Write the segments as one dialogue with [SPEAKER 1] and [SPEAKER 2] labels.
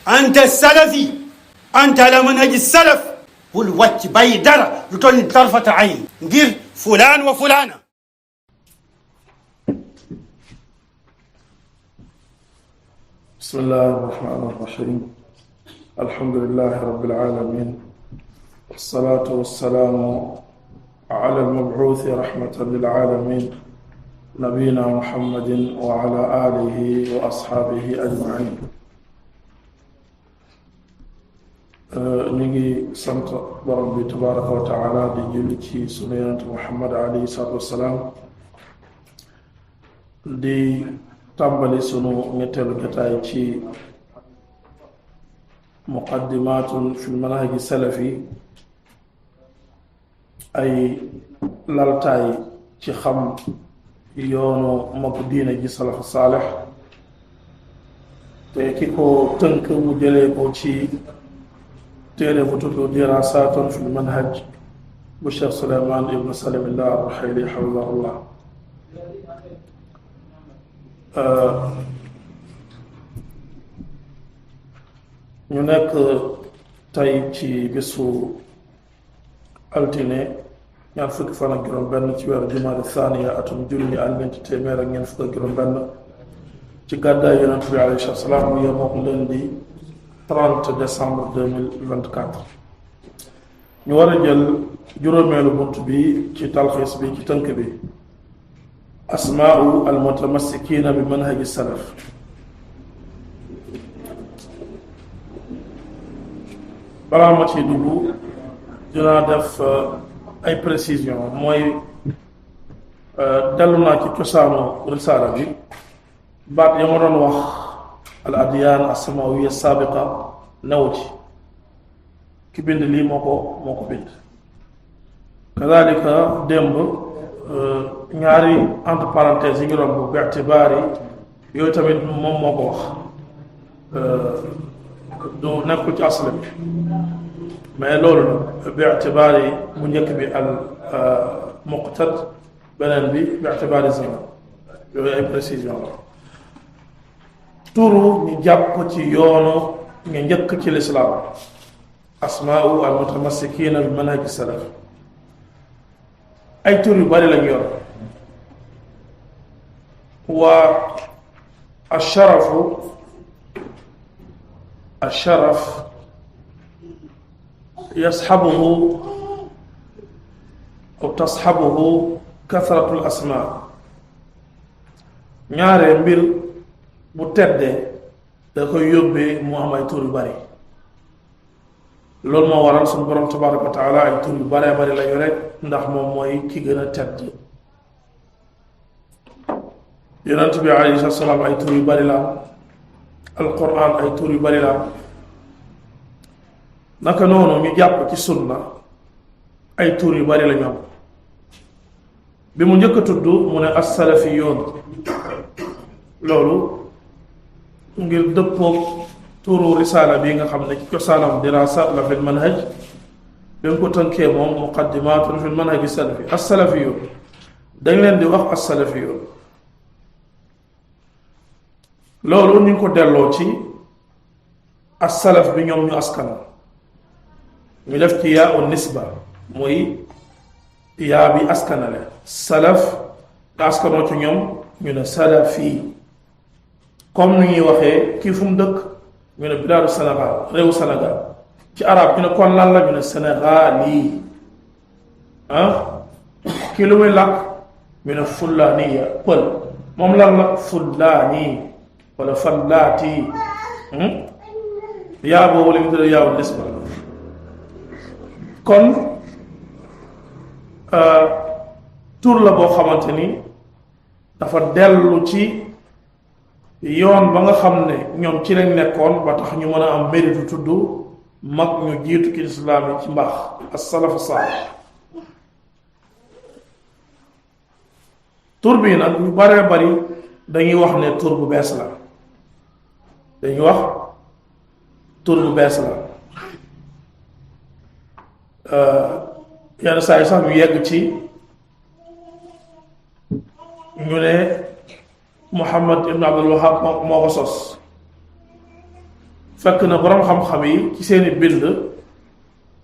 [SPEAKER 1] أنت السلفي، أنت على منهج السلف. bul wàcc bàyyi dara lu toll ni tarfata ayn ngir fulaan wa fulaana.
[SPEAKER 2] بسم الله الرحمن الرحيم الحمد لله رب العالمين والصلاة والسلام على المبعوث رحمة للعالمين نبينا محمد وعلى آله وأصحابه أجمعين. نيجي سنت ربي تبارك وتعالى دي جلتي سنة محمد عليه الصلاة والسلام دي تنبلي سنو نتل كتاي مقدمات في المنهج السلفي أي لالتاي ci xam yoonu mag diine ji salaf saalix te ki ko tënk mu jëlee ko ci téere bu tudd dirasatun fi lmanhaj bu Cheikh Suleyman ibn Salimillah ar-Ruhayli hafidahullah. ñu nekk tey ci bisu altine ñaar fukki fan ak juróom benn ci weeru jumaada thaniya atum junni ak ñeenti téeméer ak ñeent fukk ak juróom benn ci gàddaay yonent bi alayhi salaam mu yemook lundi 30 décembre 2024. ñu war a jël juróomeelu bunt bi ci talxiis bi ci tënk bi asmaa'u almutamassikina bi manhaji salaf. balaa ma ci dugg dinaa def ay précision mooy dellu naa ci cosaanu risaala bi baat ya ma doon wax al adyaan as-samawiyya saabiqa new ci ki bind lii moo ko bind. kadalika démb ñaari entre parenthèses yi ngi romb bi itibaari yooyu tamit moom moo ko wax du nekkul ci asla bi mais loolu bi itibaari bu njëkk bi al muqtad beneen bi itibaari zaman yooyu ay précision la. turu ñu jàpp ci yoonu nga njëkk ci lislaam asmaa'u al mutamassikina bi manhaj salaf ay tur yu bari lañu yor. wa الشرف يصحبه أو تصحبه كثرة الأسماء. ñaare mbir bu teddee da koy yóbbee mu am ay tur yu bari. loolu moo waral suñu borom tabaraka wa taala ay tur yu baree bari lañu rek ndax moom mooy ki gën a tedd. yonent bi alayhi salaam ay tur yu bari la, alquran ay tur yu bari la. naka noonu ñu jàpp ci sunna ay tur yu bari la ñoom. bi mu njëkk a tudd mu ne as-salafiyyoon loolu ngir dëppoog turu risaala bi nga xam ne ci cosaanam diraasaat la fil manhaj bi mu ko tënkee moom muqaddimaatun fil manhaj salafi. as-salafiyyoon dañ leen di wax as-salafiyyoon loolu ñu ngi ko delloo ci as-salaf bi ñoom ñu askan ñu def ci yaa u nisba muy yaa bi askanale salaf da askanoo ci ñoom ñu ne salafi comme ni ñuy waxee kii fu mu dëkk ñu ne bilaadu Sénégal réewu Sénégal ci arab ñu ne kon lan la ñu ne sénégali kii lu muy làkk ñu ne fullaaniya pël moom lan la fullaani wala fallaati yaa boobu la ñu tuddee yaa u nisba. kon tur la boo xamante ni dafa dellu ci yoon ba nga xam ne ñoom ci lañ nekkoon ba tax ñu mën a am méritu tudd mag ñu jiitu ci islaam yi ci mbaax as-salafu saalih. tur bii nag ñu baree bari dañuy wax ne tur bu bees la dañuy wax tur bu bees la. yenn saa yi sax ñu yegg ci ñu ne Muhammad ibn Abdul Wahab moo ko sos fekk na borom xam-xam yi ci seeni bind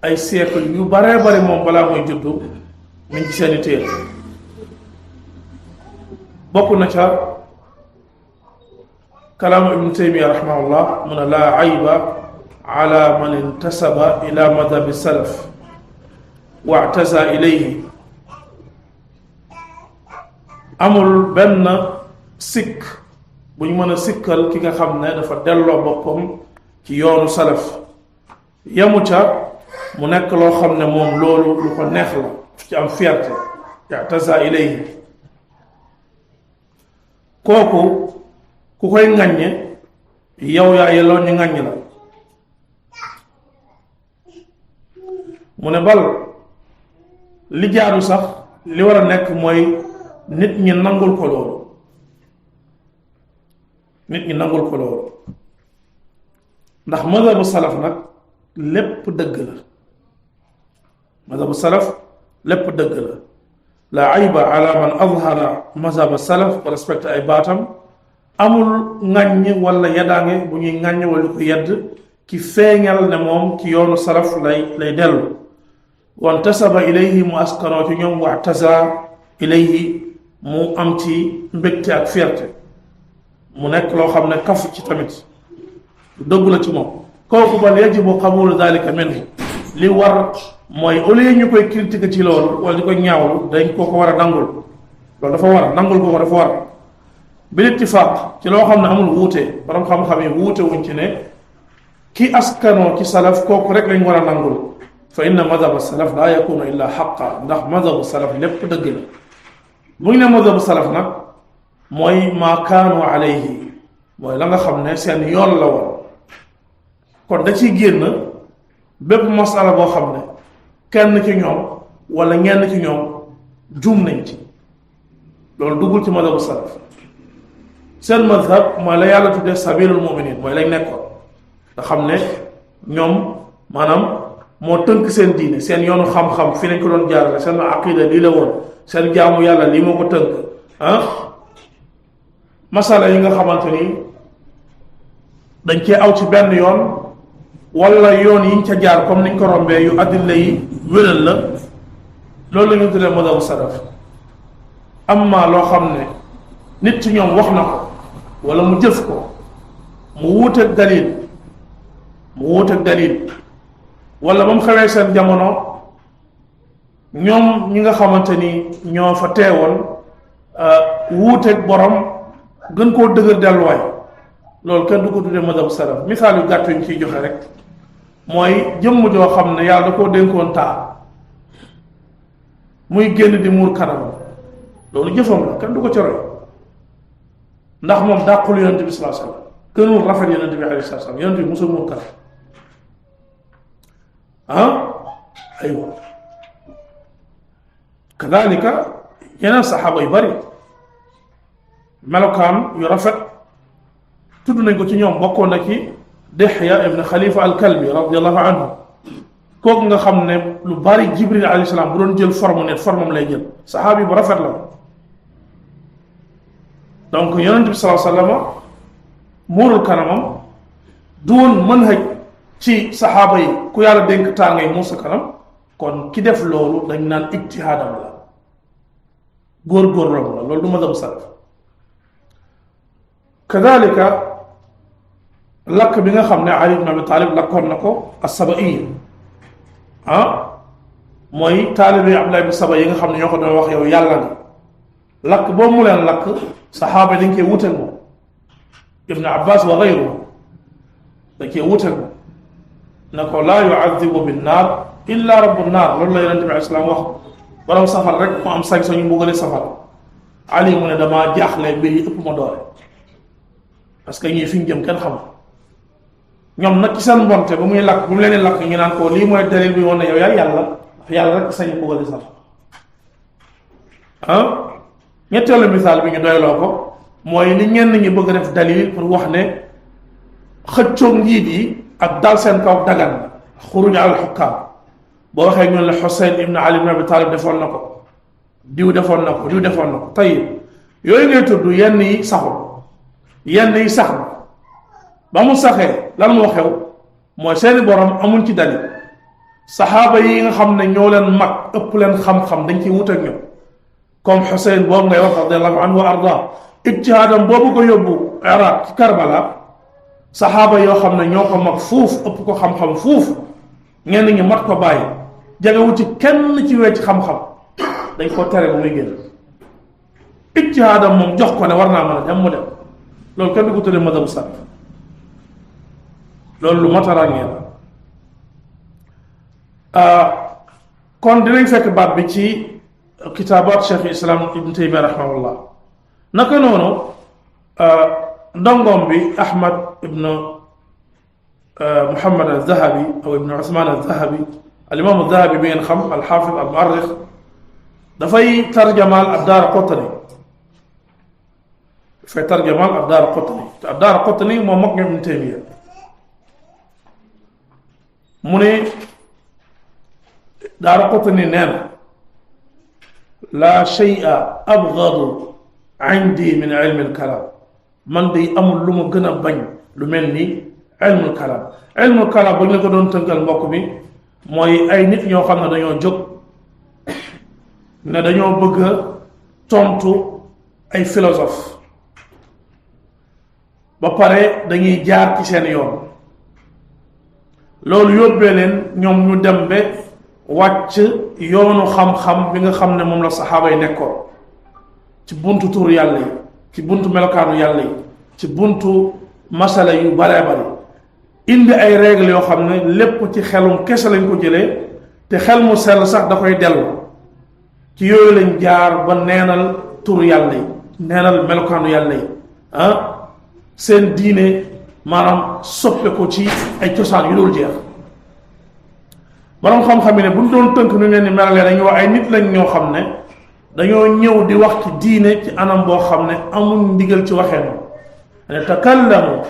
[SPEAKER 2] ay siècle yu baree bari moom balaa mooy juddu mi ngi ci seeni téere bokk na ca kalaamu ibnu taymiya rahimahullah mu ne laa ayba ala man intasaba ila madhabi salaf wa i'taza ilayhi amul benn sikk bu ñu mën a sikkal ki nga xam ne dafa delloo boppam ci yoonu salaf yamu ca mu nekk loo xam ne moom loolu lu ko neex la ci am fierté i'taza ilayhi kooku ku koy ŋàññe yow yaa yelloo ñu ŋàññ la mu ne bal li jaadu sax li war a nekk mooy nit ñi nangul ko loolu nit ñi nangul ko loolu ndax mazhabu salaf nag lépp dëgg la mazhabu salaf lépp dëgg la la ayba ala man azhara mazhab salaf wa respecte ay baatam amul ŋàññ wala yeddaange bu ñuy ŋàññ wala ko yedd ki feeñal ne moom ci yoonu salaf lay dellu wantasaba ilayhi mu askanoo ci ñoom wa'taza ilayhi mu am ci mbégte ak fierté mu nekk loo xam ne kafu ci tamit dëgg la ci moom kooku bal yajibu qabulu dalika minhu li war mooy au lieu ñu koy critiquer ci loolu wala di ko ñaawlu dañ ko war a nangul loolu dafa war nangul ko dafa war bil ittifaq ci loo xam ne amul wuute borom xam-xam yi wuute wuñ ci ne ki askanoo ci salaf kooku rek lañ war a nangul fa inna madhab salaf laa yakunu illa xaqa ndax madhabu salaf lépp dëgg la bu ñu ne madhabu salaf nag mooy maa kaanu alayhi mooy la nga xam ne seen yoon la woon kon da ciy génn bépp masala boo xam ne kenn ci ñoom wala ñenn ci ñoom juum nañ ci loolu duggul ci madhabu salaf seen madhab mooy la yàlla tuddee sabilul muminin mooy lañ nekkoon nga xam ne ñoom maanaam moo tënk seen diine seen yoonu xam-xam fi nañ ko doon jaarale seen aqida lii la woon seen jaamu yàlla lii moo ko tënk masala yi nga xamante ni dañ cee aw ci benn yoon wala yoon yiñ ca jaar comme niñ ko rombee yu addilla yi wéral la loolu la ñu tuddee madhabu salaf amma loo xam ne nit ci ñoom wax na ko wala mu jëf ko mu wuuteeg dalil wala ba mu xewee seen jamono ñoom ñi nga xamante ni ñoo fa teewoon wuuteeg borom gën koo dëgër delluwaay loolu kenn du ko tuddee madhabu salaf misaal yu gàtt ñu ciy joxe rek mooy jëmm joo xam ne yàlla da koo dénkoon taar muy génn di muur kanam loolu jëfam la kenn du ko ci roy ndax moom dàqul yonent bi sallallahu alayhi wasallam gënul rafet yonent bi alayhi salaam yonent bi musul muur kanam aywa kadalika yeneen saxaaba yu bari melokaan yu rafet tudd nañ ko ci ñoom bokkoon na ci Dihya ibn Khalifa al-Kalbi radiyallahu anhu kooku nga xam ne lu bari Jibril alayhi salaam bu doon jël forme nit formam lay jël saxaabi bu rafet la donc yonent bi sallallahu alayhi wasallam muurul kanamam du woon manhaj ci saxaaba yi ku yàlla dénk taa ngay muur sa kanam kon ki def loolu dañ naan ijtihaadam la góor-góorlam la loolu du madhabu salaf kadalika lakk bi nga xam ne Ali ibn Abi Talib lakkoon na ko as-Saba'iyya mooy taalibe Abdullah ibn Saba yi nga xam ne ñoo ko doon wax yow yàlla nga lakk boobu mu leen lakk saxaaba dañ koy wutal moom Ibn Abbas wa ghayruhu dañ koy wutal moom na ko laa yu'adhibu bin-naar illa rabbu naar loolu la yonent bi alayhi salaam wax borom safar rek mu am sañ-sañu mbugale safar Ali mu ne damaa jaaxle mbir yi ëpp ma doole parce que ñii fi ñu jëm kenn xamul ñoom nag ci seen mbonte ba muy lakk bu mu leen lakk ñu naan ko lii mooy dalil bi woon ne yow yaay yàlla ndax yàlla rek sañ mbugale safar ñetteelu misaal bi ñu doyloo ko mooy li ñenn ñi bëgg def dalil pour wax ne xëccoog njiit yi ak dal seen kaw dagan xuruj al xukkaam boo waxee ñu ne Xuseyn ibn Ali ibn Abi Talib defoon na ko diw defoon na ko diw defoon na ko tey yooyu ngay tudd yenn yi saxul yenn yi sax na ba mu saxee lan moo xew mooy seeni borom amuñ ci dalil saxaaba yi nga xam ne ñoo leen mag ëpp leen xam-xam dañ ciy wut ak ñoom comme Xuseyn boobu ngay wax radiallahu anhu wa arda ijtihaadam boobu ko yóbbu Iraq ci Karbala saxaaba yoo xam ne ñoo ko mag fuuf ëpp ko xam-xam fuuf ñenn ñi mat ko bàyyi jegewu ci kenn ci wecc xam-xam dañ ko tere bu muy génn ijtihaadam moom jox ko ne war naa mën a dem mu dem loolu kenn du ko tuddee madhabu salaf loolu lu mat a ràññee la kon dinañ fekk baat bi ci kitaabaat Cheikh Islam Ibn Taymiyya rahimahullah naka noonu ndongoom bi Ahmad ibn Muhammad al-Zahabi aw ibn Usman al-Zahabi al-imam al-Zahabi bi ngeen xam al-Hafiz al-Mu'arrikh dafay tarjamaal ad-Daaraqutni dafay tarjamaal ad-Daaraqutni te ad-Daaraqutni moom mag ñoom Ibn Taymiyya mu ne Daaraqutni nee na laa shay'a abghadu indi min ilmi al-kalaam man de amul lu ma gën a bañ lu mel ni ilmul kalaam ilmul kalaam ba ñu la ko doon tënkal mbokk mi mooy ay nit ñoo xam ne dañoo jóg ne dañoo bëgg a tontu ay philosophe ba pare dañuy jaar ci seen yoon loolu yóbbee leen ñoom ñu dem ba wàcc yoonu xam-xam bi nga xam ne moom la saxaaba yi nekkoon ci buntu tur yàlla yi ci buntu melokaanu yàlla yi ci buntu masala yu baree bari indi ay règles yoo xam ne lépp ci xelum kese lañ ko jëlee te xel mu sell sax da koy dellu ci yooyu lañ jaar ba neenal tur yàlla yi neenal melokaanu yàlla yi seen diine maanaam soppe ko ci ay cosaan yu dul jeex borom xam-xam yi ne bu ñu doon tënk nu leen ni melalee dañuy wax ay nit lañ ñoo xam ne dañoo ñëw di wax ci diine ci anam boo xam ne amuñ ndigal ci waxee noonu ne takallamu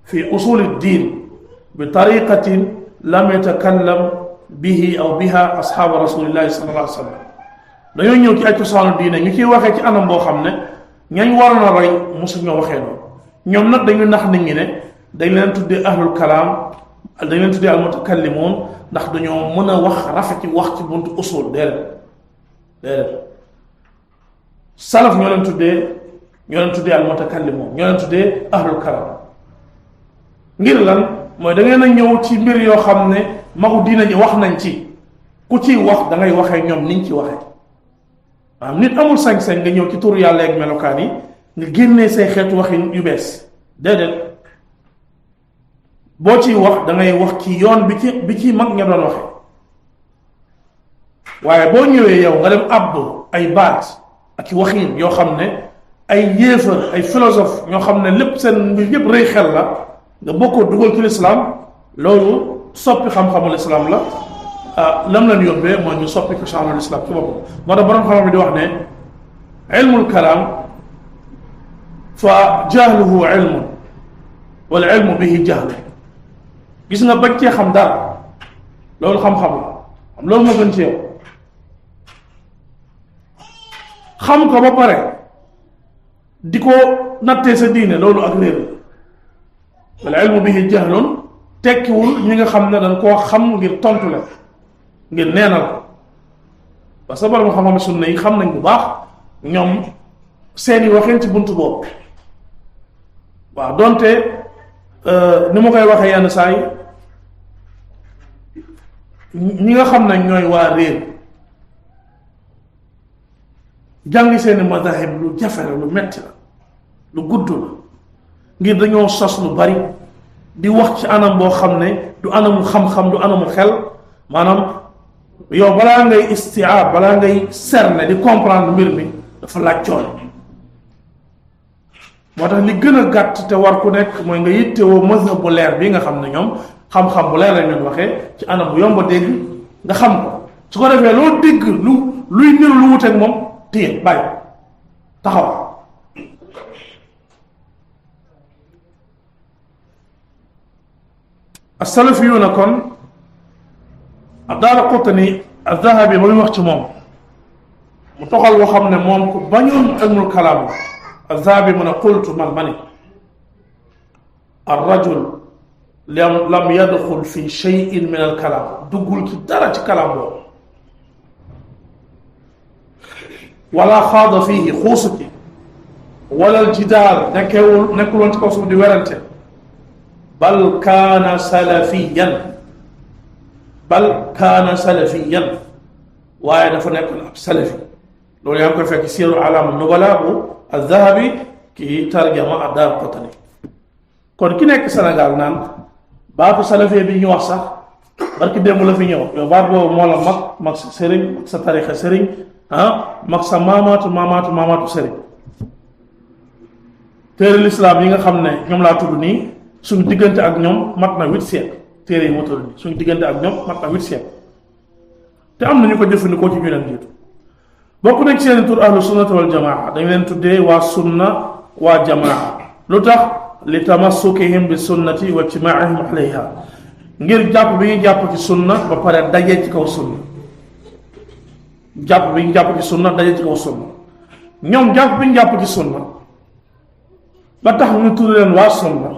[SPEAKER 2] fi usuli diin bi tariqatin lam yatakallam bihi aw biha asxaabu rasulillahi sallallahu alayhi wa sallam dañoo ñëw ci ay cosaanu diine ñu ciy waxee ci anam boo xam ne ñañ waroon a roy mosu ñoo waxee noonu ñoom nag dañu nax nit ñi ne dañ leen tuddee ahlul kalaam dañ leen tuddee al mutakallimuun ndax dañoo mën a wax rafet ci wax ci buntu usul déedéet salaf ñoo leen tuddee al mutakallimuun ñoo leen tuddee ahlul kalaam ngir lan mooy da ngeen a ñëw ci mbir yoo xam ne magu diina ji wax nañ ci ku ciy wax da ngay waxee ñoom niñ ci waxee waaw nit amul sañ-sañ nga ñëw ci tur yàlla ak melokaan yi nga génnee say xeetu waxin yu bees déedéet boo ciy wax da ngay wax ci yoon bi ci mag ña doon waxe waaye boo ñëwee yow nga dem àbb ay baat ak i waxin yoo xam ne ay yéefar ay philosophe ñoo xam ne lépp seen mbir yépp rëy xel la nga bokkoo dugal ci lislaam loolu soppi xam-xamul islaam la lam leen yóbbee mooy ñu soppi ko chaanul islaam ci boppam moo tax borom xam-xam bi di wax ne ilmul kalaam fa jahluhu ilmun wala ilmu bihi jahlu gis nga bañ cee xam dara loolu xam-xam la loolu moo gën ci yow xam ko ba pare di ko nattee sa diine loolu ak réer wala ilmu bihi jahlun tekkiwul ñi nga xam ne dañ koo xam ngir tontu la ngir neenal parce que borom xam-xam sunna yi xam nañ bu baax ñoom seeni waxeen ci buntu boobu waaw donte ni ma koy waxee yenn saa yi ñi nga xam ne ñooy waa réer jàngi seeni madahib lu jafe la lu metti la lu gudd la ngir dañoo sos lu bari di wax ci anam boo xam ne du anamu xam-xam du anamu xel maanaam yow balaa ngay istiaab balaa ngay cerner di comprendre mbir mi dafa laaj coono moo tax li gën a gàtt te war ku nekk mooy nga yittewoo mazhab bu leer bi nga xam ne ñoom xam-xam bu leer lañ leen waxee ci anam bu yomb a dégg nga xam ko su ko defee loo dégg luy niru lu wuteeg moom téye bàyyi taxaw as-salafiyuuna kon ad-Daaraqutni az-Zahabi ba muy wax ci moom mu toxal loo xam ne moom ku bañoon ilmul kalaam la az-Zahabi mu ne qultu man ma ni الرجل لم يدخل في شيء من الكلام دخل في درجة كلام ولا خاض فيه خوصتي ولا الجدال نكون تكوسو دي ورنت بل كان سلفيا waaye dafa nekkoon ab salafi loolu yaa ngi koy fekk siiru alaam nubala bu az-Zahabi ki tarjama ad-Daaraqutni kon ki nekk Sénégal naan baatu salafi bi ñu wax sax barki démb la fi ñëw yow baat boobu moo la mag sa sëriñ mag sa tarixa sëriñ mag sa maamaatu sëriñ téere l'islam yi nga xam ne ñoom laa tudd nii suñu diggante ak ñoom mat na 8 siècle téere yi moo tudd nii suñu diggante ak ñoom mat na 8 siècle te am nañu ko jëfandikoo ci ñu leen jiitu bokk nañ ci seen tur ahlu sunnati wal jamaa dañ leen tuddee waa sunna waa jamaa lu tax li tamassukihim bi sunnati wa ijtimaahim alayha ngir jàpp bi ñu jàpp ci sunna ba pare dajee ci kaw sunna jàpp bi ñu jàpp ci sunna dajee ci kaw sunna ñoom jàpp bi ñu jàpp ci sunna ba tax ñu tudd leen waa sunna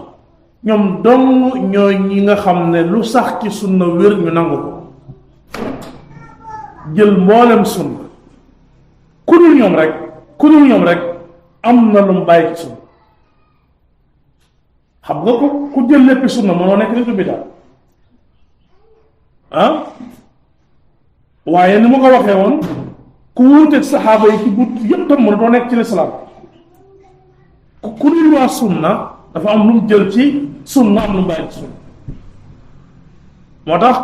[SPEAKER 2] ñoom dong ñooy ñi nga xam ne lu sax ci sunna wér ñu nangu ko jël mboolem sunna ku dul ñoom rek am na lu mu bàyyi ci sunna xam nga ko ku jël léppi sunna mënoo nekk nitu bidaa waaye ni ma ko waxee woon ku wuuteeg saxaaba yi ci but yëpp tam mënatoo nekk ci lislaam ku dul waa sunna dafa am lu mu jël ci sunna am lu mu bàyyi ci sunna moo tax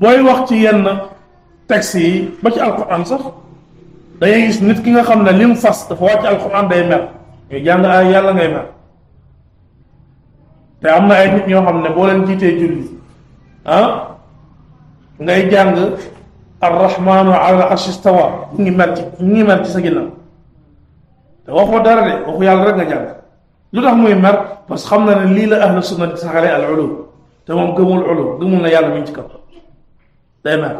[SPEAKER 2] booy wax ci yenn texte yi ba ci alquran sax dangay gis nit ki nga xam ne li mu fas dafa wàcc alquran day mer ngay jàng ay yàlla ngay mer te am na ay nit ñoo xam ne boo leen jiitee julli ngay jàng arrahmanu ala arshi stawa ñu ngi mer ci sa ginnaaw te waxoo dara de waxu yàlla rek nga jàng lu tax muy mer parce que xam na ne lii la ahlu sunna di saxale al ulum te moom gëmul na yàlla mi ngi ci kaw day mer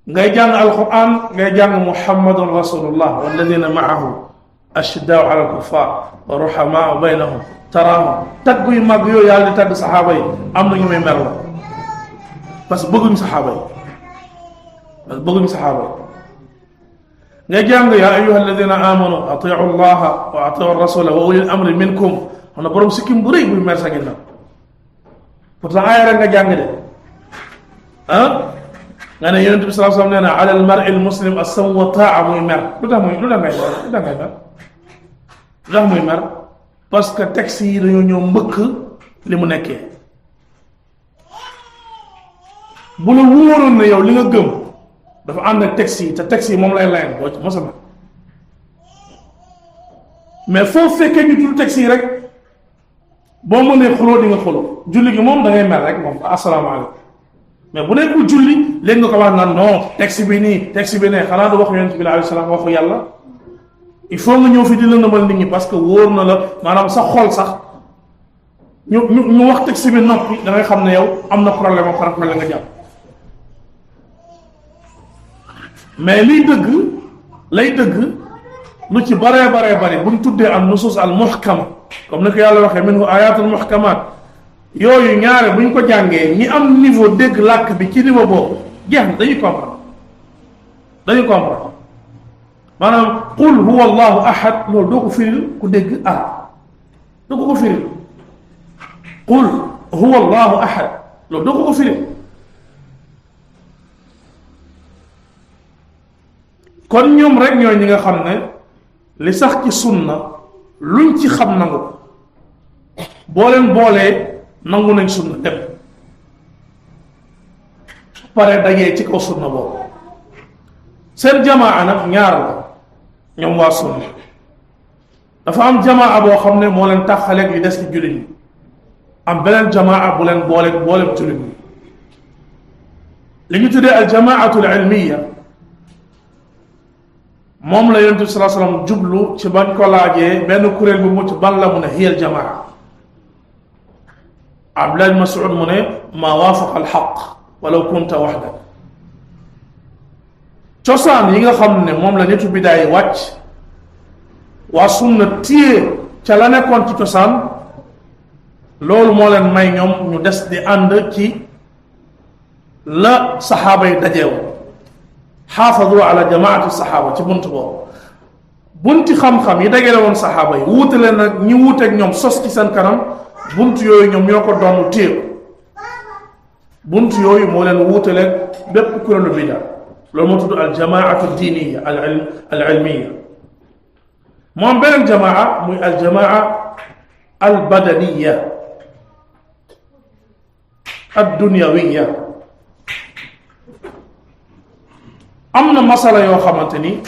[SPEAKER 2] ngay jàng alquran ngay jàng muhammadun rasulullah walladina maahu ashiddaau ala alkuffar wa ruhamaau baynahum taraahum tagg yu mag yooyu yàlla di tagg saxaaba yi am na ñu may mer la parce que bëgguñu saxaaba yi ngay jàng yaa ayuha alladina amanu atiu allaha wa atiu rasula wa ulil amri minkum xam na borom sikkim bu rëy buy mer sa ginnaaw pourtant aaya rek nga jàng de nga ne yonent bi sallallahu alayhi wa sallam nee na ala al mar'i al muslim as-sam wa taa muy mer lu tax muy mer parce que texte yi dañoo ñëw mbëkk li mu nekkee bu la wóoroon ne yow li nga gëm dafa ànd ak texte yi te texte yi moom lay layan boo ci mosama mais foo fekkee ñu tudd texte yi rek boo mënee xuloo di nga xuloo julli gi moom da ngay mer rek moom asalaamaaleykum mais bu nekkul julli léegi nga ko wax naan non texte bi nii xanaa du wax yonent bi alayhi salaam waxu yàlla il faut nga ñëw fi di lëndëmal nit ñi parce que wóor na la maanaam sa xol sax ñu wax texte bi noppi da ngay xam ne yow am na problème ak par rapport la nga jàpp mais lay dëgg lu ci baree bari bu ñu tuddee al nusus al muhkama comme ni ko yàlla waxee minhu ayatul muhkamat yooyu ñaare bu ñu ko jàngee ñi am niveau dégg làkk bi ci niveau boobu jeex na dañuy comprendre maanaam qul huwa allahu ahad loolu doo ko firil ku dégg doo ko firil qul huwa allahu ahad loolu doo ko firil kon ñoom rek ñooy ñi nga xam ne li sax ci sunna luñ ci xam nangu boo leen boolee nangu nañ sunna lépp pare dajee ci kaw sunna boobu seen jamaa nag ñaar la ñoom waa sunna dafa am jamaa boo xam ne moo leen taxaleeg li des ci jullit ñi am beneen jamaa bu leen booleeg jullit ñi li ñu tuddee al jamaatul ilmiya moom la yonent bi sallallahu alayhi wasallam jublu ci bañ ko laajee benn kuréel bu mucc ban la mu ne hiya al jamaa Abdullah ibn Mas'ud mu ne maa waafaqa al xaq walaw kunta waxdak cosaan yi nga xam ne moom la nitu bidaay wàcc waa sunna téye ca la nekkoon ci cosaan loolu moo leen may ñoom ñu des di ànd ci la saxaaba yi dajeew xaafadu ala jamaati saxaaba ci bunt boobu bunti xam-xam yi dagale woon saxaaba yi wuute leen nag ñi wuuteeg ñoom sos ci seen kanam bunt yooyu ñoom ñoo ko doon téye bunt yooyu moo leen wuutaleeg bépp kuréelu bida loolu moo tudd al jamaatu diiniya al ilmiya moom beneen jamaa muy al jamaa al badaniya ad dunyawiya am na masala yoo xamante ni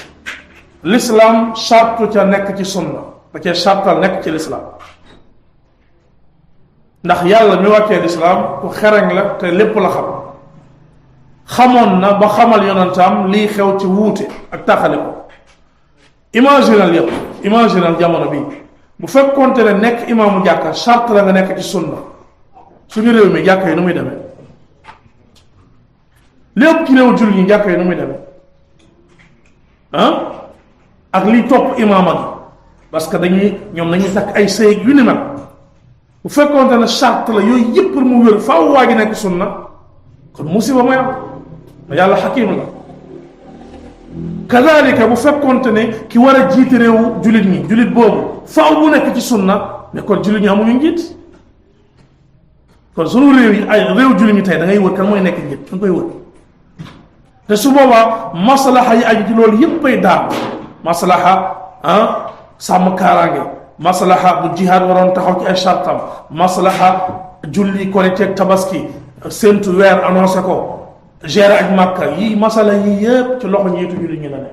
[SPEAKER 2] l'islam sartu ca nekk ci sunna da cee sartal nekk ci l'islam ndax yàlla mi wàccee l'islam ku xereñ la te lépp la xamoon na ba xamal yonentam lii xew ci wuute ak taxale ko imaginal yëpp imaginal jamono bi bu fekkoonte ne nekk imaamu jàkka sart la nga nekk ci sunna suñu réew mi jàkka yi nu muy demee lépp ci réew jullit ñi jàkka yi nu muy demee ak liy topp imaama gi parce que ñoom dañuy takk ay sëy yu ni mel bu fekkoonte ne sart la yooyu yëpp pour mu wér faaw waa gi nekk sunna kon musiba mooy am yàlla xakim la kadalika bu fekkoonte ne ki war a jiite réew jullit ñi jullit boobu faaw bu nekk ci sunna mais kon jullit ñi amuñu njiit kon sunu réew yi ay réew jullit ñi tey da ngay wër kan mooy nekk njiit da nga koy wër te su boobaa maslaha yi aju ci loolu yëpp ay daal maslaha sàmm kaaraange maslaha bu jihaad waroon taxaw ci ay chartam maslaha julli korite ak tabaski séntu weer annoncé ko gérer ak màkka yi masala yi yëpp ci loxo ñiitu julli ñu la ne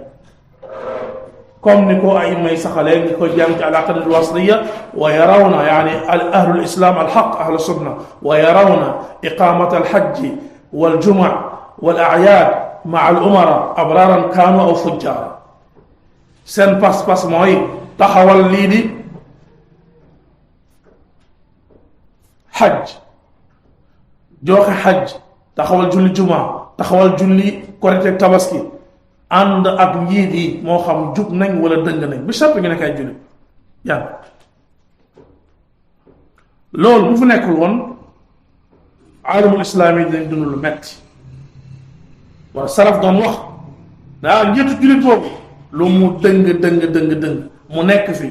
[SPEAKER 2] comme ni ko ay may saxalee ngi ko jàng ci alaqida alwasliya wa yarawna yani ahlu lislam alxaq ahlu sunna wa yarawna iqamat alxajji waljuma walacyad maa alumara abraran kaanu aw fujjaara seen pas-pas mooy taxawal lii di xaj joxe xaj taxawal julli juma taxawal julli korite tabaski ànd ak njiit yi moo xam jub nañ wala dëng nañ bi sart ngi nekk ay julli yàlla loolu bu fu nekkul woon aalamul islaam yi dañ dund lu metti wala salaf doon wax njiitu jullit boobu lu mu dëng mu nekk fi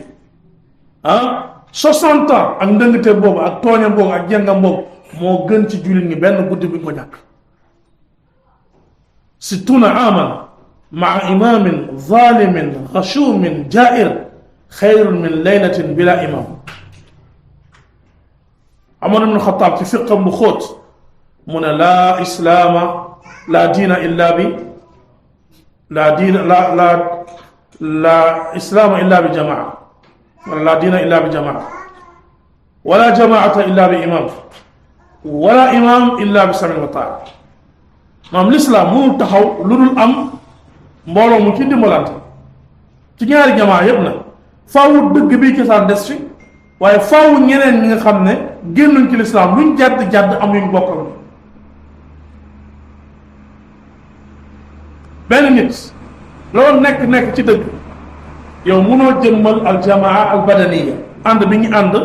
[SPEAKER 2] 60 ans ak ndëngte boobu ak tooñam boobu ak jengam boobu moo gën ci jullit ñi benn guddi bi ñu ko ñàkk 60 aaman maa imaamin zalimin xashumin jair xayrun min laylatin bila imam Umar ibn Xattaab ci fiqam bu xóot mu ne laa islaama laa diina illa bi laa islaama illa bi jamaa wala laa diina illa bi jamaa wala jamaata illa bi imam wala imam illa bi samin wa taa maam lislaam mënul taxaw lu dul am mbooloo mu ci dimbalante ci ñaari jamaa yépp nag faawu dëgg bi cosaan des fi waaye faawu ñeneen ñi nga xam ne génnuñ ci lislaam luñ jàdd am yuñ bokkal benn nit loolu nekk ci dëgg yow mënoo jëmmal al jamaa al badaniya ànd bi ñu ànd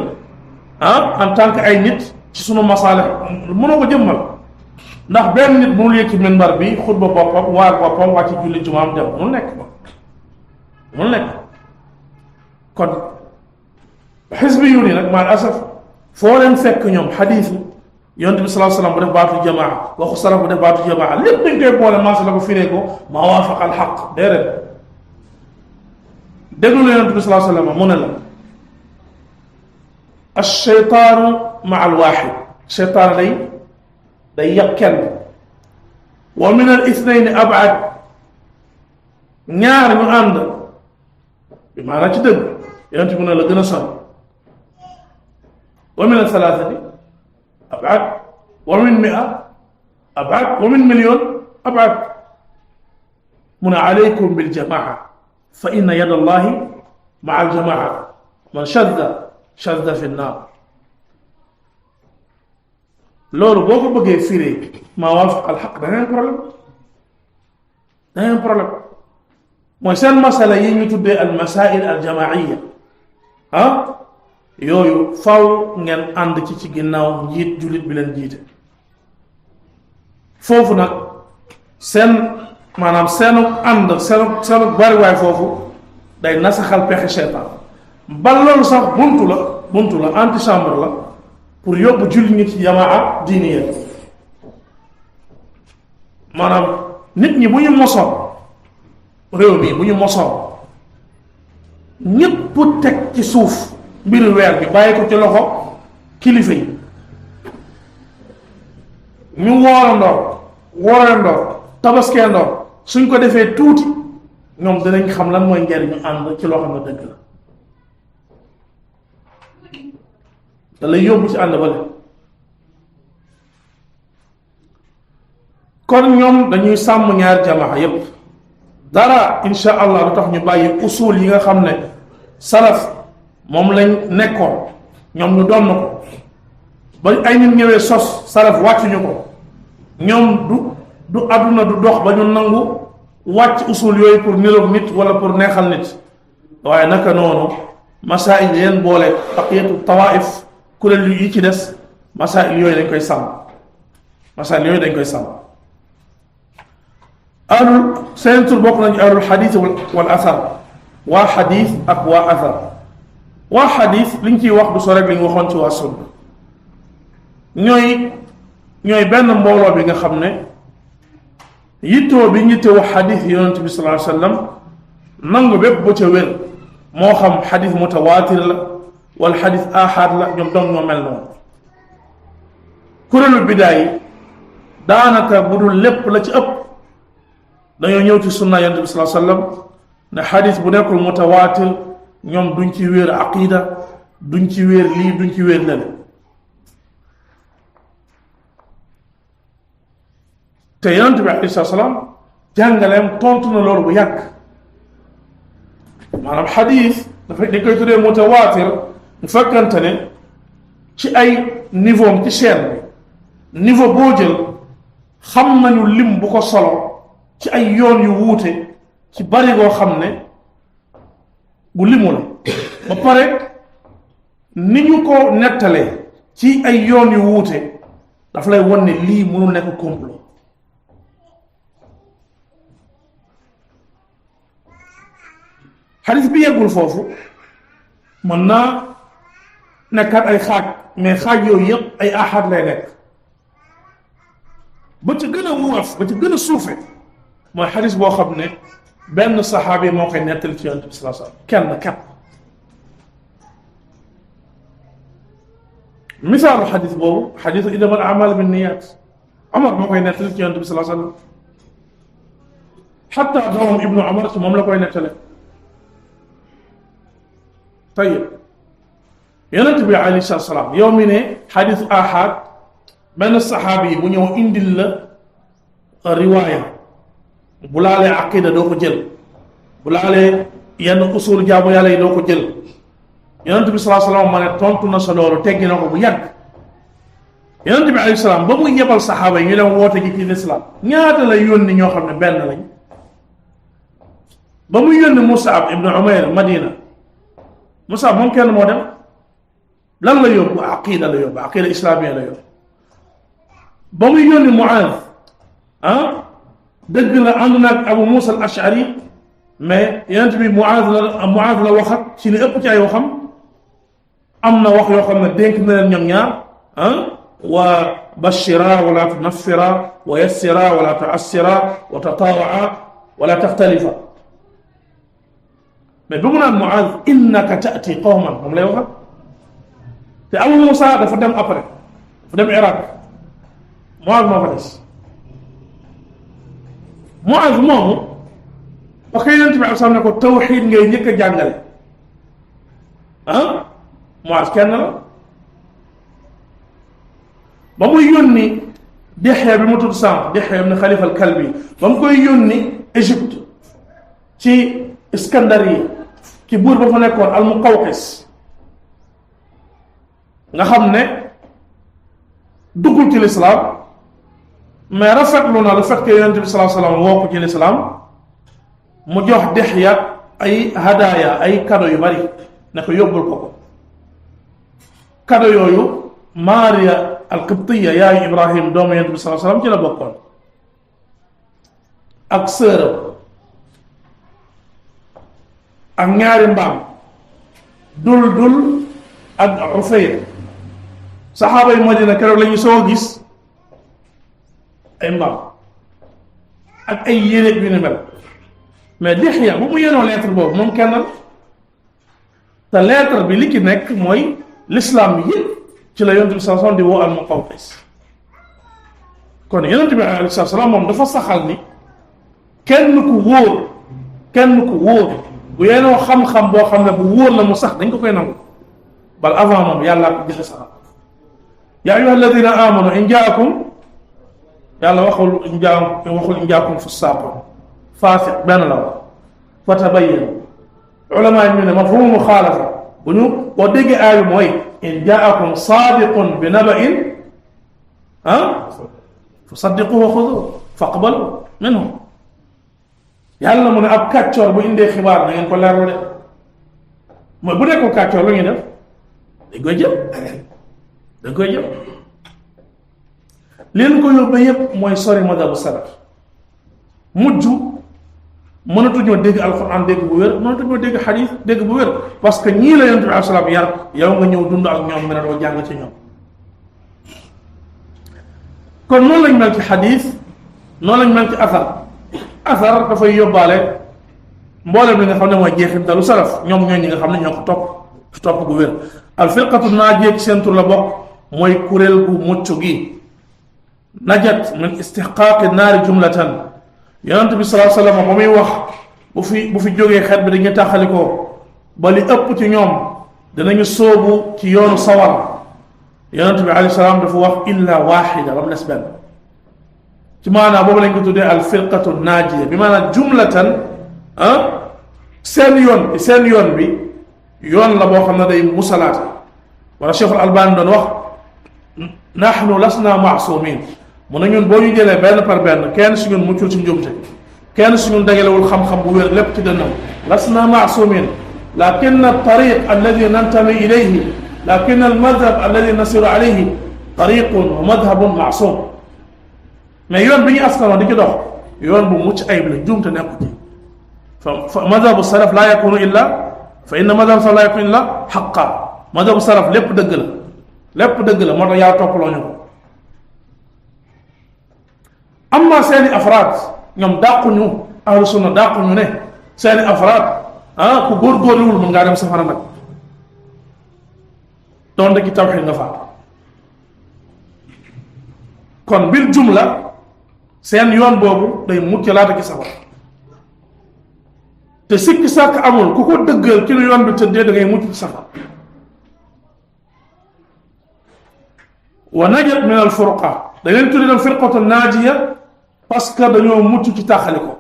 [SPEAKER 2] en tant que ay nit ci sunu masaale mënoo ko jëmmal ndax benn nit mënul yëg ci minbar bi xutba boppam waar boppam wàcc julli jumaam dem mënul nekk kon xisbi yu ni nag maal asaf foo leen fekk ñoom xadiis yonent bi sallallahu alayhi wasallam bu def baatu jamaa waxu salaf bu def baatu jamaa lépp dañ koy boole maasa la ko firee ko maa waafaqa al xaq déedéet déglu la yonent bi sallallahu alayhi wasallam mu ne la ash-shaytaanu maa al waaxid shaytaan day yàq kenn wa min al ithnayni ab'ad ñaar ñu ànd bi maanaam ci dëgg yonent bi ne la gën a sori wa min al thalathati ab'ad wa min mi'a ab'ad wa min million ab'ad mu ne alaykum bil jamaa fa inna yada allahi maa al jamaa man shadda fi nnaar loolu boo ko bëggee firee maa waafaqa al xaq da ngay problème mooy seen masala yi ñu tuddee al masail al jamaiya yooyu faw ngeen ànd ci ginnaaw njiit jullit bi leen jiite foofu nag maanaam seenu ànd seenu bariwaay foofu day nasaxal pexe seytaan ba loolu sax buntu la antichambre la pour yóbbu jullit ñi ci jamaa diiniya maanaam nit ñi bu ñu mosoon réew mi bu ñu mosoon ñépp teg ci suuf mbiru weer bi bàyyi ko ci loxo kilifa yi ñu woorandoor tabaskeendoo suñ ko defee tuuti ñoom dinañ xam lan mooy njariñu ànd ci loo xam ne dëgg la da lay yóbbu ci ànd bale kon ñoom dañuy sàmm ñaari jamaa yépp dara insha allah lu tax ñu bàyyi usul yi nga xam ne salaf moom lañ nekkoon ñoom ñu doon na ko ba ay nit ñëwee sos salaf wàccuñu ko ñoom du àdduna du dox ba ñu nangu wàcc usul yooyu pour niroog nit wala pour neexal nit waaye naka noonu masail yeen boole baqiyatu tawaif kuréel yi ci des masail yooyu dañ koy sàmm ahlul seen tur bokk nañu ahlul xadis wal athar waa xadis ak waa athar waa xadis liñ ciy wax du so rek li ñu waxoon ci waa sunna ñooy benn mbooloo bi nga xam ne yittoo bi yittewoo xadis yonent bi sallallahu alayhi wa sallam nangu bépp bu ca wér moo xam xadis mutawaatir la wala xadis ahad la ñoom doon ñoo mel noonu kuréelu bidaa yi daanaka bu dul lépp la ci ëpp dañoo ñëw ci sunna yonent bi sallallahu alayhi wa sallam ne xadis bu nekkul mutawaatir ñoom duñ ci wéer aqida duñ ci wéer lii duñ ci wéer lële te yonent bi alayhi salaam jàngaleem tontu na loolu bu yàgg maanaam xadis dañ koy tuddee mutawaatir bu fekkante ne ci ay niveau ci chaîne bi niveau boo jël xam nañu lim bu ko solo ci ay yoon yu wuute ci bari goo xam ne bu limu la ba pare ni ñu ko nettalee ci ay yoon yu wuute daf lay won ne lii mënul nekk complot xadis bi yeggul foofu mën naa nekkaat ay xaaj mais xaaj yooyu yëpp ay ahad lay nekk ba ci gën a woyof ba ci gën a suufe mooy xadis boo xam ne benn saxaabi moo koy nettali ci yonent bi sallallahu alayhi wasallam kenn képp misaalu xadis boobu xadisu innamal a'maalu binniyaat Omar moo koy nettali ci yonent bi sallallahu alayhi wasallam xatta doomam ibnu Omar ci moom la koy nettale tayib yonent bi alayhi salaam yow mi ne xadisu ahad benn saxaabi yi bu ñëw indil la riwaaya bu laalee aqida doo ko jël bu laalee yenn usul jaamu yàlla yi doo ko jël yonent bi salaa salaam ma ne tontu na sa loolu teggi na ko bu yàgg yonent bi alayhi salaam ba muy yebal saxaaba yi ñu leen woote gi ci lislaam ñaata la yónni ñoo xam ne benn lañ ba muy yónni Mus'ab ibnu Umayr Madina Mus'ab moom kenn moo dem lan la yóbbu aqida la yóbbu aqida islaamiya la yóbbu ba muy yónni Mu'aaz dëgg la ànd naag Abu Muusa al Ash'ari mais yonent bi Mu'aaz la waxat ci li ëpp ci ay waxam am na wax yoo xam ne dénk na leen ñoom ñaar wa bashira wala tunaffira wa yassira wala tu'assira wa tatawaa wala taxtalifa mais bu mu naan Mu'aaz innaka ta'ti qawman moom lay waxat te Abu Muusa dafa dem après dafa dem Iraq Mu'aaz moo fa des Mu'aaz moomu ba koy yonent bi am ne ko tawxiid ngay njëkk a jàngale Mu'aaz kenn la ba muy yónni Dihya bi mu tudd sànq Dihya ibn Xalifa al-Kalbi ba mu koy yónni Égypte ci Iskandariya ci buur ba fa nekkoon al-Muqawqis nga xam ne duggul ci lislaam mais rafetlu na le fait que yonent bi sallallahu alayhi wa sallam woo ko ci lislaam mu jox Dihya ay hadaaya ay cadeau yu bari ne ko yóbbul ko cadeau yooyu Maria al-Qibtiya yaayu Ibrahim doomu Yonent bi sallallahu alayhi wasallam ci la bokkoon ak sëram ak ñaari mbaam Duldul ak Ufayr saxaaba yi Madina keroog la ñu soo gis ay mbaam ak ay yére yu ni mel mais Dihya bu mu yenoo lettre boobu moom kenn te lettre bi li ki nekk mooy l'islam bi yëpp ci la Yonent bi sallallahu alayhi wasallam di woo al-Muqawqis kon Yonent bi alayhi salaam moom dafa saxal ni kenn ku wóor bu yenoo xam-xam boo xam ne bu wóor la mu sax dañ ko koy nangu bal avant moom yàllaa ko gis saxal yaa ayyuha alladina amanu in jaakum yàlla waxul in jaakum fusaaqun faasiq benn la wax fa tabayyanu ulama yi ñu ne mafhumu muxaalafa bu ñu boo déggee aayu mooy in jaakum saadiqun bi naba'in fa saddiquhu wa xuduuhu faqbalu minhu yàlla mu ne ab kàccoor bu indee xibaar na ngeen ko leerlu de mooy bu nekkul kàccoor lu ñuy def dañ koy jël leen ko yóbbee yépp mooy sori madhabu salaf mujj mënatuñoo dégg alquran dégg bu wér mënatuñoo dégg xadiis dégg bu wér parce que ñii la Yonent bi alayhi salaam yar yow nga ñëw dund ak ñoom nga ne doo jàng ci ñoom kon noonu lañ mel ci xadiis noonu lañ mel ci asar dafay yóbbaale mboolem li nga xam ne mooy jeexintalu salaf ñoom ñooy ñi nga xam ne ñoo ko topp gu wér al firqatu naajiya ci seen tur la bokk mooy kuréel gu mucc gi najat min istihqaaqi naari jumlatan Yonent bi sallallahu alayhi wasallam ba muy wax bu fi jógee xeet bi dañuy taxalikoo ba li ëpp ci ñoom dinañu sóobu ci yoonu sawar Yonent bi alayhi salaam dafa wax illa waaxida ba mu des benn ci maanaam boobu lañ ko tuddee al firqatu naajiya bi maanaam jumlatan seen yoon bi yoon la boo xam ne day musalaate wala Cheikhul Albani doon wax nahnu lasna maasumin mu ne ñun boo ñu jëlee benn par benn kenn si ñun muccul ci njumte kenn si ñun dagalewul xam-xam bu wér lépp ci dënnam lasna maasumin lakin at-tariq alladi nantami ilayhi lakin al-madhab alladi nasiru alayhi tariqun wa madhabun maasum mais yoon bi ñu askanoo di ci dox yoon bu mucc ayib la njumte nekku ci fa madhabu salaf laa yakunu illa fa inna madhabu salaf laa yakunu illa xaqa madhabu salaf lépp dëgg la moo tax yàlla toppaloo ñu ko amma seeni afraad ñoom dàquñu ahlu sunna dàquñu ne seeni afraad ku góorgóorluwul mën ngaa dem safara nag doon dëgg tawxiid nga faatu kon bil jumla seen yoon boobu day mucc laata ci safara te sikki sàkk amul ku ko dëggal ci lu yoon bi tëddee da ngay mucc ci safara wa najat min al furqa da leen tudde firqatu naajiya parce que dañoo mucc ci tàqali ko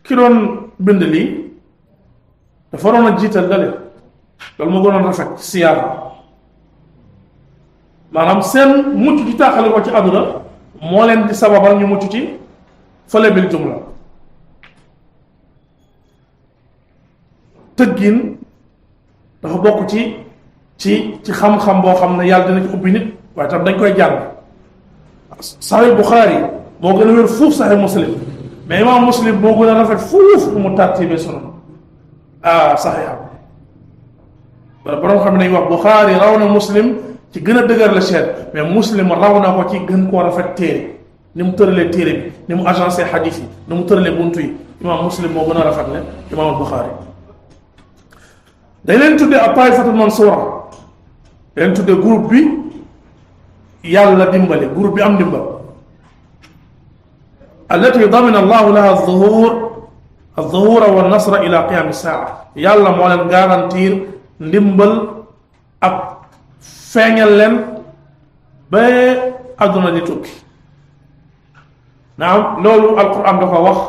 [SPEAKER 2] ki doon bind lii dafa waroon a jiital dale loolu moo gënoon rafet ci siyaara maanaam seen mucc ci tàqali ko ci àdduna moo leen di sababal ñu mucc ci fële bil jumla tëggin dafa bokk ci xam-xam boo xam ne yàlla dina ci ubbi nit waaye tam dañ koy jàng Sahih Bukhari moo gën a wér fuuf Sahih Muslim mais imam Muslim moo gën a rafet fuuf mu tartibe sunan saxiixam borom xam ne nañ wax Bukhari raw na Muslim ci gën a dëgër la seet mais Muslim raw na ko ci gën koo rafet téere ni mu tëralee téere bi ni mu agencé xadiis yi ni mu tëralee buntu yi imam Muslim moo gën a rafet ne imam Bukhari dañ leen tuddee ab taifatul mansura dañ leen tuddee groupe bi yàlla dimbale groupe bi am dimbal allati damina allahu laha alzuhura wa nasra ila qiyam saa yàlla moo leen garantir ndimbal ak feeñal leen ba àdduna di tukki naam loolu alquran dafa wax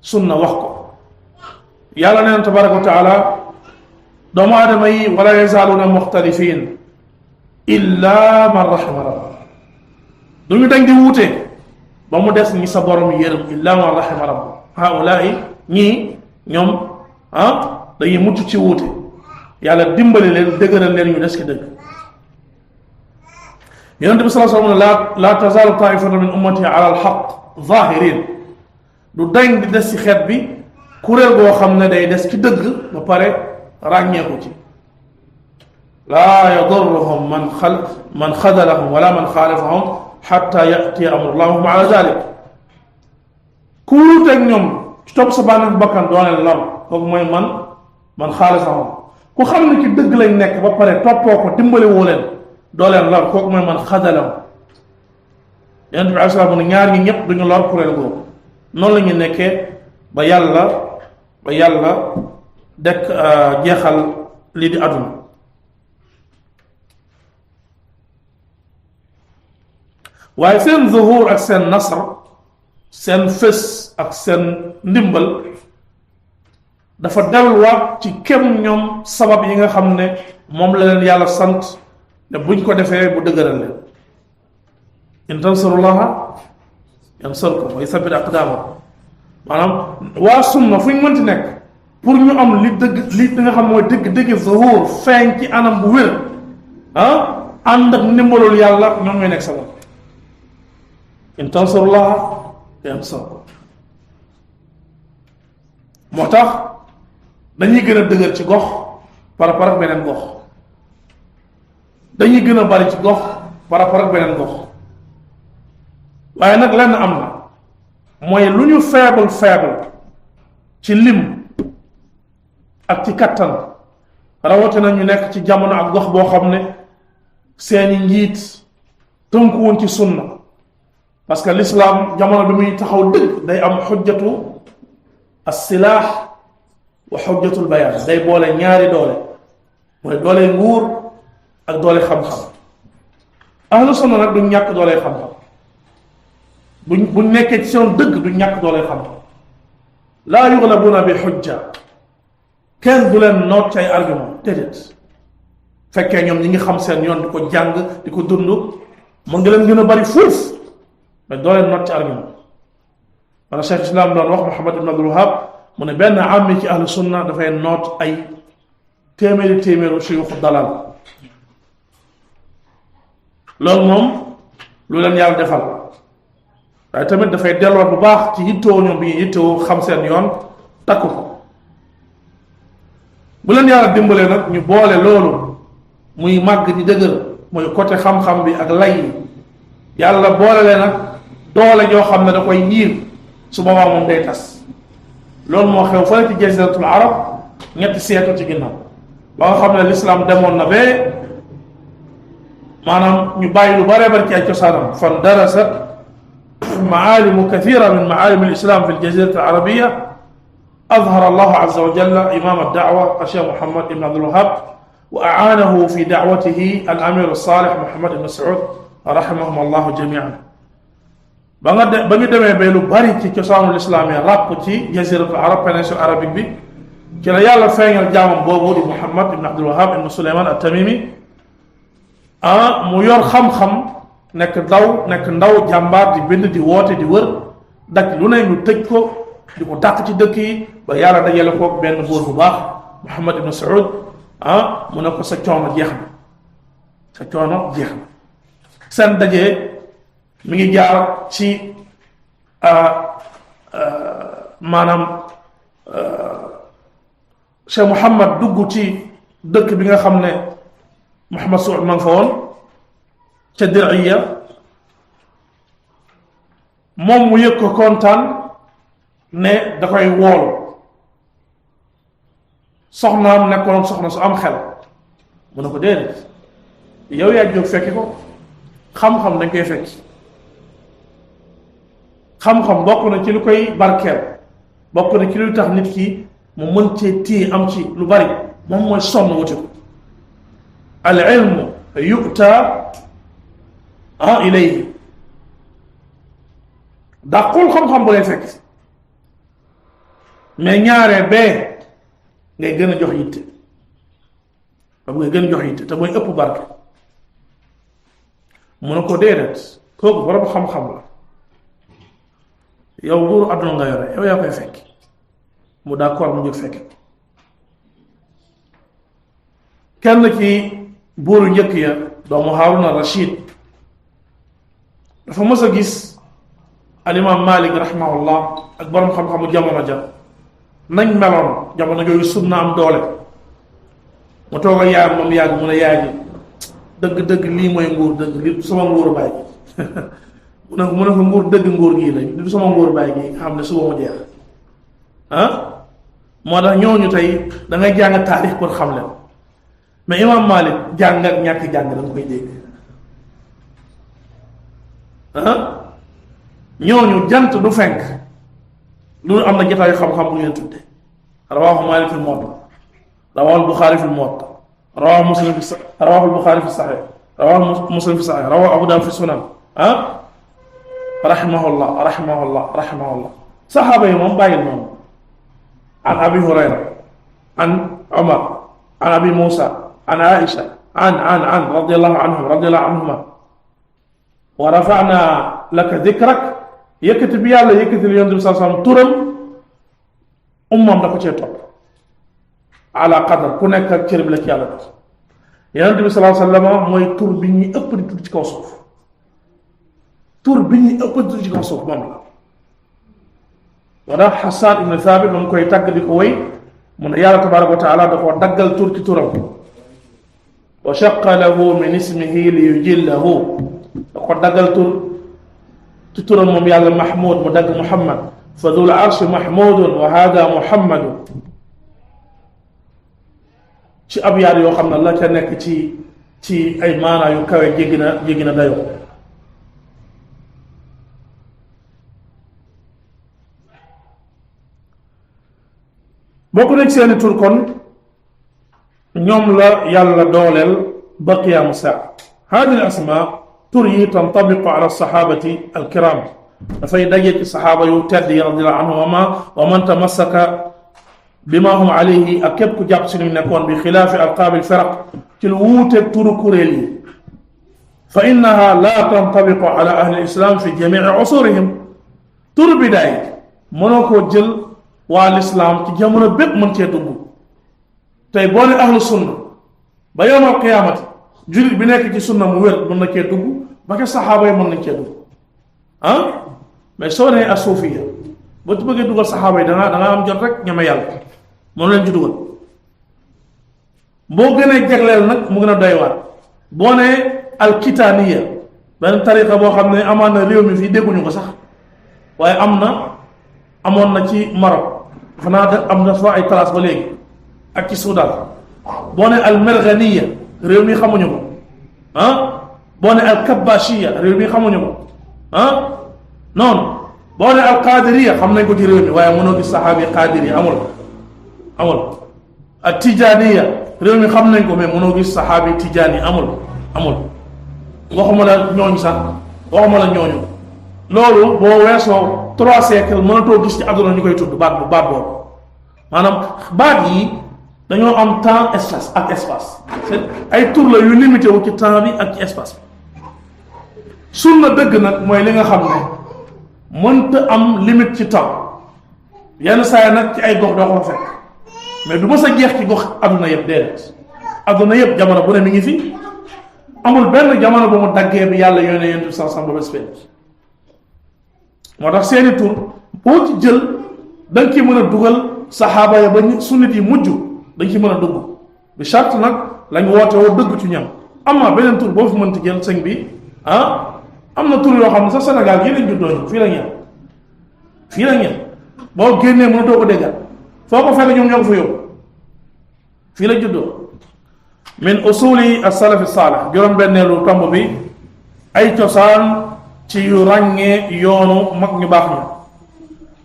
[SPEAKER 2] sunna wax ko yàlla neen tabaraka wa taala doomu aadama yi wala yazaaluuna muxtalifin illa man rahima rabbuk duñu dañ di wuute ba mu des ñi sa borom yërëm illa man rahima rabbu haulaai ñii ñoom dañuy mucc ci wuute yàlla dimbali leen dëgëral leen ñu des ci dëgg yonent bi sallallahu alayhi wa sallam la tazalu taifatu min ummati ala alxaq zahirin du dañ di des ci xeet bi kuréel boo xam ne day des ci dëgg ba pare ràññeeku ci laa yadurruhum man xadalahum wala man xaalifahum xatta yatiya amrullahum ala dalik ku wuuteeg ñoom ci topp sa bànneex bakkan dooneel lor kooku mooy man xaalifahum ku xam ne ci dëgg lañ nekk ba pare toppoo ko dimbali woo leen dooleen lor kooku mooy man xadalahum yonent bi alayhi salaam ne ñaar ñi ñëpp duñu lor kuréel googu noonu la ñu nekkee ba yàlla dekk jeexal lii di àdduna waaye seen zuhur ak seen nasr seen fës ak seen ndimbal dafa delluwaat ci kem ñoom sabab yi nga xam ne moom la leen yàlla sant ne buñ ko defee bu dëgëral leen in tansurullaha yansurkum wa yusabbit aqdamakum maanaam waa sunna fu ñu mënti nekk pour ñu am li nga xam mooy dëgg zuhur feeñ ci anam bu wér ànd ak ndimbalul yàlla ñoom ñooy nekk sabab in tansurullaha yansurkum moo tax dañuy gën a dëgër ci gox par rapport ak beneen gox dañuy gën a bari ci gox par rapport ak beneen gox waaye nag lenn am na mooy lu ñu faible ci lim ak ci kattan rawatina ñu nekk ci jamono ak gox boo xam ne seeni njiit tënkuwoon ci sunna parce que l'islam jamono bi muy taxaw dëgg day am xujjatu as-silaax wa xujjatul bayaan day boole ñaari doole mooy doole nguur ak doole xam-xam ahlu sunna nag duñ ñàkk doole xam-xam buñ nekkee ci seen dëgg duñ ñàkk doole xam-xam laa yuglabuuna bi xujja kenn du leen noot ci ay argument déedéet fekkee ñoom ñi ngi xam seen yoon di ko jàng di ko dund mën nga leen gën a bari fuuf mais doo leen noot ci argument wala Cheikh Islam doon wax Muhammad ibn Abdul Wahab mu ne benn àmmi ci ahlu sunna dafay noot ay téeméeru suyuxu dalal loolu moom lu leen yàlla defal waaye tamit dafay delluwaat bu baax ci yittewoo ñoom bi yittewoo xam seen yoon takku ko bu leen yàlla dimbalee nag ñu boole loolu muy màgg di dëgër mooy côté xam-xam bi ak lay yi yàlla boole leen nag doole joo xam ne da koy yiir su boobaa moom day tas loolu moo xew fële ci jaziratul arab ñetti siècle ci ginnaaw ba nga xam ne l'islam demoon na bee maanaam ñu bàyyi lu bare bari ci ay cosaanam fan darasat maalimu kathira min maalim alislam fi aljazirati alarabia أظهر الله عز وجل إمام الدعوة الشيخ محمد بن عبد الوهاب وأعانه في دعوته الأمير الصالح محمد بن سعود رحمهم الله جميعا بني دمي بيلو باري تي كسانو الإسلامي راب تي جزيرة العرب péninsule arabique bi ci la yàlla feeñal jaamam boobu di Muhammad ibn Abdul Wahab ibn Suleyman at-Tamimi mu yor xam-xam nekk ndaw jàmbaar di bind di woote di wër dak lu ne ñu tëj ko di ko dàq ci dëkk yi ba yàlla dajale ko benn buur bu baax Muhammad ibn Saoud mu ne ko sa coono jeex na seen dajee mi ngi jaar ci maanaam Cheikh Muhammad dugg ci dëkk bi nga xam ne Muhammad Saoud ma nga fa woon ca Dir'iya moom mu yëg ko kontaan ne da koy woolu soxnaam nekkoon soxna su am xel mu ne ko déedéet yow yaa jóg fekki ko xam-xam dañ koy fekki xam-xam bokk na ci lu koy barkeel bokk na ci luy tax nit ki mu mën cee téye am ci lu bari moom mooy sonn wuti ko al ilmu yu'ta ilayhi dàqul xam-xam bu lay fekk mais ñaaree bee ngay gën a jox yitte ba ngay gën a jox yitte te mooy ëpp barke mu ne ko déedéet kooku borom xam-xam la yow nguuru àdduna nga yore yow yaa koy fekk mu d'accord mu jóg fekk kenn ci buuru njëkk ya doomu Haaruna Rashid dafa mës a gis alimaam Malik rahimahullah ak borom xam-xamu jamono ja nañ meloon jamono jooju sunna am doole mu toog a yaay moom yàgg mu ne yaay ji dëgg-dëgg lii mooy nguur dëgg li sama nguur baay gi mu ne ko nguur dëgg nguur gii lañ li sama nguur baay gi nga xam ne suba mu jeex moo tax ñooñu tey da ngay jàng taarix pour xam leen mais imam Malik jàng ak ñàkk jàng da nga koy dégg ñooñu jant du fenk loolu am na jotaayu xam-xam bu ngeen tudde rawaahu Malik fil Muwatta rawaahu Buxaari fil Muwatta rawaahu Muslim fi rawaahu Buxaari fi Saxiix rawaahu Muslim fi Saxiix rawaahu Abu Daawud fi Sunan rahimahullah saxaaba yi moom bàyyil moom an Abi Hurayra an Umar an Abi Muusa an Aïcha an radiyallahu anhuma wa rafa'naa laka dikrak yëkkati bi yàlla yëkkati li Yonent bi sallallahu alayhi wa sallam turam ummam da ko cee topp ala qadar ku nekk ak cër bi la ci yàlla def Yonent bi sallallahu alayhi wa sallam mooy tur bi ñuy ëpp di tudd ci kaw suuf tur bi ñuy ëpp di tudd ci kaw suuf moom la wala Hassan ibn Thabit ba mu koy tàgg di ko wéy mu ne yàlla tabaraka wa taala da koo daggal tur ci turam wa shaqqa lahu min ismihi li yujillahu da ko daggal tur ci turam moom yàlla Mahmoud mu dagg Muhammad fa dul arshi mahmudun wa hada Muhammadu ci ab yaar yoo xam ne la ca nekk ci ay maanaa yu kawe jéggi na dayoo bokk nañ seeni tur kon ñoom la yàlla dooleel ba qiyaamu saa hadi al asma tur yi tantabiqu ala sahabati alkiram dafay daje ci saxaaba yu tedd yi radiallahu anhum wa man tamassaka bima hum alayhi ak képp ku jàpp si ñu nekkoon bi xilaafi alqaabil firaq ci lu wuuteeg turu kuréel yi fa innaha la tantabiqu ala ahli islam fi jamii usurihim tur bidaay mënoo koo jël waa lislaam ci jamono bépp mën cee dugg tey boo ne ahlu sunna ba yowmal qiyaamati julit bi nekk ci sunna mu wér mën na cee dugg ba ca saxaaba yi mën nañ cee dugg mais soo nee asuufiya boo ci bëggee dugal saxaaba yi da nga am jot rek ñeme yàlla mënu leen ci dugal boo gënee jagleel nag mu gën a doy waar boo nee alkitaaniya benn tariqa boo xam ne amaan na réew mi fii dégguñu ko sax waaye amoon na ci Maroc dafa naa am na fa ay classe ba léegi ak ci Soudan boo ne almerganiya réew mi xamuñu ko boo ne alkabashiya réew mi xamuñu ko noonu boo ne alqadiriya xam nañ ko ci réew mi waaye mënoo gis saxaabi qadiriya amul ak tijaniya réew mi xam nañ ko mais mënoo gis saxaabi tijani amul waxuma la ñooñu sax waxuma la ñooñu loolu boo weesoo 3 siècles mënatoo gis ci àdduna ñu koy tudd baat boobu maanaam baat yi dañoo am temps espace c'est ay tur la yu limité wu ci temps bi ak ci espace bi sunna dëgg nag mooy li nga xam ne mënta am limite ci temps yenn saa yi nag ci ay gox doo ko fekk mais du ma sa jeex ci gox àdduna yëpp déedéet àdduna yëpp jamono bu ne mi ngi fi amul benn jamono bu mu daggee bi yàlla yónnee yonent bi sallallahu alayhi wasallam moo tax seeni tur boo ci jël da nga ci mën a dugal saxaaba ya ba sunnit yi mujj dañ ci mën a dugg bi charte nag lañ woote woo dëgg ci ñam am na beneen tur boo fi mënti jël sëñ bi am na tur yoo xam ne sax Sénégal gii lañ juddoo ñu fii la ñeen boo génnee mënatoo ko déggal foo ko fekk ñoom ñoo ko fa yóbbu fii la juddoo min usuli as-salafi salih juróom-benneelu tomb bi ay cosaan ci yu ràññee yoonu mag ñu baax ña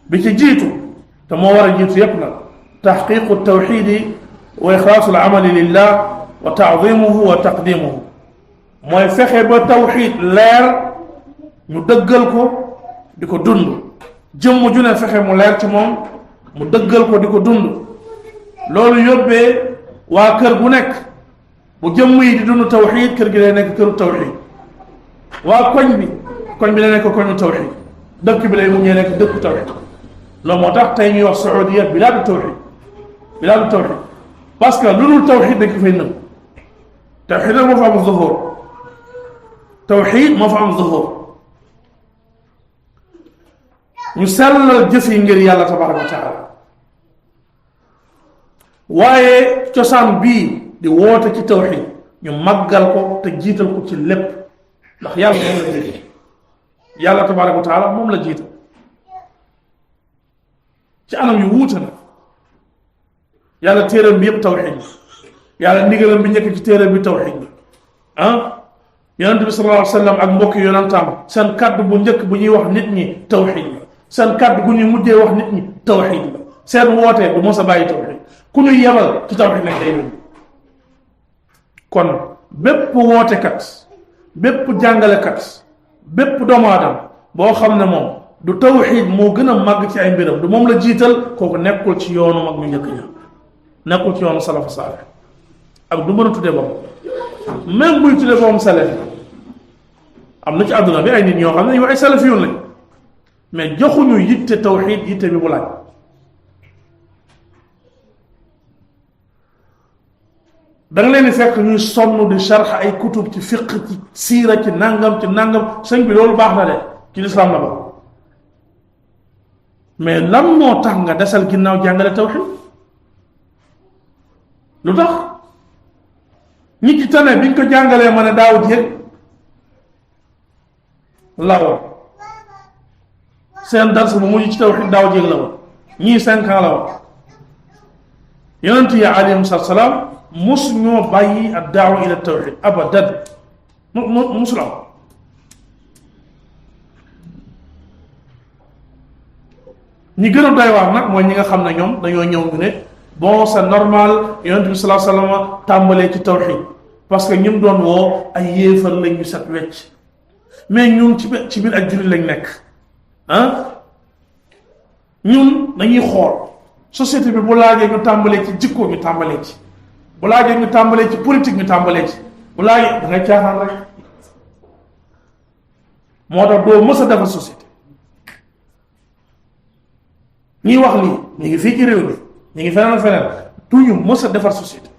[SPEAKER 2] bi ci jiitu te moo war a jiitu yépp nag taxqiqu tawxidi wa ixlaasu al-amali lillah wa taadimuhu wa taqdimuhu mooy fexe ba tawxid leer ñu dëggal ko di ko dund jëmm ju ne fexe mu leer ci moom mu dëggal ko di ko dund loolu yóbbee waa kër gu nekk bu jëmm yi di dund tawxid kër gi day nekk këru tawxid waa koñ bi la nekk koñu tawxid dëkk bi lay mu ñee nekk dëkku tawhid loolu moo tax tey ñuy wax Saoudia bilaadu tawhid parce que lu dul tawhid dañ ko fay nëbb tawhid moo fa am zuhur tawhid moo fa am zuhur ñu sellal jëf yi ngir yàlla tabaraka wa taala waaye cosaan bii di woote ci tawhid ñu màggal ko te jiital ko ci lépp ndax yàlla moom la jiital yàlla tabaraka wa taala moom la jiital ci anam yu wuute na yàlla téeram bi yëpp tawhid yàlla ndigalam bi njëkk ci téeram bi tawhid yonent bi sallallahu alayhi wa sallam ak mbokki yonantaam seen kàddu bu njëkk bu ñuy wax nit ñi tawhid la seen kàddu gu ñuy mujjee wax nit ñi tawhid la seen wootee du mos a bàyyi tawhid ku ñu yebal ci tawhid nag day yóbbu kon bépp wootekat bépp jàngalekat bépp doomu aadama boo xam ne moom du tawhid moo gën a màgg ci ay mbiram du moom la jiital kooku nekkul ci yoonu mag ñu njëkk ña nekkul ci yoonu salafu saalih ak du mën a tuddee boppam même buy tuddee boppam salaf am na ci àdduna bi ay nit ñoo xam ne ñu ay salafiyun lañ mais joxuñu yitte tawhid yitte bi bu laaj da nga leen di fekk ñuy sonn di sharx ay kutub ci fiq ci siira ci nangam sëñ bi loolu baax na de ci lislaam la ba mais lan moo tax nga desal ginnaaw jàngale tawhid lu tax ñi ci tane biñ ko jàngalee ma ne daaw jéeg la woon seen dars bu mujj ci tawhid daaw jéeg la woon ñii 5 ans la woon yonent yi alayhim salaam mus ñoo bàyyi ad daawa ila tawhid abadan musul am ñi gën a doy waar nag mooy ñi nga xam ne ñoom dañoo ñëw ñu ne bon c'est normal yonent bi sallallahu alayhi wa sallam tàmbalee ci tawhid parce que ñim doon woo ay yéefar lañ ñu set wecc mais ñun ci biir ak jullit lañ nekk ñun dañuy xool société bi bu laajee ñu tàmbalee ci jikko ñu tàmbalee ci bu laajee ñu tàmbalee ci politique ñu tàmbalee ci bu laajee da ngay caaxaan rek moo tax doo mës a defar société ñiy wax lii ñu ngi fii ci réew mi ñu ngi feneen feneen duñu mës a defar société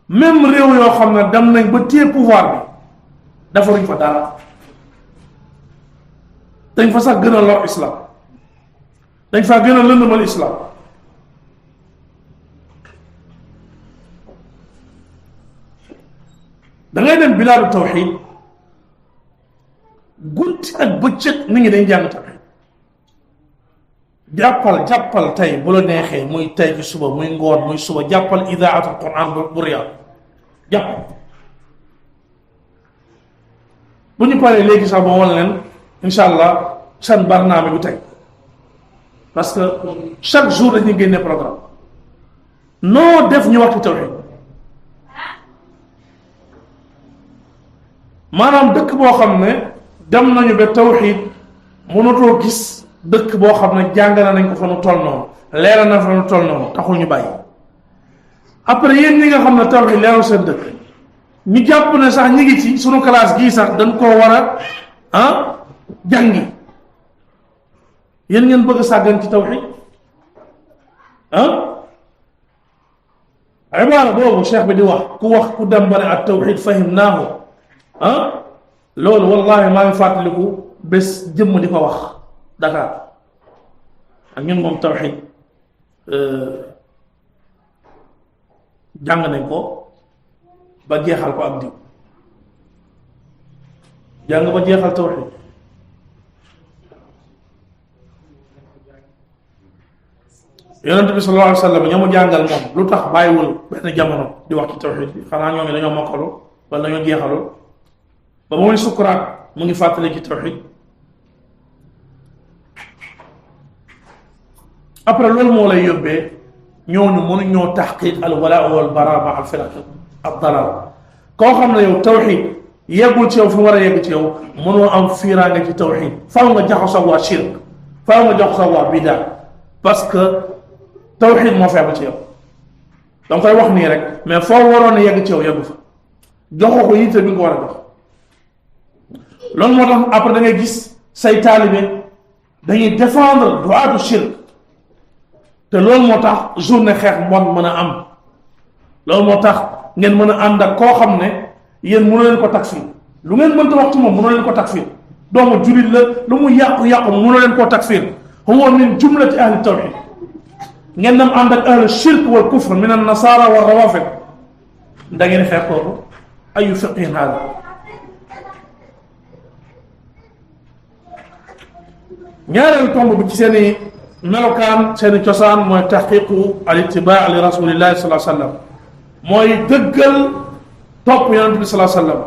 [SPEAKER 2] même réew yoo xam ne dem nañ ba téye pouvoir bi defaruñ fa dara dañ fa sax gën a lor islam dañ fa gën a lëndëmal islam da ngay dem bilaadu tawxid guddi ak bëccëg nit ñi dañ jàng tawxid jàppal tey bu la neexee muy tey ci suba muy ngoon muy suba jàppal idaatul quran bu Riyad jàpp bu ñu paree léegi sax ba wan leen incha allah seen barnaame bu tey parce que chaque jour dañuy génne programme noo def ñu waxtu tawxid maanaam dëkk boo xam ne dem nañu ba tawxid mënatoo gis dëkk boo xam ne jàngale nañ ko fa nu toll noonu leeral na fa nu toll noonu taxul ñu bàyyi après yéen ñi nga xam ne tawxid leeral seen dëkk ñu jàpp ne sax ñi ngi ci sunu classe gii sax dañ koo war a jàngi yéen ngeen bëgg a sàggan ci tawxid ibaara boobu cheikh bi di wax ku dem ba ne ak tawxid fahimnaahu loolu wallahi maa ngi fàttaliku bés jëmm di ko wax Dakar ak ñun moom tawxid jàng nañ ko ba jeexal ko ak diw jàng ba jeexal tawxid yonent bi sallallahu alayhi wa sallam ñoo mu jàngal moom lu tax bàyyiwul benn jamono di wax ci tawxid bi xanaa ñoo ngi dañoo mokkalu wala dañoo jeexalul ba muy sukkuraat mu ngi fàttali ci tawxid après loolu moo lay yóbbee ñooñu mënuñoo taxqiq al walaa wal baraa ma al firaq ad dalal koo xam ne yow tawxid yeggul ci yow fi mu war a yegg ci yow mënoo am fiiraange ci tawxid faaw nga jaxasoo waa shirk faaw nga jaxasoo waa bidaa parce que tawxid moo feebar ci yow danga koy wax nii rek mais foo waroon a yegg ci yow yeggu fa joxoo ko yitte bi nga war a jox loolu moo tax après da ngay gis say taalibe dañuy défendre du'aatu shirk te loolu moo tax journée xeex mbon mën a am loolu moo tax ngeen mën a ànd ak koo xam ne yéen mënoo leen ko takfir lu ngeen mënta wax ci moom mënoo leen ko takfir doomu julit la lu mu yàqu-yàqu mënoo leen koo takfir huwa min jumlati ahli tawxid ngeen dem ànd ak ahli shirk wal kufr min an nasara wa rawafid da ngeen xeex kooku ayu fiqhin hada ñaareelu tomb bi ci seeni melokaan seeni cosaan mooy taxqiqu al ittibaa li rasulillahi sallallahu alayhi wa sallam mooy dëggal topp yonent bi sallallahu alayhi wa sallam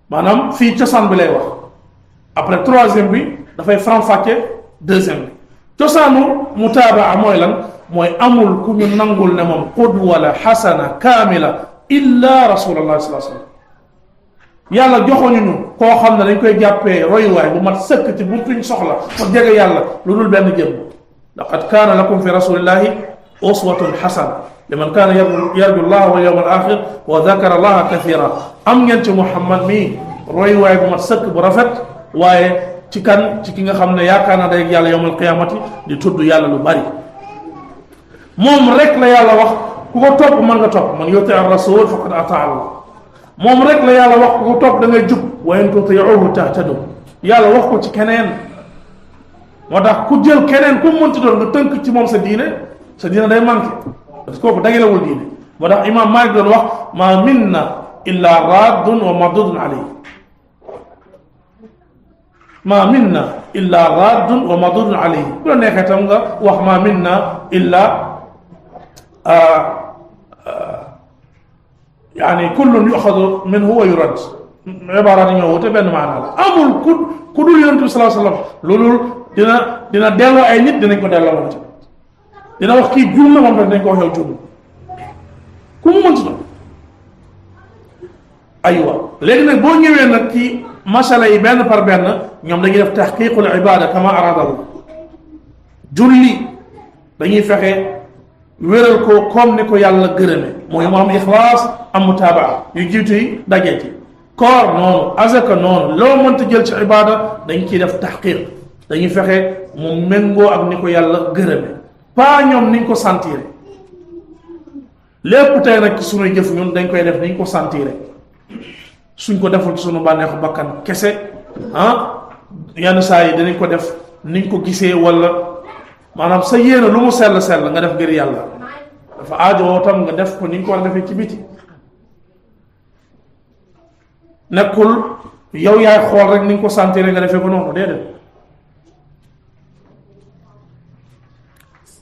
[SPEAKER 2] maanaam fii cosaan bi lay wax après troisième bi dafay faram-fàcce deuxième bi cosaanu mutaabaa mooy lan mooy amul ku ñu nangul ne moom qudwa la xasana kaamila illa rasulallah sallallahu alayhi wa sallam yàlla joxoñu ñu koo xam ne dañ koy jàppee royuwaay bu mat sëkk ci buntuñ soxla pour jege yàlla lu dul benn jëm laqad kaana lakum fi rasulillahi uswatun xasana liman kaana yarju llaha wal yawma al axir wa dakara allaha kathira am ngeen ci muhammad mii royuwaay bu mat sëkk bu rafet waaye ci kan ci ki nga xam ne yaakaar naa day yàlla yawmal qiyamati di tudd yàlla lu bari moom rek la yàlla wax ku ko topp mën nga topp man yuti ar rasul faqad ata allah moom rek la yàlla wax ku ko topp da ngay jub wa in tutiuhu tahtadu yàlla wax ko ci keneen moo tax ku jël keneen ku mënti doon nga tënk ci moom sa diine day manqué parce que kooku dagalewul diine moo tax imam Malik doon wax ma minna illa raddun wa mardudun alayhi ma minna illa raddun wa mardudun alayhi bu la neexee tam nga wax ma minna illa يعني كل يؤخذ منه ويرد عبارة ñoo wute benn maana la amul ku dul yonent bi sallallahu alayhi wasallam loolu dina delloo ay nit dinañ ko delloo moom tamit dina wax kii juum na moom tamit dinañ ko wax yow juum ku mu mënti doon aywa léegi nag boo ñëwee nag ci masala yi benn par benn ñoom dañuy def tahqiqul ibada kama arada Allah julli dañuy fexe wéral ko comme ni ko yàlla gërëme mooy mu am ixlaas am mutaabaa yu jiitu yi dajee ci koor noonu azaka noonu loo mënta jël ci ibada dañ ciy def taxqiq dañuy fexe mu méngoo ak ni ko yàlla gërëme pas ñoom niñ ko sentiré lépp tey nag ci sunuy jëf ñun dañ koy def niñ ko sentiré suñ ko deful ci sunu bànneexu bakkan kese yenn saa yi danañ ko def niñ ko gisee wala maanaam sa yéene lu mu sell nga def ngir yàlla dafa aajowoo tam nga def ko ni nga ko war a defee ci biti nekkul yow yaay xool rek ni nga ko sentir nga defee ko noonu déedéet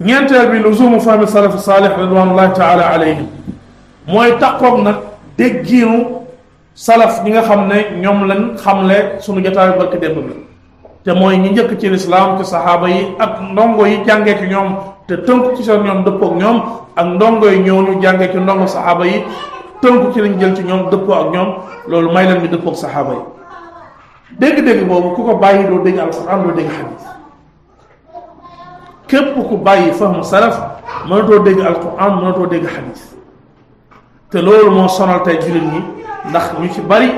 [SPEAKER 2] ñeenteel bi luzumu fahmi salaf salih ridwanullahi taala alayhim mooy taqoog nag déggiinu salaf ñi nga xam ne ñoom lañ xamle sunu jotaayu barki démb bi te mooy ñi njëkk ci lislaam ci saxaaba yi ak ndongo yi jàngee ci ñoom te tënku ci seen ñoom dëppoo ak ñoom ak ndongo yi ñooñu jàngee ci ndongo saxaaba yi tënku ci lañ jël ci ñoom dëppoo ak ñoom loolu may leen ñu dëppoo ak saxaaba yi dégg-dégg boobu ku ko bàyyi doo dégg alquran doo dégg xadis képp ku bàyyi fahmu salaf mënatoo dégg alquran mënatoo dégg xadis te loolu moo sonal tey jullit ñi ndax ñu ci bari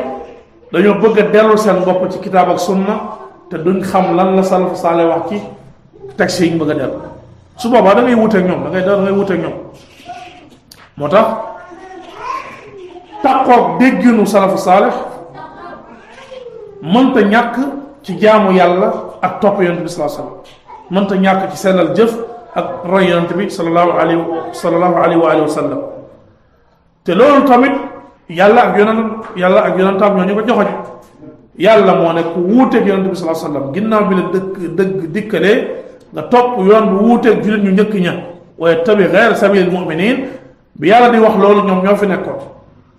[SPEAKER 2] dañoo bëgg a dellu seen bopp ci kitaab ak sunna te duñ xam lan la salaf saale wax ci texte yi ñu bëgg a dellu su boobaa da ngay wuteeg ñoom da ngay wuteeg ñoom moo tax taqoog dégginu salafu saalih mënta ñàkk ci jaamu yàlla ak topp yonent bi sallallahu alayhi wa sallam mënta ñàkk ci sellal jëf ak roy yonent bi sallallahu alayhi wa sallam te loolu tamit yàlla ak yonentam ñoo ñu ko joxoñ yàlla moo ne ku wuuteeg yonent bi sallallahu alayhi wa sallam ginnaaw bi la dëgg dikkalee nga topp yoon bu wuuteeg jullit ñu njëkk ña waaye tabi ghayra sabilil mu'minin bi yàlla di wax loolu ñoom ñoo fi nekkoon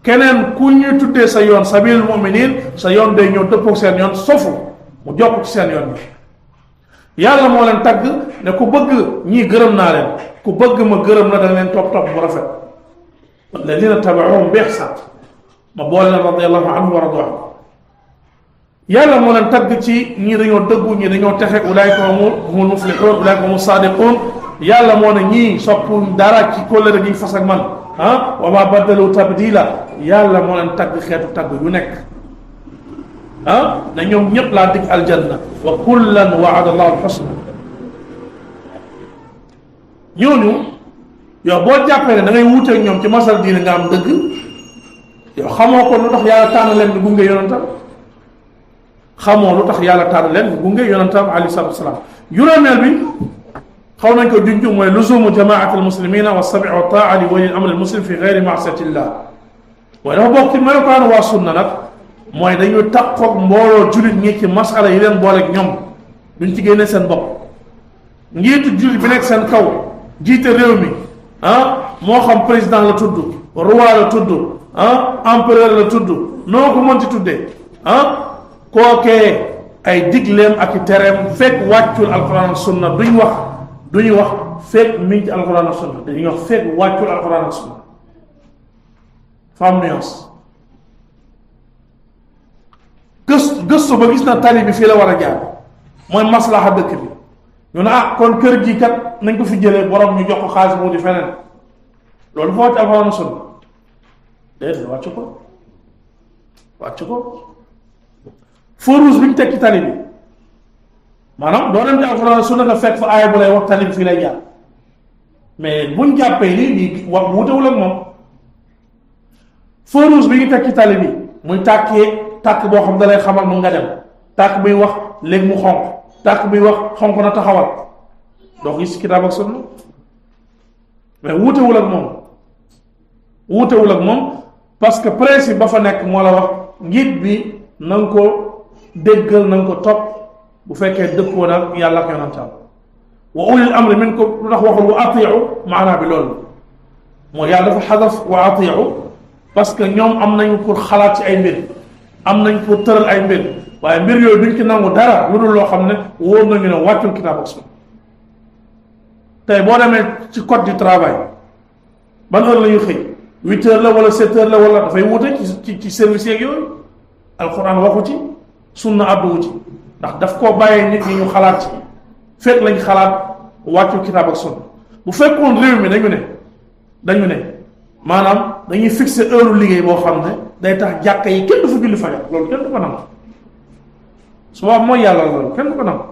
[SPEAKER 2] keneen ku ñuy tuddee sa yoon sabilil mu'minin sa yoon day ñëw dëppoog seen yoon sofu mu jokk ci seen yoon bi yàlla moo leen tagg ne ku bëgg ñii gërëm naa leen ku bëgg ma gërëm la da nga leen topp bu rafet alladina tabi'uhum bi ihsan ma boole leen radiyallahu anhu wa radu anhu yàlla moo leen tagg ci ñii dañoo dëggu ñii dañoo texe ulaayka humul muflixuun ulaayka humus saadiquun yàlla moo ne ñii soppuñ dara ci kóllëre gi fas ak man wa ma baddalu tabdila yàlla moo leen tagg xeetu tagg yu nekk ne ñoom ñëpp laa dig aljanna wa kullan waada allahu alxusna. ñooñu yow boo jàppee ne da ngay wuuteeg ñoom ci masal diine nga am dëgg, yow xamoo ko lu tax yàlla tànn leen di gunge yonentam, xamoo lu tax yàlla tànn leen di gunge yonentam alayhi salaatu wasalaam. juróomeel bi xaw nañ ko junj mooy luzumu jamaati almuslimina wa sabi wa taa li wali amri almuslim fi gayri maasiyatillah. waaye dafa bokk ci melokaanu waa sunna nag mooy dañuy takkoog mbooloo julit ñi ci masala yi leen booleeg ñoom, duñ ci génne seen bopp. njiitu julit bi nekk seen kaw jiite réew mi moo xam président la tudd, roi la tudd, empereur la tudd, noo ko mënti tuddee kookee ay digleem ak i tereem fekk wàccul alquran ak sunna duñu wax fekk mi ngi ci alquran ak sunna, dañuy wax fekk wàccul alquran ak sunna. femme nuance gëstu ba gis na tali bi fii la war a jaar mooy maslaha dëkk bi, ñu ne kon kër gi kat nañ ko fi jëlee borom ñu jox ko xaalis mu di feneen, loolu dafa wàcc alquran ak sunna? déedéet wàcc ko. feu rouge bi ñu teg ci tali bi maanaam doo dem ci alquran ak sunna nga fekk fa aaya bu lay wax tali bi fii lay jaar, mais buñ jàppee lii wax wutewul ak moom. feu rouge bi ñu teg ci tali bi muy tàkk boo xam da lay xamal mu nga dem, tàkk buy wax léegi mu xonq, tàkk buy wax xonq na taxawal, doo gis kitaab ak sunna, mais wuutewul ak moom parce que principe ba fa nekk moo la wax njiit bi na nga ko déggal, na nga ko topp bu fekkee dëppoo nag yàlla ak yonentam. wa ulil amri minkum lu tax waxul wa atiu maanaa bi loolu mooy yàlla dafa xadaf wa atiu parce que ñoom am nañu pour xalaat ci ay mbir, am nañ pour tëral ay mbir, waaye mbir yooyu duñ ci nangu dara lu dul loo xam ne wóor nañu ne wàccul kitaab ak sunna. tey boo demee ci code du travail ban heure la ñuy xëy 8 heures la wala 7 heures la wala dafay wute ci service yeeg yooyu. alquran waxu ci, sunna àdduwu ci, ndax daf koo bàyyee nit ñi ñu xalaat ci, fekk lañ xalaat wàccul kitaab ak sunna. bu fekkoon réew mi dañu ne maanaam dañuy fixer heure liggéey boo xam ne day tax jàkka yi kenn du fa julli fajar, loolu kenn du ko nangu. su boobaa mooy yàlla loolu kenn du ko nangu.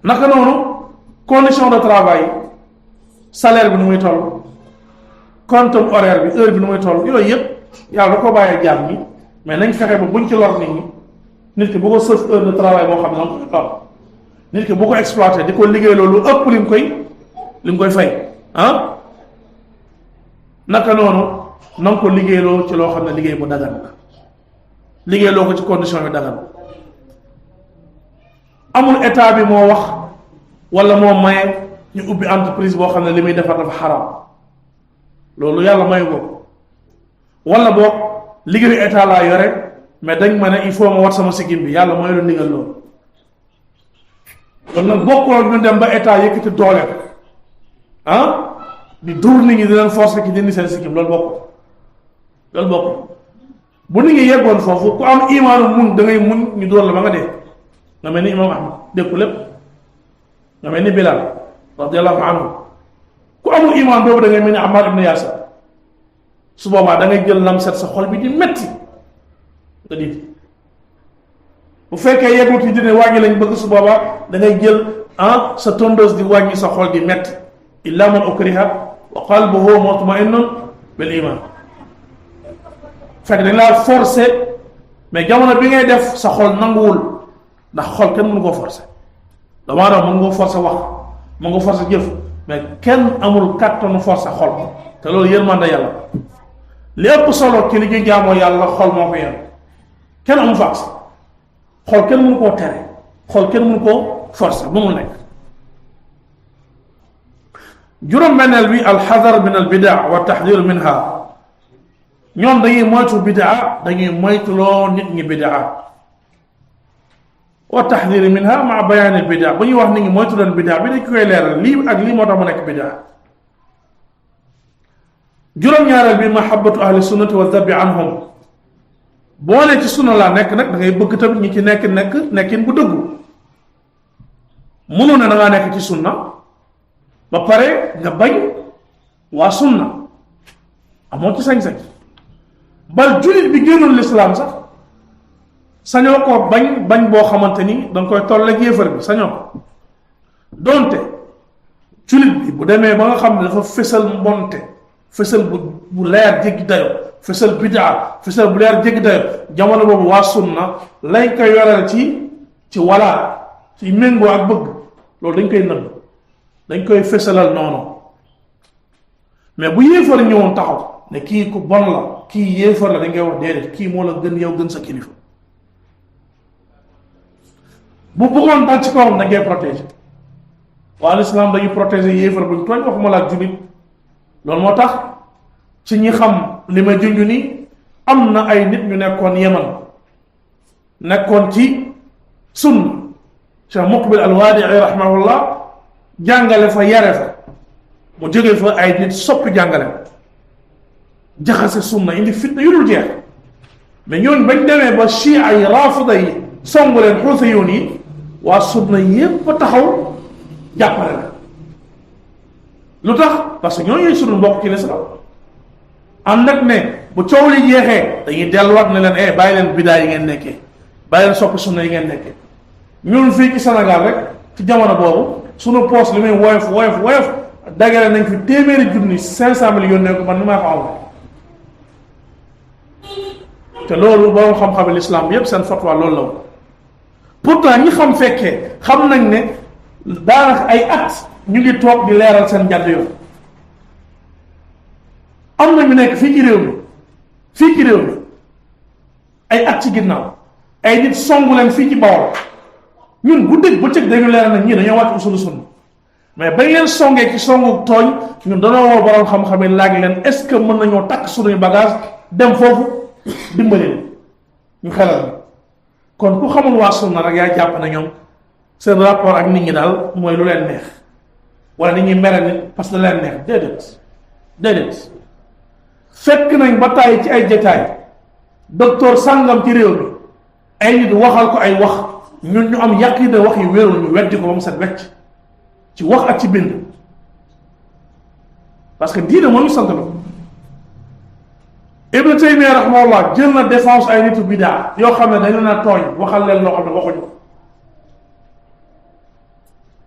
[SPEAKER 2] naka noonu condition de travail, salaire bi nu muy toll, quantum horaire bi, heure bi nu muy toll, yooyu yëpp yàlla da koo bàyyee jaam ñi, mais nañ fexe ba buñ ci lor nit ñi. nit ki bu ko sëf heure de travail boo xam ne danga koy lor, nit ki bu ko exploité di ko liggéey loolu ëpp li mu koy fay naka noonu na nga ko liggéeyloo ci loo xam ne liggéey bu dagan la, liggéeyloo ko ci condition bi dagan. amul état bi moo wax wala moo maye ñu ubbi entreprise boo xam ne li muy defar dafa xaram, loolu yàlla mayu ko. wala boog liggéeyu état laa yore mais dañ ma ne il faut ma war sama sikkim bi, yàlla mooy lu ndigal loolu. kon nag bokkul ñu dem ba état yëkkati doole di dur nit ñi di leen forcer ki dindi seen sikkim, loolu bokk. bu nit ñi yeggoon foofu ku am imaanu muñ da ngay muñ ñu dóor la ba nga dee, nga mel ni imam Ahmad dékku lépp, nga mel ni Bilal radiyallahu anhu. ku amul imaan boobu da ngay mel ni Ammar ibn Yaasir, su boobaa da ngay jël lam set sa xol bi di metti nga di. bu fekkee yeggul ci dine wàññi lañ bëgg, su boobaa da ngay jël sa tondeuse di wàññi sa xol di metti. illa man ukriha wa qalbuhu mutma'innun bil iman. fekk dañ laa forcé, mais jamono bi ngay def sa xol nanguwul, ndax xol kenn mënu koo forcé. damaa doon mën nga forcé wax, mën nga forcé jëf, mais kenn amul kàttanu forcé xol, te loolu yërmande yàlla. li ëpp solo ci li ñuy jaamoo yàlla xol moo ko yor, kenn amul fax. xol kenn mënu koo tere, xol kenn mënu koo forcé, mënul nekk. juróom-benneel bi alxadar min al bidaa wa taxdir minha. ñoom dañuy moytu bidaa, dañuy moytuloo nit ñi bidaa. wa taxdir minha maa bayaani bidaa, bu ñuy wax nit ñi moytu leen bidaa bi dañ koy leeral lii ak lii moo tax mu nekk bidaa. juróom-ñaareel bi mahabbatu ahli sunnati wa dabi anhum. boo ne ci sunna laa nekk nag da ngay bëgg tamit ñi ci nekkin bu dëggu. mënu ne da ngaa nekk ci sunna ba pare nga bañ waa sunna, amoo ci sañ-sañ. bal julit bi génnul l'islam sax sañoo ko bañ boo xamante ni danga koy tolleeg yéefar bi sañoo ko donte julit bi bu demee ba nga xam ne dafa fësal mbonte fësal bu leer jéggi dayo fësal bidaa fësal bu leer jéggi dayo jamono boobu waa sunna lañ koy yoral ci walaa ci méngoo ak bëgg loolu dañ koy nëbb dañ koy fësalal noonu mais bu yéefar ñëwoon taxaw ne kii ku bon la kii yéefar la dañ koy wax déedéet kii moo la gën yow gën sa kilifa bu bëggoon dal ci kawam dañ koy protéger waa l'islam dañuy protéger yéefar buñ tooñ waxuma la ak jullit loolu moo tax ci ñi xam li ma junj ni am na ay nit ñu nekkoon Yemen nekkoon ci sunna Cheikh Muqbil al-Wadi'i rahimahullah jàngale fa yare fa mu jóge fa ay nit soppi jàngale jaxase sunna indi fitna yu dul jeex mais ñooñu bañ demee ba chia yi rafida yi songu leen xuusiyuun yi waa sunna yépp taxaw jàppale la lu tax parce que ñooñu sunu mbokk ci l'islam ànd ak ne bu coow li jeexee dañuy delluwaat ne leen bàyyi leen bidaa yi ngeen nekkee bàyyi leen soppi sunna yi ngeen nekkee ñun fii ci Sénégal rek ci jamono boobu sunu poos li muy woyof dagale nañ fi téeméeri junni 500 millions ne ko man ni maa ko am te loolu borom xam-xam l'islam bi yépp seen fatwa loolu la woon pourtant ñi xam fekkee xam nañ ne daanaka ay at ñu ngi toog di leeral seen jàdd yoon am na ñu nekk fii ci réew mi ay at ci ginnaaw ay nit songu leen fii ci Bawol ñun bu dëgg bëccëg dañu leeral nañ ñii dañoo wàcc usulu sunna mais bañ leen songee ci songu tooñ ñun danoo woo borom xam-xam yi laaj leen est-ce que mën nañoo takk suñuy bagage dem foofu dimbali leen ñu xelal kon ku xamul waa sunna rek yaa jàpp na ñoom seen rapport ak nit ñi daal mooy lu leen neex wala nit ñi mere nit parce que leen neex déedéet fekk nañ ba tàyyi ci ay jataay docteur sàngam ci réew mi ay nit waxal ko ay wax ñun ñu am yàq yi de wax yi wérul ñu weddi ko ba mu set wecc ci wax ak ci bind parce que diine moo ñu sant la Ibn Taymiyya rahimahullah jël na défense ay nitu bidaa yoo xam ne dañ leen a tooñ waxal leen loo xam ne waxuñu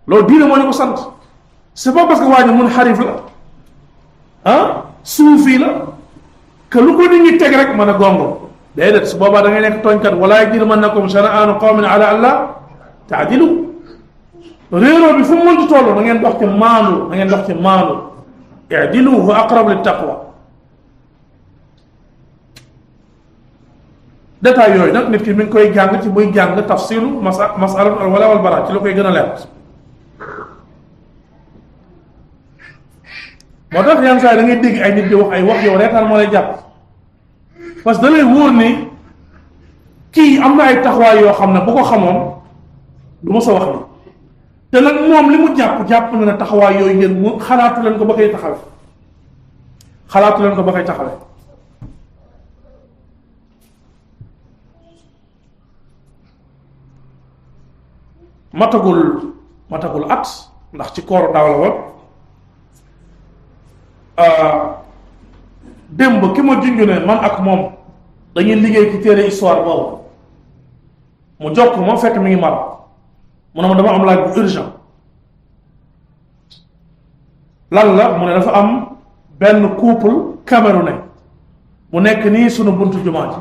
[SPEAKER 2] loolu diine moo ñu ko sant c'est pas parce que waa ji munharif la suufi la que lu ko nit ñi teg rek mën a gongo déedéet su boobaa da ngay nekk tooñkat wala yajrimannakum shana'aanu qawmin ala alla ta'dilu réeroo bi fu mu mënti toll da ngeen dox ci maandu i'dilu huwa aqrab lit taqwa détail yooyu nag nit ki mi ngi koy jàng ci muy jàng tafsilu mas'alatu al wala wal bara ci la koy gën a leer moo tax yenn saa yi da ngay dégg ay nit di wax ay wax yow reetaan moo lay jàpp parce que da lay wóor ni kii am na ay taxawaay yoo xam ne bu ko xamoon du ma sa wax ni te nag moom li mu jàpp na ne taxawaay yooyu ngeen mu xalaatu leen ko ba koy taxawe matagul at ndax ci kooru daaw la woon démb ki ma junj ne man ak moom dañuy liggéey ci téere histoire boobu mu jokk ma fekk mi ngi mar mu ne ma dama am laaj bu urgent lan la mu ne dafa am benn couple camerounais mu nekk nii sunu buntu jumaa ji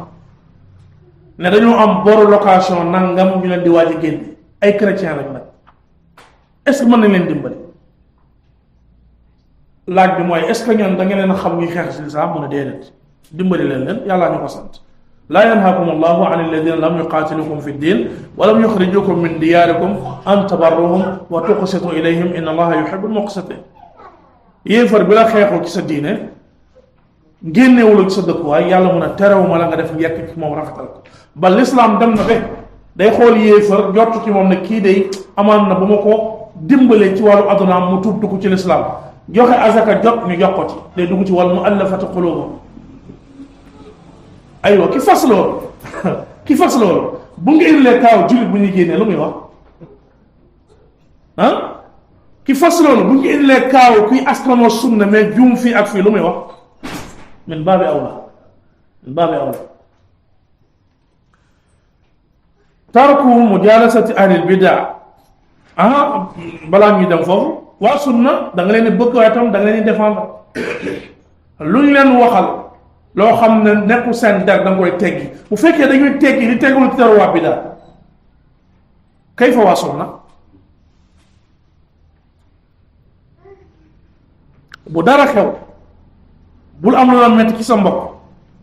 [SPEAKER 2] ne dañoo am boru location nangam ñu leen di waaj a génne ay chrétien lañ nag est-ce que mën nañ leen dimbali laaj bi mooy est-ce que ñoom da ngeen leen a xam ñuy xeex ci lislaam mu ne déedéet dimbali leen yàllaa ñu ko sant laa yanhaakum allahu an alladina lam yuqaatilukum fi ddin wa lam yuxrijukum min diyaarikum an tabarruhum wa tuqsitu ilayhim inna allaha yuhibbul muqsitin yéefar bi la xeexul ci sa diine génnewul ci sa dëkkuwaay yàlla mun a terewuma la nga def njekk ci moom rafetal ko ba lislaam dem na be day xool yéefar jottu ci moom ne kii day amaan na bu ma ko dimbalee ci wàllu adunaam mu tuub dugg ci lislaam joxe azaka jot ñu jox ko ci day dugg ci wàllu muallafati quluubum aywa ki fas loolu bu nga indilee kaaw jullit bu ñuy génnee lu muy wax ki fas loolu bu nga indilee kaaw kuy askanoo sunna mais juum fii ak fii lu muy wax min baabi awla baabi awla tarku mujalasati ahlil bida balaa ñuy dem foofu waa sunna da nga leen di bëgg waaye tam da nga leen di défendre luñ leen waxal loo xam ne nekkul seen der da nga koy teggi bu fekkee dañuy teggi di teggul ci dara waa bida kay fa waa sunna bu dara xew bul am lu la metti ci sa mbokk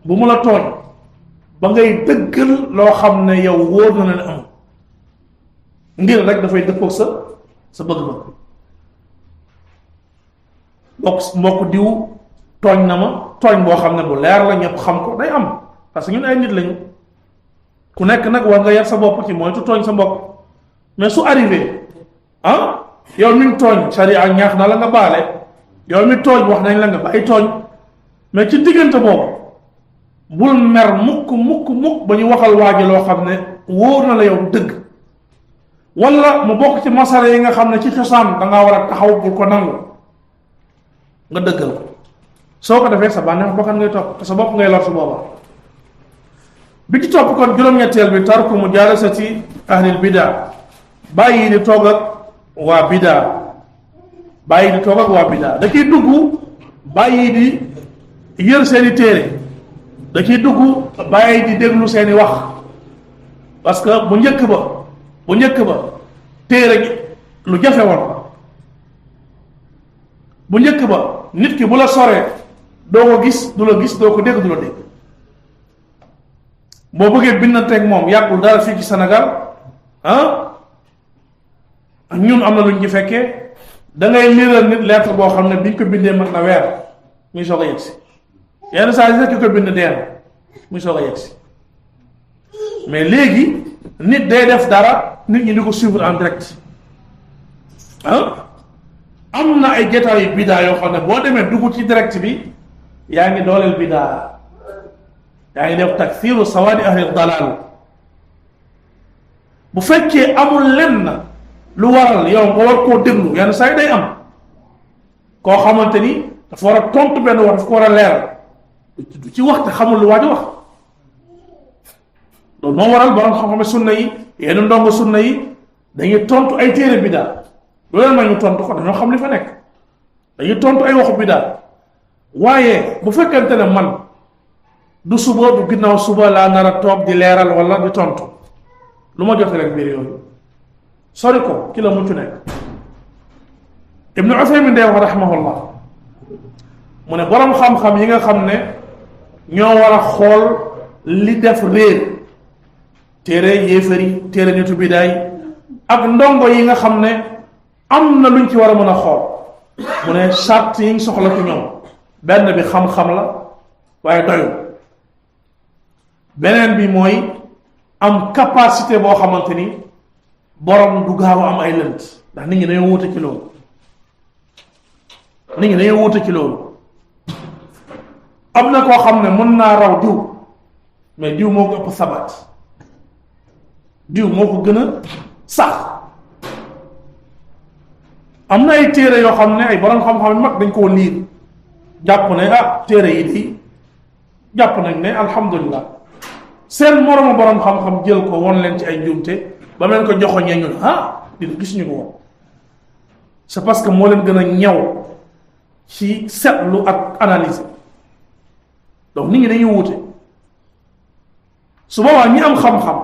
[SPEAKER 2] bu mu la tooñ ba ngay dëggal loo xam ne yow wóor na leen am ngir rek dafay dëppoog sa bëgg-bëgg mbokk diw tooñ na ma tooñ boo xam ne bu leer la ñëpp xam ko day am parce que ñun ay nit lañu ku nekk nag war nga yar sa bopp ci moytu tooñ sa mbokk mais su arrivé yow mi tooñ sharia ñaax na la nga baale yow mi tooñ wax nañ la nga bàyyi tooñ mais ci diggante boobu bul mer mukk ba ñu waxal waaji loo xam ne wóor na la yow dëgg wala mu bokk ci masala yi nga xam ne ci cosaan dangaa war a taxaw bul ko nangu nga dëggal ko soo ko defee sa bànneex bakkan ngay topp te sa bopp ngay lor su booba bi ci topp kon juróom-ñetteel bi tarku mujalasati ahlil bida bàyyi di toog ak waa bida da ciy dugg bàyyi di yër seeni téere da ciy dugg bàyyi di déglu seeni wax parce que bu njëkk ba téere gi lu jafe woon bu njëkk ba nit ki bu la soree doo ko gis du la gis doo ko dégg du la dégg boo bëggee bindanteeg moom yàggul dara fii ci Sénégal ñun am na luñ ci fekkee da ngay liiral nit lettre boo xam ne biñ ko bindee mën na weer muy soog a yegsi yenn saa yi sax ki ko bind deen muy soog a yegsi mais léegi nit day def dara nit ñi di ko suivre en direct am na ay jotaayu bidaa yoo xam ne boo demee dugg ci direct bi yaa ngi dooleel bidaa yaa ngi def takfiru sawaadi ahli dalal bu fekkee amul lenn lu waral yow nga war koo déglu yenn saa yi day am koo xamante ni dafa war a tontu benn wax dafa ko war a leeral du ci wax te xamul lu waaj wax loolu moo waral borom xam-xam sunna yi yenn ndongo sunna yi dañuy tontu ay téere bidaa loolu la ñu tontu ko dañoo xam li fa nekk dañuy tontu ay waxu bidaa waaye bu fekkente ne man du suba du ginnaaw suba laa nar a toog di leeral wala di tontu lu ma jote rek mbir yooyu sori ko ki la mucc nekk Ibnu Usaymin day wax rahimahullah mu ne borom xam-xam yi nga xam ne ñoo war a xool li def réer téere yéefari téere nitu bidaay ak ndongo yi nga xam ne am na luñ ci war a mën a xool mu ne charte yi ñu soxla ci ñoom benn bi xam-xam la waaye doyul beneen bi mooy am capacité boo xamante ni borom du gaaw a am ay lënt ndax nit ñi dañoo wuute ci loolu am na koo xam ne mën naa raw diw mais diw moo ko ëpp sabat diw moo ko gën a sax am na ay téere yoo xam ne ay borom xam-xam mag dañ koo liir jàpp ne téere yi di jàpp nañ ne alhamdulilah seen moromu borom xam-xam jël ko won leen ci ay njuumte ba mel ko joxoñee ñun di gis ñu ko woon c'est parce que moo leen gën a ñaw ci seetlu ak analyse donc nit ñi dañuy wuute su boobaa ñi am xam-xam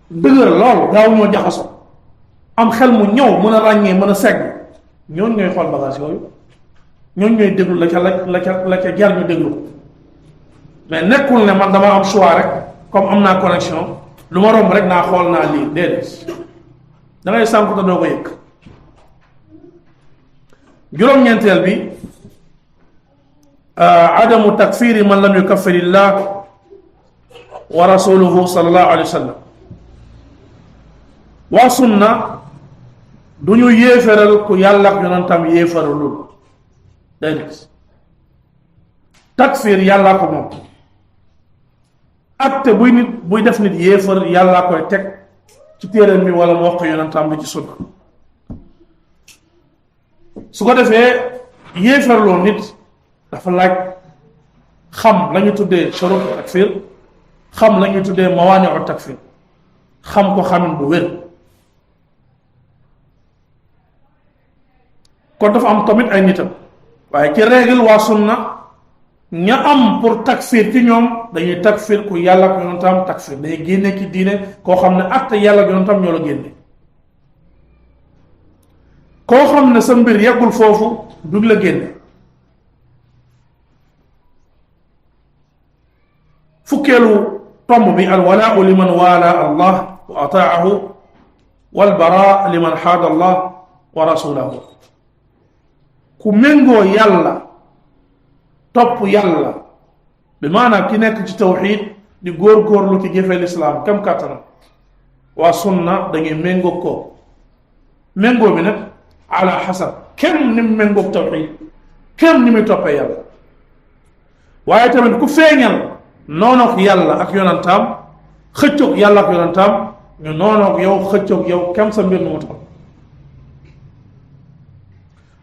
[SPEAKER 2] dëgër lool gaaw ñoo jaxasoo am xel mu ñëw mën a ràññee mën a segg ñooñu ñooy xool bagage yooyu ñooñu ñooy déglu la ca jar ñu déglu ko mais nekkul ne man dama am choix rek comme am naa connexion lu ma romb rek naa xool naa lii déedéet da ngay sànku te doo ko yëg juróom-ñeenteel bi adamu takfiri man lam yukaffir illah wa rasuluhu sallallahu alayhi wa sallam waa sunna du ñu yéefaral ku yàlla ak yonentam yéefaralul déedéet takfir yàllaa ko moom atte buy def nit yéefar yàllaa koy teg ci téeréem bi wala mu wax ko yonentam bi ci sunna su ko defee yéefarloo nit dafa laaj xam la ñu tuddee shurut takfir xam la ñu tuddee mawaani'u takfir xam ko xamin bu wér. kon dafa am tamit ay nitam waaye ci règle waa sunna ña am pour takfir ci ñoom dañuy takfir ku yàlla ak yonentam takfir dañuy génne ci diine koo xam ne atte yàlla ak yonentam ñoo la génne. koo xam ne sa mbir yeggul foofu duñ la génne. fukkeelu tomb bi alwalaau liman waala allah wa ataahu walbara liman xaada allah wa rasulahu. ku méngoo yàlla topp yàlla bi maanaam ki nekk ci tawxiid di góor-góorlu ci jëfe lislaam kam kàttanam waa sunna dañuy méngoo ko méngoo bi nag ala xasab kenn ni mu méngoog tawxiid kenn ni muy toppee yàlla. waaye tamit ku feeñal noonoog yàlla ak yonantaam xëccoog yàlla ak yonantaam ñu noonoog yow xëccoog yow kem sa mbir nu mu toll.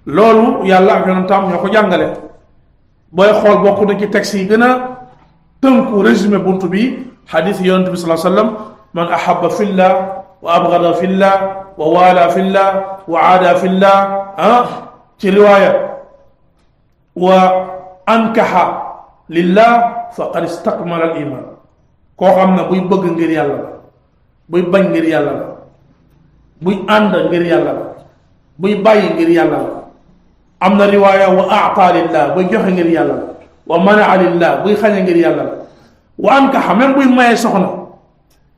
[SPEAKER 2] loolu yàlla ak yonantaam ñoo ko jàngale. booy xool bokk na ci texte yi gën a tënku résumé buntu bi xadis yonent bi sallallahu alayhi wasallam man ahabba fillah wa abgada fillah wa waala fillah wa aada fillah ci riwaaya wa ankaxa lillah faqad istakmala al iman. koo xam ne buy bëgg ngir yàlla la buy bañ ngir yàlla la buy ànd ngir yàlla la buy bàyyi ngir yàlla la. am na riwaaya wa aata lillah buy joxe ngir yàlla la wa manaa lillah buy xañe ngir yàlla la wa ankaxa même buy maye soxna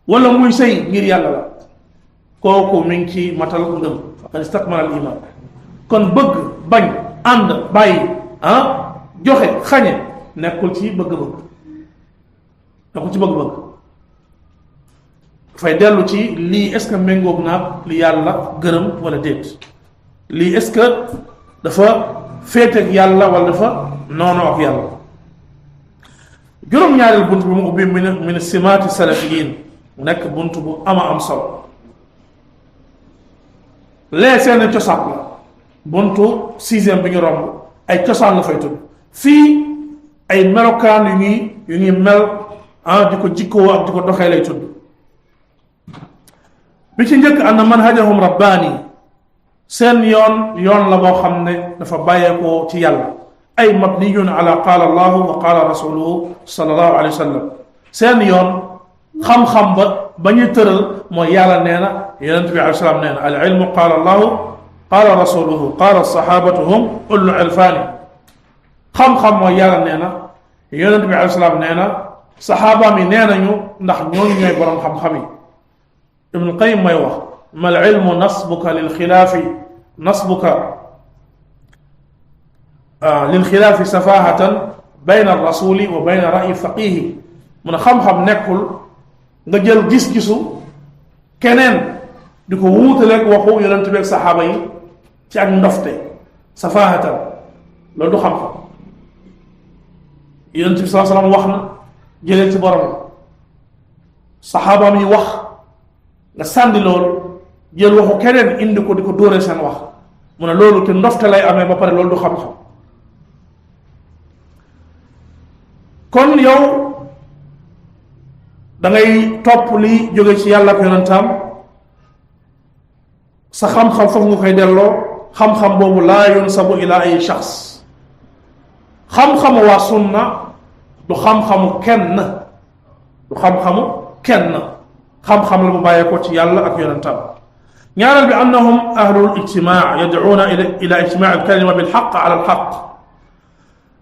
[SPEAKER 2] wala muy sëy ngir yàlla la kooku mi ngi ci matal ngëm faqad istakmala al iman. kon bëgg bañ ànd bàyyi joxe xañe nekkul ci bëgg-bëgg nekkul ci bëgg-bëgg dafay dellu ci lii est-ce que méngoog naag li yàlla gërëm wala déet lii est-ce que dafa féeteeg yàlla wala dafa noonu ak yàlla. juróom-ñaareel bunt bi mu ubbi min simaati salafiyin mu nekk bunt bu ama am solo lee seen cosaan la buntu sixième bi ñu romb ay cosaan la fay tudd fii ay melokaan yu ñuy mel di ko jikkoo ak di ko doxee lay tudd. bi ci njëkk anna manhajahum rabbaani seen yoon la boo xam ne dafa bàyyeekoo ci yàlla ay mabniyun ala qaala allahu wa qaala rasuluhu sallallahu alayhi wa sallam. seen yoon xam-xam ba ñuy tëral mooy yàlla nee na yonent bi alayhi salaam nee na al ilmu qaala allahu qaala rasuluhu qaala sahabatu hum ulul ilfaani. xam-xam mooy yàlla nee na yonent bi alayhi salaam nee na saxaabaam yi nee nañu ndax ñooñu ñooy borom xam-xam yi. Ibnul Qayyim mooy wax mal ilmu nasbuka lil xilaafi safahatan bayna rasuli wa bayna ra'yi faqihi. mun a xam-xam nekkul nga jël gis-gisu keneen di ko wuutaleeg waxu yonent bi ak saxaaba yi ci ak ndofte safahatan loolu du xam-xam. yonent bi sallallahu alayhi wasallam wax na jëlee ci borom saxaabaam yi wax nga sànni loolu jël waxu keneen indi ko di ko dóoree seen wax mu ne loolu te ndofte lay amee ba pare loolu du xam-xam. kon yow da ngay topp li jóge ci yàlla ak yonentam sa xam-xam foofu nga koy delloo xam-xam boobu laa yunsabu ila ay shaxs. xam-xamu waa sunna du xam-xamu kenn xam-xam la bu bàyyeekoo ci yàlla ak yonentam. ñaareel bi annahum ahlul ijtimaa yad'uuna ila ijtimaa alkalima bilxaq ala alxaq.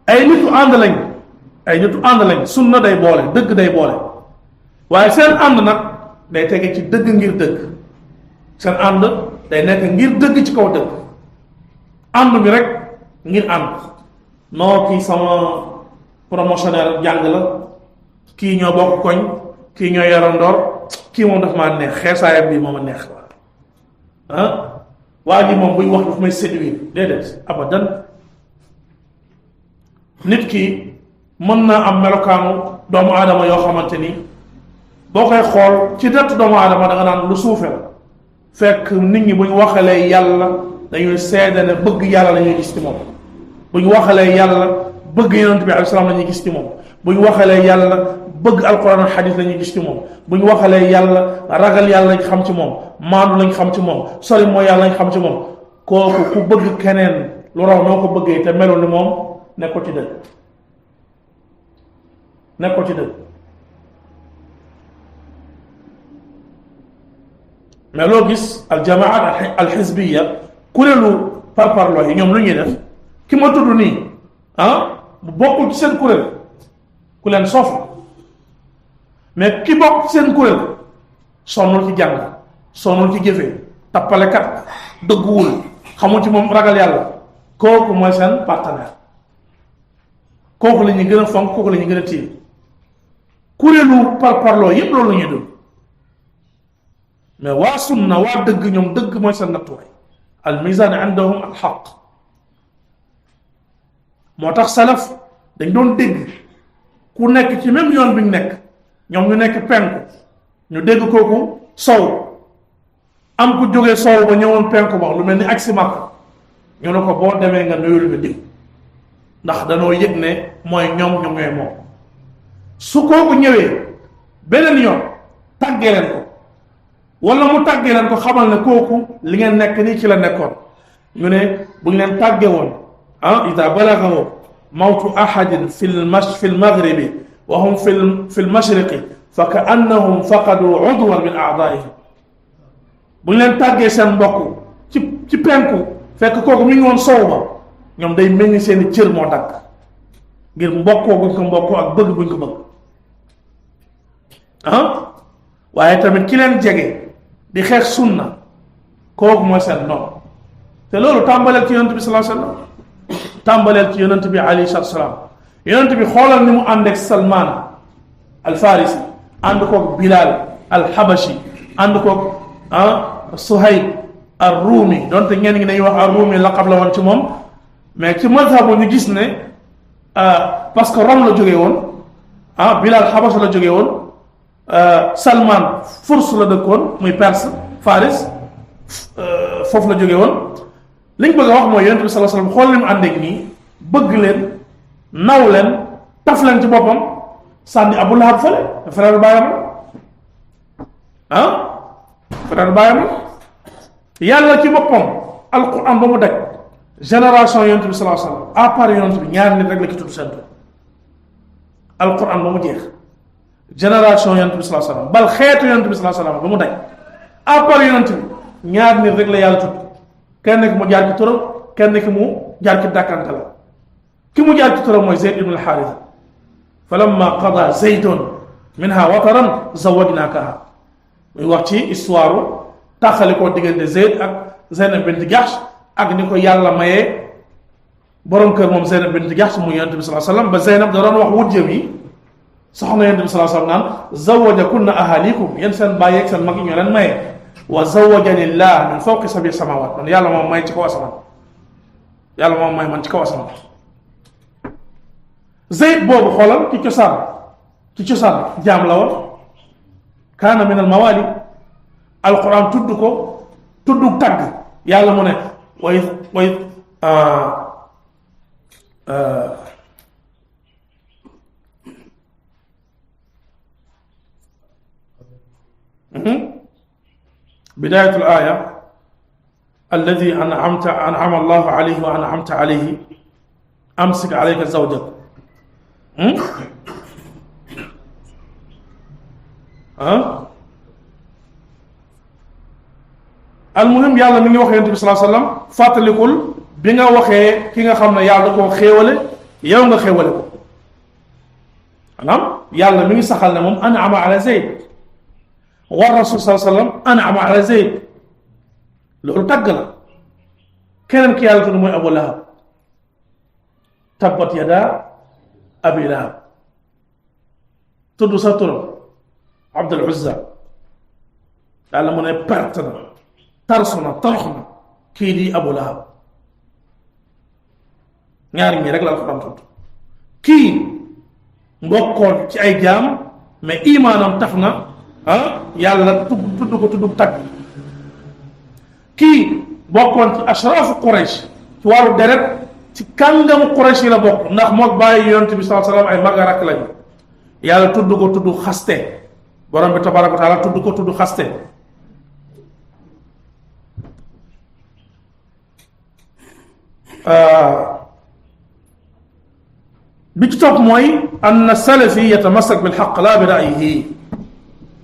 [SPEAKER 2] ay nitu ànd lañ sunna day boole dëgg day boole waaye seen ànd nag day tege ci dëgg ngir dëgg. seen ànd day nekk ngir dëgg ci kaw dëgg. ànd bi rek ngir ànd noo kii sama promotionnaire jàng la kii ñoo bokk koñ kii ñoo yarandoor kii moom daf maa neex xeesaayam bi moom a neex waa ji moom buy wax daf may séduire déedéet abadan. nit ki mën naa am melokaanu doomu aadama yoo xamante ni boo koy xool ci dett doomu aadama da nga naan lu suufe la fekk nit ñi bu ñu waxalee yàlla dañuy seede ne bëgg yàlla la ñuy gis ci moom bu ñu waxalee yàlla bëgg yonent bi alayhi salaam la ñuy gis ci moom bu ñu waxalee yàlla bëgg alquran ak xadis la ñuy gis ci moom bu ñu waxalee yàlla ragal yàlla lañ xam ci moom maandu lañ xam ci moom sori mooy yàlla lañ xam ci moom kooku ku bëgg keneen lu raw noo ko bëggee te melul ni moom nekkul ci dëgg nekkul ci dëgg mais loo gis aljamaat alxisbiya kuréelu parparloo yi ñoom lu ñuy def ki ma tudd nii bu bokkul ci seen kuréel ku leen soof mais ki bokk ci seen kuréel sonnul ci jàng sonnul ci jëfee tappalekat dëgguwul xamul ci moom ragal yàlla kooku mooy seen partenaire kooku la ñuy gën a fonk kooku la ñuy gën a téye kuréelu parparloo yépp loolu la ñuy dund mais waa sunna waa dëgg ñoom dëgg mooy seen nattuwaay al mizan indahum al xaq moo tax salaf dañ doon dégg ku nekk ci même yoon bi ñu nekk ñoom ñu nekk penku ñu dégg kooku sow am ku jógee sow ba ñëwoon penku ba lu mel ni ak si màkk ñu ne ko boo demee nga nuyul nga diw ndax danoo yëg ne mooy ñoom ñooy moom su kooku ñëwee beneen yoon tàggee leen ko wala mu tàggee leen ko xamal ne kooku li ngeen nekk nii ci la nekkoon ñu ne bu ñu leen tàggee woon ida balagahu mawtu ahadin fi lmaghribi wa hum fi lmashriqi fa ka annahum faqadu udwan min aadaihim bu ñu leen tàggee seen mbokk ci penku fekk kooku mi ngi woon sow ba ñoom day mel ni seeni cër moo dagg ngir mbokkoo buñ ko mbokkoo ak bëgg buñ ko bëgg waaye tamit ki leen jege di xeex sunna kooku mooy seen noonu te loolu tàmbaleel ci yonent bi sallallahu alayhi wa sallam tàmbaleel ci yonent bi alayhi salaam yonent bi xoolal ni mu ànd ak Salman al Farisi ànd koog Bilal al Habashi ànd koog Suhayb ar Rumi donte ñenn ñi dañuy wax ar Rumi laqab la woon ci moom mais ci mazhabu ñu gis ne parce que Rome la jógee woon Bilal Habash la jógee woon Salman Furs la dëkkoon muy Perse Faris foofu la jógee woon liñ bëgg a wax mooy yonent bi sallallahu alayhi wasallam xool leen ànd ak nii bëgg leen naw leen taf leen ci boppam sànni Abu Lahab fële frère baayam la frère baayam la yàlla ci boppam alquran ba mu daj génération yonent bi sallallahu alayhi wasallam à part yonent bi ñaari nit rek la ci tudd seen tur alquran ba mu jeex génération yonent bi sallallahu alayhi wasallam bal xeetu yonent bi sallallahu alayhi wasallam ba mu daj à part yonent bi ñaari nit rek la yàlla tudd kenn ki mu jaar ci turam kenn ki mu jaar ci dàkkante la ki mu jaar ci turam mooy Zayd ibn al-Haritha falamma qada zaydun minha wataran zawwajnakaha muy wax ci histoire taxali koo diggante Zayd ak Zeynab bint Jahsh ak ni ko yàlla mayee borom kër moom Zeynab bint Jahsh mu yonent bi sallallahu alayhi wasallam ba Zeynab da doon wax wujjam yi soxna yonent bi sallallahu alayhi wasallam naan zawwajakunna ahalikum yéen seen bàyyi ak seen mag yi ñoo leen maye wa zawwajani llah min fawqi sab'i samawat man yàlla moom may ci kaw asamaan yàlla moom may man ci kaw asamaan Zayd boobu xoolal ci cosaan jaam la woon kaana min al mawali alquran tudd ko tudd tagg yàlla mu ne way بداية الآية الذي أنعم الله عليه وأنعمت عليه أمسك عليك زوجك المهم يالا ميغي واخ يونس صلى الله عليه وسلم فاتلكول بيغا واخé كيغا خامنا يالا داكو خيوالé ياو nga xéwalé ko manam yalla mi ngi saxal ne mom an'ama ala zayd wa rasul sallallahu alayhi wasallam an'ama ala zayd lolu tag la kenen ki yalla tuddu moy Abu Lahab tabbat yada abi lahab tuddu sa turam Abdul Uzza yalla mu ne perte na tarsuna toroxna kii di Abu Lahab ñaar ñi rek la ko doon tudd kii mbokkoon ci ay jaam mais imaanam tax na yàlla tudd ko tudd tagg kii bokkoon ci ashraafu Quraysh ci wàllu deret ci kàngam Quraysh la bokk ndax mook bàyyi yonent bi sallallahu alayhi wasallam ay maga rakk lañu yàlla tudd ko tudd xaste borom bi tabaraka wa taala tudd ko tudd xaste bi ci topp mooy anna salafi yatamassak bil haqq la bi ra'yihi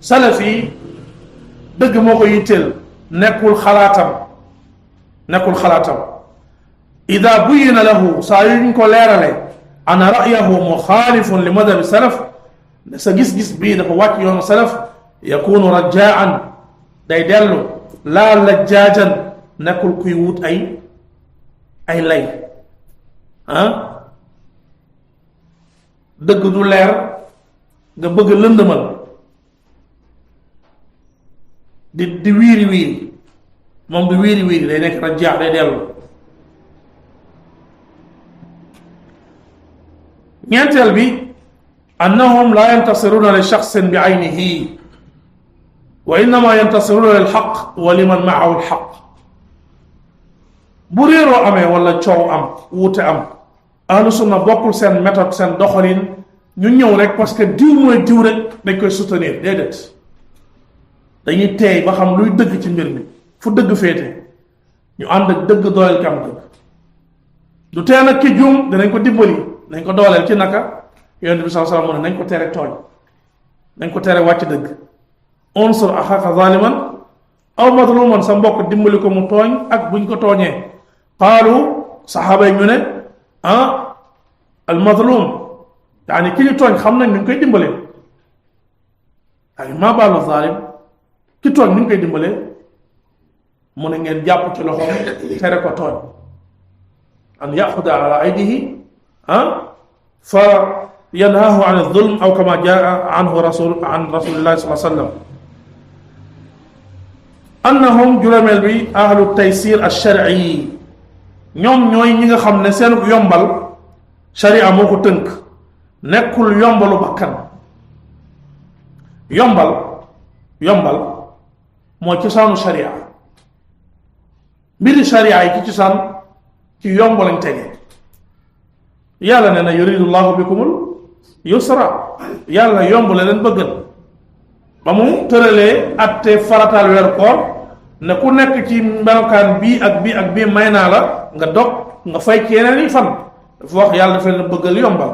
[SPEAKER 2] salafi dëgg moo ko yitteel nekkul xalaatam ida buyina lahu saa yuñ ko leerale ana ra'yahu muxaalifun li madhabi salaf sa gis-gis bii dafa wàcc yoonu salaf yakunu rajaan day dellu laa lajjaajan nekkul kuy wut ay lay dëgg du leer nga bëgg lëndëmal di wiiri moom du wiiri day nekk rajaa day dellu ñeenteel bi annahum la yantasiruna li shaxsin bi aynihi wa innama yantasiruna lil xaq wa liman maahu al xaq bu réeroo amee wala coow am wuute am ahlu sunna bokkul seen méthode seen doxalin ñu ñëw rek parce que diw mooy diw rek dañ koy soutenir déedéet dañuy teey ba xam luy dëgg ci mbir mi fu dëgg féete ñu ànd ak dëgg dooleel kam dëgg du tee nag ki juum dinañ ko dimbali nañ ko dooleel ci naka yonent bi sallallahu alayhi wasallam mu ne nañ ko tere tooñ nañ ko tere wàcc dëgg unsur axaka zaliman aw madluman sa mbokk dimbali ko mu tooñ ak buñ ko tooñee qaalu saxaaba yi ñu ne al madlum yaani ki ñu tooñ xam nañ ni ñu koy dimbalee maa baalu zalim ki tooñ ni ñu koy dimbalee mu ne ngeen jàpp ci loxoom tere ko tooñ an yaxuda ala aydihi fa yanhaahu an az-zulm aw kama jaa anhu an rasulillahi sallallahu alayhi wa sallam annahum juróomeel bi ahlu taysir ash-shar'i ñoom ñooy ñi nga xam ne seen yombal sharia moo ko tënk nekkul yombalu bakkan yombal mooy cosaanu sharia mbiri sharia yi ci cosaan ci yomb lañ tege yàlla nee na yuridu llahu bikumul yusra yàlla yomb la leen bëggal ba mu tëralee atte farataal weer koor ne ku nekk ci melokaan bii ak bii may naa la nga dog nga fay ci yeneen yi fan dafa wax yàlla dafa leen bëggal yombal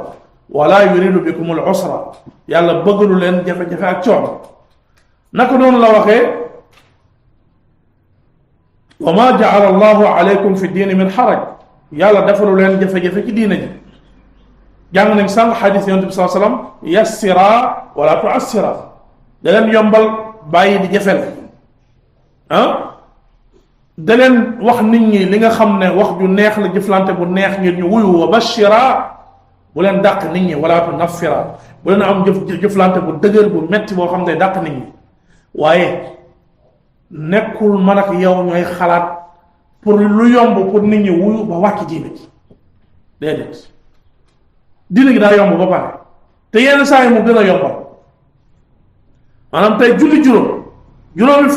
[SPEAKER 2] wala yuridu bikumul usra yàlla bëggalu leen jafe-jafe ak coono naka noonu la waxee wa ma jaala allahu alaykum fi diini min xaraj yàlla defalu leen jafe-jafe ci diina ji jàng nañ sànq xadis yonent bi sallallahu alayhi wasallam yassira wala tuassira da leen yombal bàyyi di jafel da leen wax nit ñi li nga xam ne wax ju neex la jëflante bu neex ngir ñu wuyu wa bashira bu leen dàq nit ñi wala tunaffira bu leen am jëflante bu dëgër bu metti boo xam ne dàq nit ñi waaye nekkul man ak yow ñooy xalaat pour lu yomb pour nit ñi wuyu ba wàcc diine ji déedéet diine gi daa yomb ba pare te yenn saa yi mu gën a yombal maanaam tey julli juróomi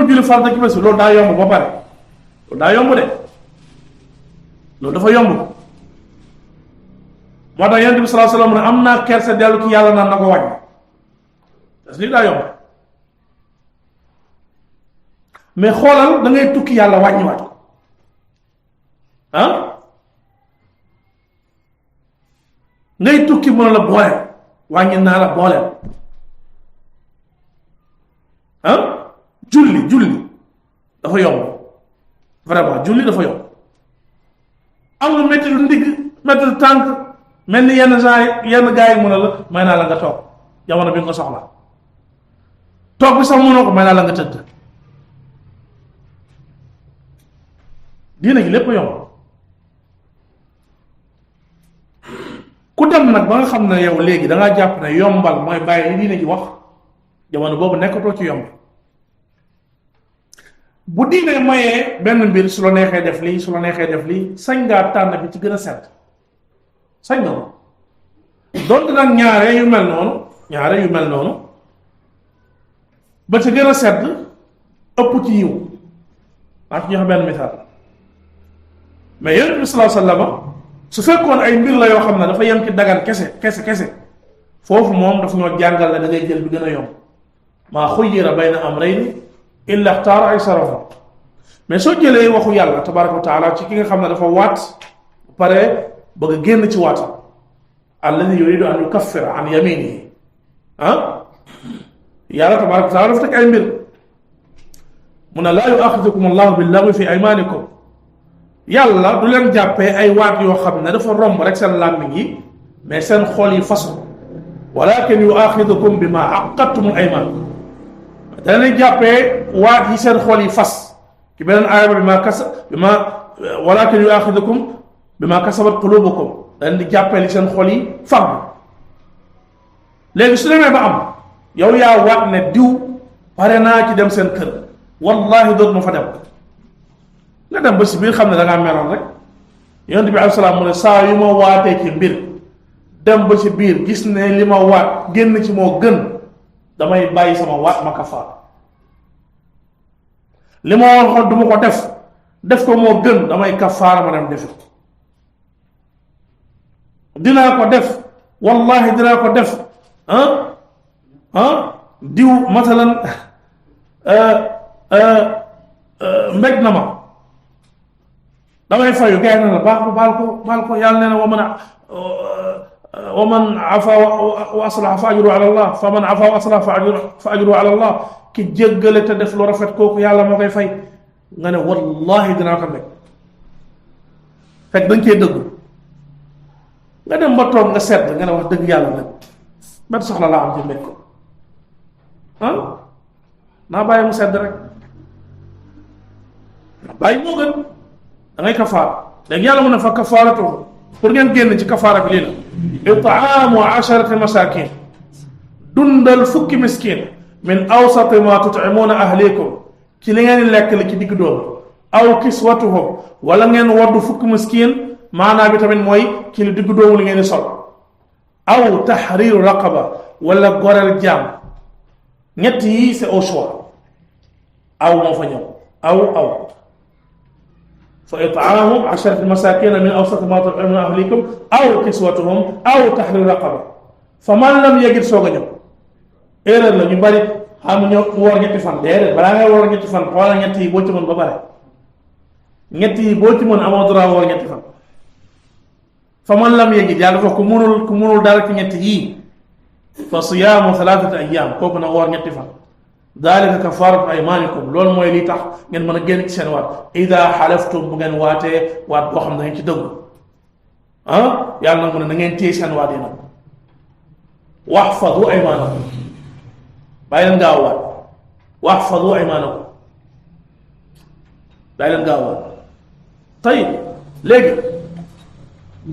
[SPEAKER 2] julli farata ci bés bi loolu daa yomb ba pare loolu daa yomb de loolu dafa yomb moo tax yonent bi sallallahu alayhi wasallam ne am naa kersa dellu ci yàlla naan na ko wàññi parce que lii daa yomb mais xoolal da ngay tukki yàlla wàññiwaat ko ngay tukki mën a la boole wàññi naa la booleel julli dafa yomb vraiment julli dafa yomb am na métti lu ndigg métti lu tànk mel ni yenn gens yenn gars yi mën a la may naa la nga toog jamono bi nga ko soxla toog bi sax mënoo ko may naa la nga tëdd diina gi lépp yomb ku dem nag ba nga xam ne yow léegi da ngaa jàpp ne yombal mooy bàyyi li diina gi wax jamono boobu nekkatoo ci yomb bu diine mayee benn mbir su la neexee def lii su la neexee def lii sañ ngaa tànn bi ci gën a sedd sañ nga ko donte nag ñaare yu mel noonu ba ci gën a sedd ëpp ci yiw maa ci joxe benn misaal mais yonent bi sallallahu alayhi wasallam su fekkoon ay mbir la yoo xam ne dafa yem ci dagan kese foofu moom daf ñoo jàngal la da ngay jël bi gën a yomb maa xuyyira bayna amrayni illa ixtaara aysarahuma mais soo jëlee waxu yàlla tabaraka wa taala ci ki nga xam ne dafa waat pare bëgg a génn ci waatam alladi yuridu an yukaffira an yaminihi yàlla tabaraka wa taala dafa teg ay mbir mu ne laa yuaxidukum allahu billagwi fi aymanikum yàlla du leen jàppee ay waat yoo xam ne dafa romb rek seen làmmiñ yi mais seen xol yi fasu walakin yuaxidukum bima aqadtumul ayman dana leen jàppee waat yi seen xol yi fas ci beneen aaya ba walakin yuaxidukum bima kasabat qulubukum dañ di jàppee li seen xol yi fàggu léegi su demee ba am yow yaa waat ne diw pare naa ci dem seen kër wallahi doot ma fa dem nga dem ba si biir xam ne da ngaa meroon rek yonent bi alayhi salaam mu ne saa yu ma waatee ci mbir dem ba ci biir gis ne li ma waat génn ci moo gën damay bàyyi sama waat ma kafaar li ma waxoon du ma ko def ko moo gën damay kafaara ma dem defi dinaa ko def wallahi dinaa ko def diw matalan mbég na ma damay fayu gars yi ne la baal ko yàlla nee na wa man afa wa aslaha fa ajruhu ala allah fa man afa wa aslaha fa ajruhu ala allah ki jéggale te def lu rafet kooku yàlla moo koy fay nga ne wallahi dinaa ko mbég fekk dañ cee dëgg nga dem ba toog nga sedd nga ne wax dëgg yàlla nag benn soxla laa am ci mbég ko naa bàyyi mu sedd rek bàyyi moo gën da ngay kafaara léegi yàlla mu ne fa kafaaratu pour ngeen génn ci kafaara bi lii la itaamu asharati masakin dundal fukki miskin min awsati ma tut'imuuna ahlikum ci li ngeen lekk li ci digg doomu aw kiswatuhum wala ngeen waddu fukki miskin maanaa bi tamit mooy ci li digg doomu li ngeen di sol aw tahriru raqaba wala goreel jaam ñett yi c'est au choix aw moo fa ñëw aw fa it'aamu 10 masaakiina min awsati maa tut'imuuna ahlikum aw kiswatuhum aw tahriiru raqaba fa man lam yajid soog a ñëw erreur la ñu bari xam ñoo woor ñetti fan déedéet balaa ngay woor ñetti fan xoolal ñett yi boo ci mën ba pare ñett yi boo ci mën amoo droit woor ñetti fan fa man lam yajid yàlla dafa ku munul dara ci ñett yii fa siyaamu 3 ayyaam kooku na woor ñetti fan dalika kafaaratu aymaanikum loolu mooy li tax ngeen mën a génn ci seen waat ida xalaftum bu ngeen waatee waat boo xam ne da ngeen ci dëggu yàlla nag mu ne na ngeen téye seen waat yi nag waxfadu aymaanakum bàyyi leen gaaw waat waxfadu aymaanakum bàyyi leen gaaw waat tey léegi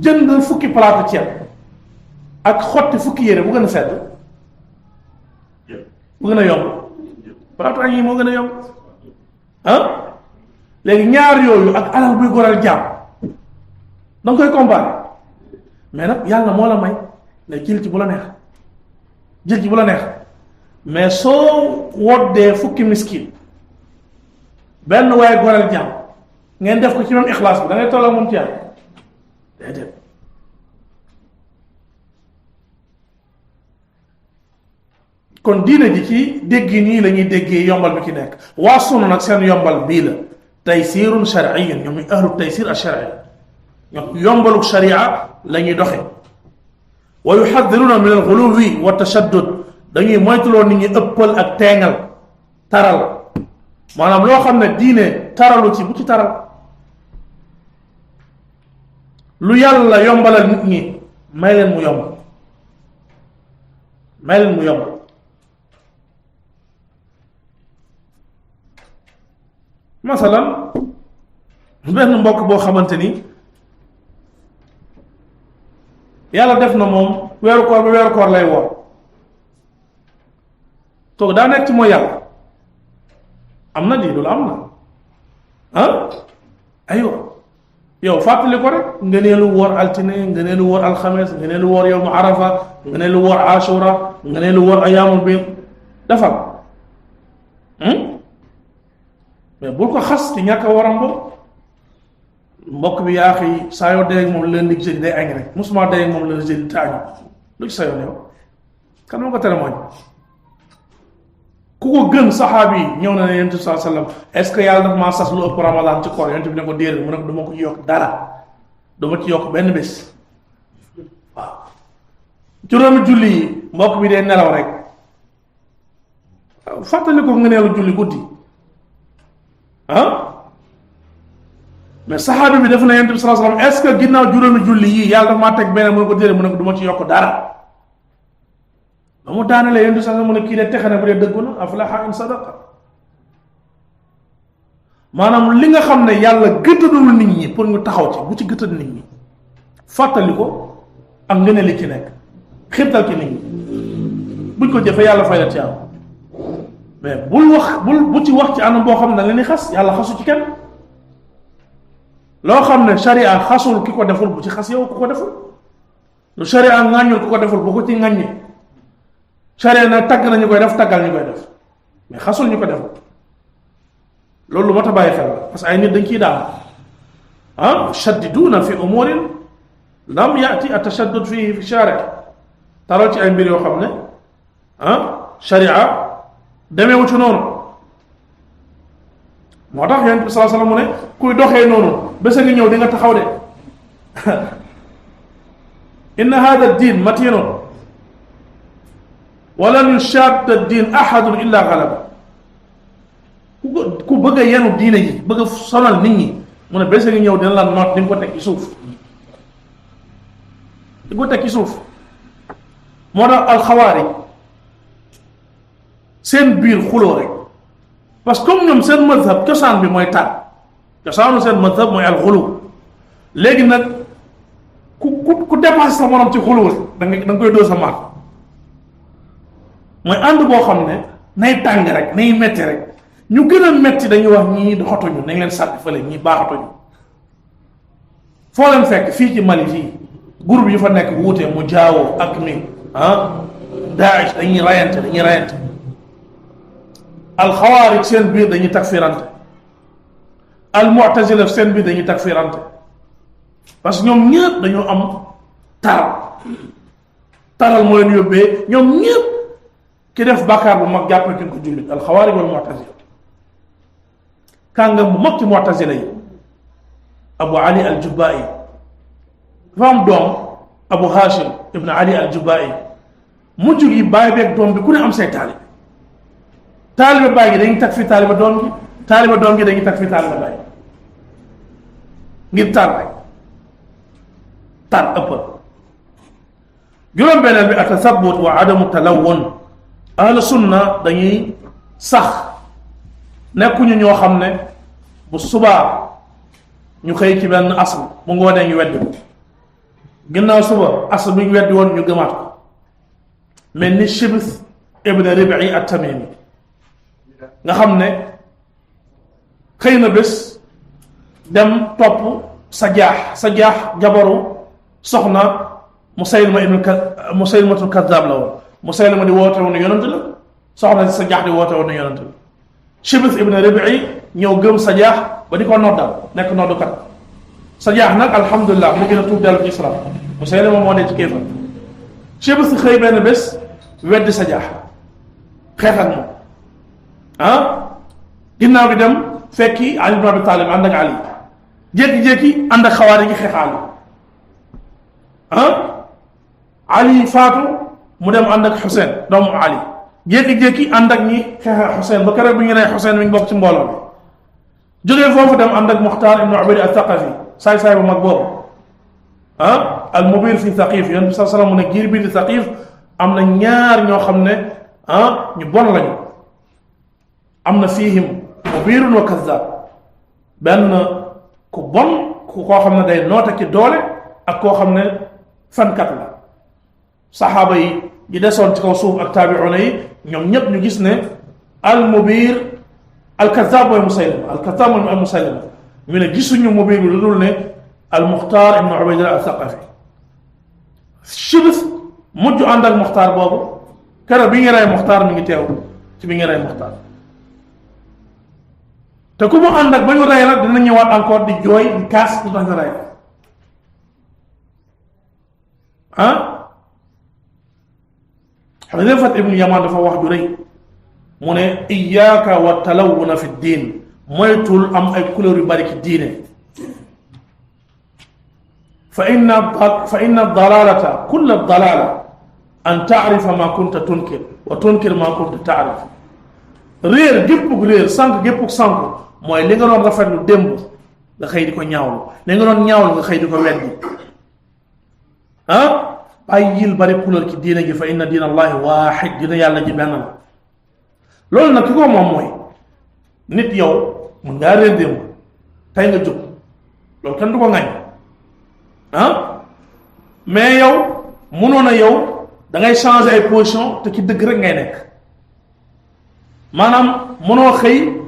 [SPEAKER 2] jënd fukki palaatu ceeb ak xotti fukki yére bu gën a sedd bu gën a yomb palaatu añ yi moo gën a yomb léegi ñaar yooyu ak alal buy goreel jaam da nga koy comparer mais nag yàlla moo la may ne jël ci bu la neex mais soo woddee fukki miskin benn waaye goreel jaam ngeen def ko ci même ixlaas bi da ngay tolloo moom ci yàlla déedéet kon diine ji ci déggi nii la ñuy déggee yombal bi ci nekk waa sunu nag seen yombal bii la taysirun shar'iyun ñoom ñu ahlu taysir ash-shar'i ñoom yombaluk sharia la ñuy doxe wa yuhaddiruna min al-ghuluwi wa tashaddud dañuy moytuloo nit ñi ëppal ak teengal taral maanaam loo xam ne diine taralu ci bu ci taral lu yàlla yombalal nit ñi may leen mu yomb masalan benn mbokk boo xamante ni yàlla def na moom weeru koor ba weeru koor lay woor toog daa nekk ci mooy yàlla am na di loolu am na aywa yow fàttali ko rek nga neelu woor altine nga neelu woor alxames nga neelu woor yowmu arafa nga neelu woor ashura nga neelu woor ayaamul biid defal mais bul ko xas ci ñàkk a waram boobu mbokk bi yaa xëy saa yoo dee ak moom leen di jeudi day añ rek musuma dee ak moom leen jeudi taañu lu ci sa yoon yow kan moo ko tere mooñ ku ko gën saxaabi yi ñëw na ne yonent bi sallallahu alayhi wasallam est-ce que yàlla dafa maa sas lu ëpp ramadan ci koor yonent bi ne ko déedéet mu ne ko duma ko ci yokk dara duma ci yokk benn bés waaw juróomi julli yi mbokk bi dee nelaw rek fàttali ko nga neelu julli guddi mais saxaabi bi def na yonent bi sallallahu alayhi wasallam est-ce que ginnaaw juróomi julli yii yàlla dafa maa teg beneen mu ne ko déedéet mu ne ko duma ci yokk dara ba mu daanalee yonent bi sallallahu alayhi wasallam mu ne kii de texe na bu dee dëggu na aflaha in sadaqa maanaam li nga xam ne yàlla gëttadul nit ñi pour ñu taxaw ci bu ci gëttad nit ñi fàttali ko ak ngëneel li ci nekk xirtal ci nit ñi buñ ko jëfee yàlla fay la ci am mais bu ci wax ci anam boo xam ne la ni xas yàlla xasu ci kenn loo xam ne sharia xasul ki ko deful bu ci xas yow ku ko deful lu sharia ŋàññul ku ko deful bu ko ci ŋàññi sharia nag tagg na ñu koy def taggal ñu koy def mais xasul ñu ko deful loolu lu mat a bàyyi xel la parce que ay nit dañ ciy daal shaddiduuna fi umurin lam yaati atashaddud fi sharia taral ci ay mbir yoo xam ne sharia demeewu ci noonu moo tax yonent bi sallallahu alayhi wasallam mu ne kuy doxee noonu bés a ngi ñëw di nga taxaw de inna hada ad-din matinun walan yushadda ad-din ahadun illa ghalaba ku bëgg a yenu diine ji bëgg a sonal nit ñi mu ne bés a ngi ñëw dina la noot di nga ko teg ci suuf di nga ko teg ci suuf moo tax alxawaari seen biir xuloo rek parce que comme ñoom seen madhab cosaan bi mooy tar cosaanu seen madhab mooy alxulu léegi nag ku dépassé sa morom ci xulu da nga koy dóor sa maat mooy ànd boo xam ne nay tàng rek nay metti rek ñu gën a metti dañuy wax ñii doxatuñu nañ leen sàkk fële ñii baaxatuñu foo leen fekk fii ci Mali fii groupe yi fa nekk wuute mu jaawoo ak mi Daesh dañuy rayante alxawaarij seen biir dañuy takfirante almu'tazila seen biir dañuy takfirante parce que ñoom ñëpp dañoo am taral moo leen yóbbee ñoom ñëpp ki def bàkkaar bu mag jàpp na ki ko jullit alxawaarij wal mu'tazila kàngam bu mag ci mu'tazila yi Abu Ali al-Jubba'i dafa am doom Abu Hashim ibn Ali al-Jubba'i mujj gi bàyyi beeg doom bi ku ne am say taalibe baay gi dañuy tag fi taalibe doom gi dañuy tag fi taalibe baay ngir tar rek tar ëppal juróom-benneel bi atasabbut wa adamu talawun ahlu sunna dañuy sax nekkuñu ñoo xam ne bu subaa ñu xëy ci benn asl mu ngoonee ñu weddi ko ginnaaw suba asl bu ñu weddi woon ñu gëmaat ko mel ni Shibth ibn Rib'i at-Tamimi nga xam ne xëy na bés dem topp Sajaax jabaru soxna Musaylimatul Kaddaab la woon Musaylima di woote woon yonent la soxna si Sajaax di woote woon yonent la Shibth ibn Rib'i ñëw gëm Sajaax ba di ko noddal nekk noddukat Sajaax nag alhamdulilah mu gën a tuub dellu ci islam Musaylima moo ne ci kéefar Shibth xëy benn bés weddi Sajaax xeex ak moom ginnaaw gi dem fekki Ali ibn Abi Talib ànd ak Ali jékki-jékki ànd ak xawaari gi xeex Ali faatu mu dem ànd ak Xuseyn doomu Ali jékki-jékki ànd ak ñi xeex ak Xuseyn ba keroog bi ñu ne Xuseyn mi ngi bokk ci mbooloo bi jógee foofu dem ànd ak Muxtaar ibn Ubayd al-Thaqafi saay-saay bu mag boobu al-Mubir fi Thaqif yonent bi sallallahu alayhi wasallam mu ne giir bii di Thaqif am na ñaar ñoo xam ne ñu bon lañu am na fiihim mubirun wa kazzab benn ku bon koo xam ne day noote ci doole ak koo xam ne fankat la saxaaba yi di desoon ci kaw suuf ak taabi'una yi ñoom ñépp ñu gis ne al mubir al kazzab mooy Musaylima al kazzab mooy Musaylima ñu ne gisuñu mubir bi lu dul ne al Muxtaar ibn Ubaydillah al Thaqafi Shibth mujj ànd ak Muxtaar boobu keroog bi ngi rey Muxtaar mi ngi teew ci bi ngi rey Muxtaar te ku mu ànd ak ba ñu rey la dina ñëwaat encore di jooy di kaas lu tax ñu rey Xudayfa ibnu Yamaan dafa wax ju rëy mu ne iyaaka wa talawuna fi diin moytul am ay couleur yu bari ci diine fa inna dalalata kulla dalala an taarifa ma kunta tunkir wa tunkir ma kunta taarif réer géppug réer sànq géppug sànq mooy li nga doon rafetlu démb nga xëy di ko ñaawlu li nga doon ñaawlu nga xëy di ko weddi bàyyil bari couleur ci diine ji fa inna diina allahi waaxid dina yàlla ji benn la loolu nag ki ko moom mooy nit yow mun ngaa réer démb tey nga jóg loolu kenn du ko ngañ mais yow munoon a yow da ngay changer ay position te ci dëgg rek ngay nekk maanaam mënoo xëy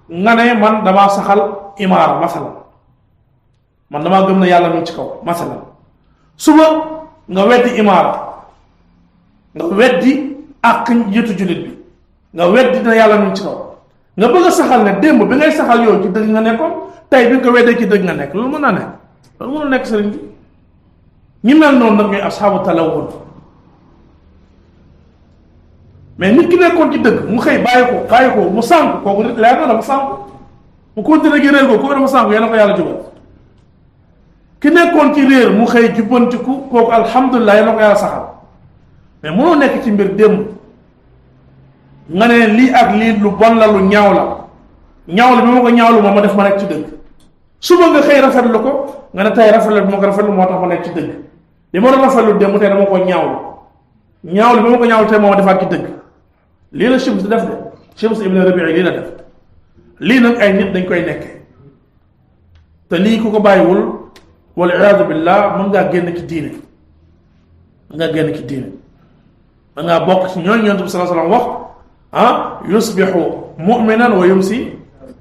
[SPEAKER 2] nga ne man damaa saxal imaara masalan man damaa gëm na yàlla mu ci kaw masalan suba nga weddi imaara nga weddi ak njiitu jullit bi nga weddi na yàlla mu ci kaw nga bëgg a saxal ne démb bi ngay saxal yow ci dëgg nga nekkoon tey bi nga weddee ci dëgg nga nekk loolu mën naa nekk loolu mënul nekk sëriñ bi ñi mel noonu nag ñooy asxaabu talawun mais nit ki nekkoon ci dëgg mu xëy bàyyi ko mu sànk kooku nit leer na dafa sànk mu continué gi réer ko dafa sànk yéena ko yàlla jubal ki nekkoon ci réer mu xëy jubbantiku kooku alhamdulilah yéena ko yàlla saxal mais mënoo nekk ci mbir démb nga ne lii ak lii lu bon la lu ñaaw la ñaawlu bi ma ko ñaawlu ma def ma nekk ci dëgg suba nga xëy rafetlu ko nga ne tey rafetlu bi ma ko rafetlu moo tax ma nekk ci dëgg li ma doon rafetlu démb tey dama ko ñaawlu bi ma ko ñaawlu tey moo ma defaat ci dëgg lii la Shims def de Shims ibn Rabii lii la def lii nag ay nit dañ koy nekkee te lii ku ko bàyyiwul wal iyaadu billah mën ngaa génn ci diine mën ngaa bokk ci ñooñu Yonent bi sallallahu alayhi wa sallam wax yusbixu muminan wa yumsi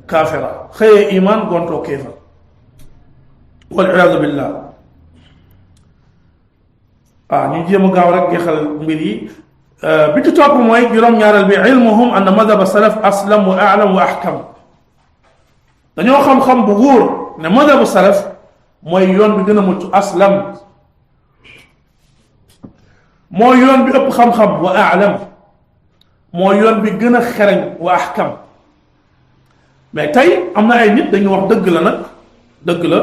[SPEAKER 2] kaafira xëyee iman gontoo kéefar wal iyaadu billah ñu jéem a gaaw rek jeexal mbir yi bi ci topp mooy juróom-ñaareel bi ilmuhum anna madhab salaf aslam wa a'lam wa ahkam dañoo xam-xam bu wóor ne madhab salaf mooy yoon bi gën a mucc aslam mooy yoon bi ëpp xam-xam wa a'lam mooy yoon bi gën a xereñ wa ahkam mais tey am na ay nit dañu wax dëgg la nag dëgg la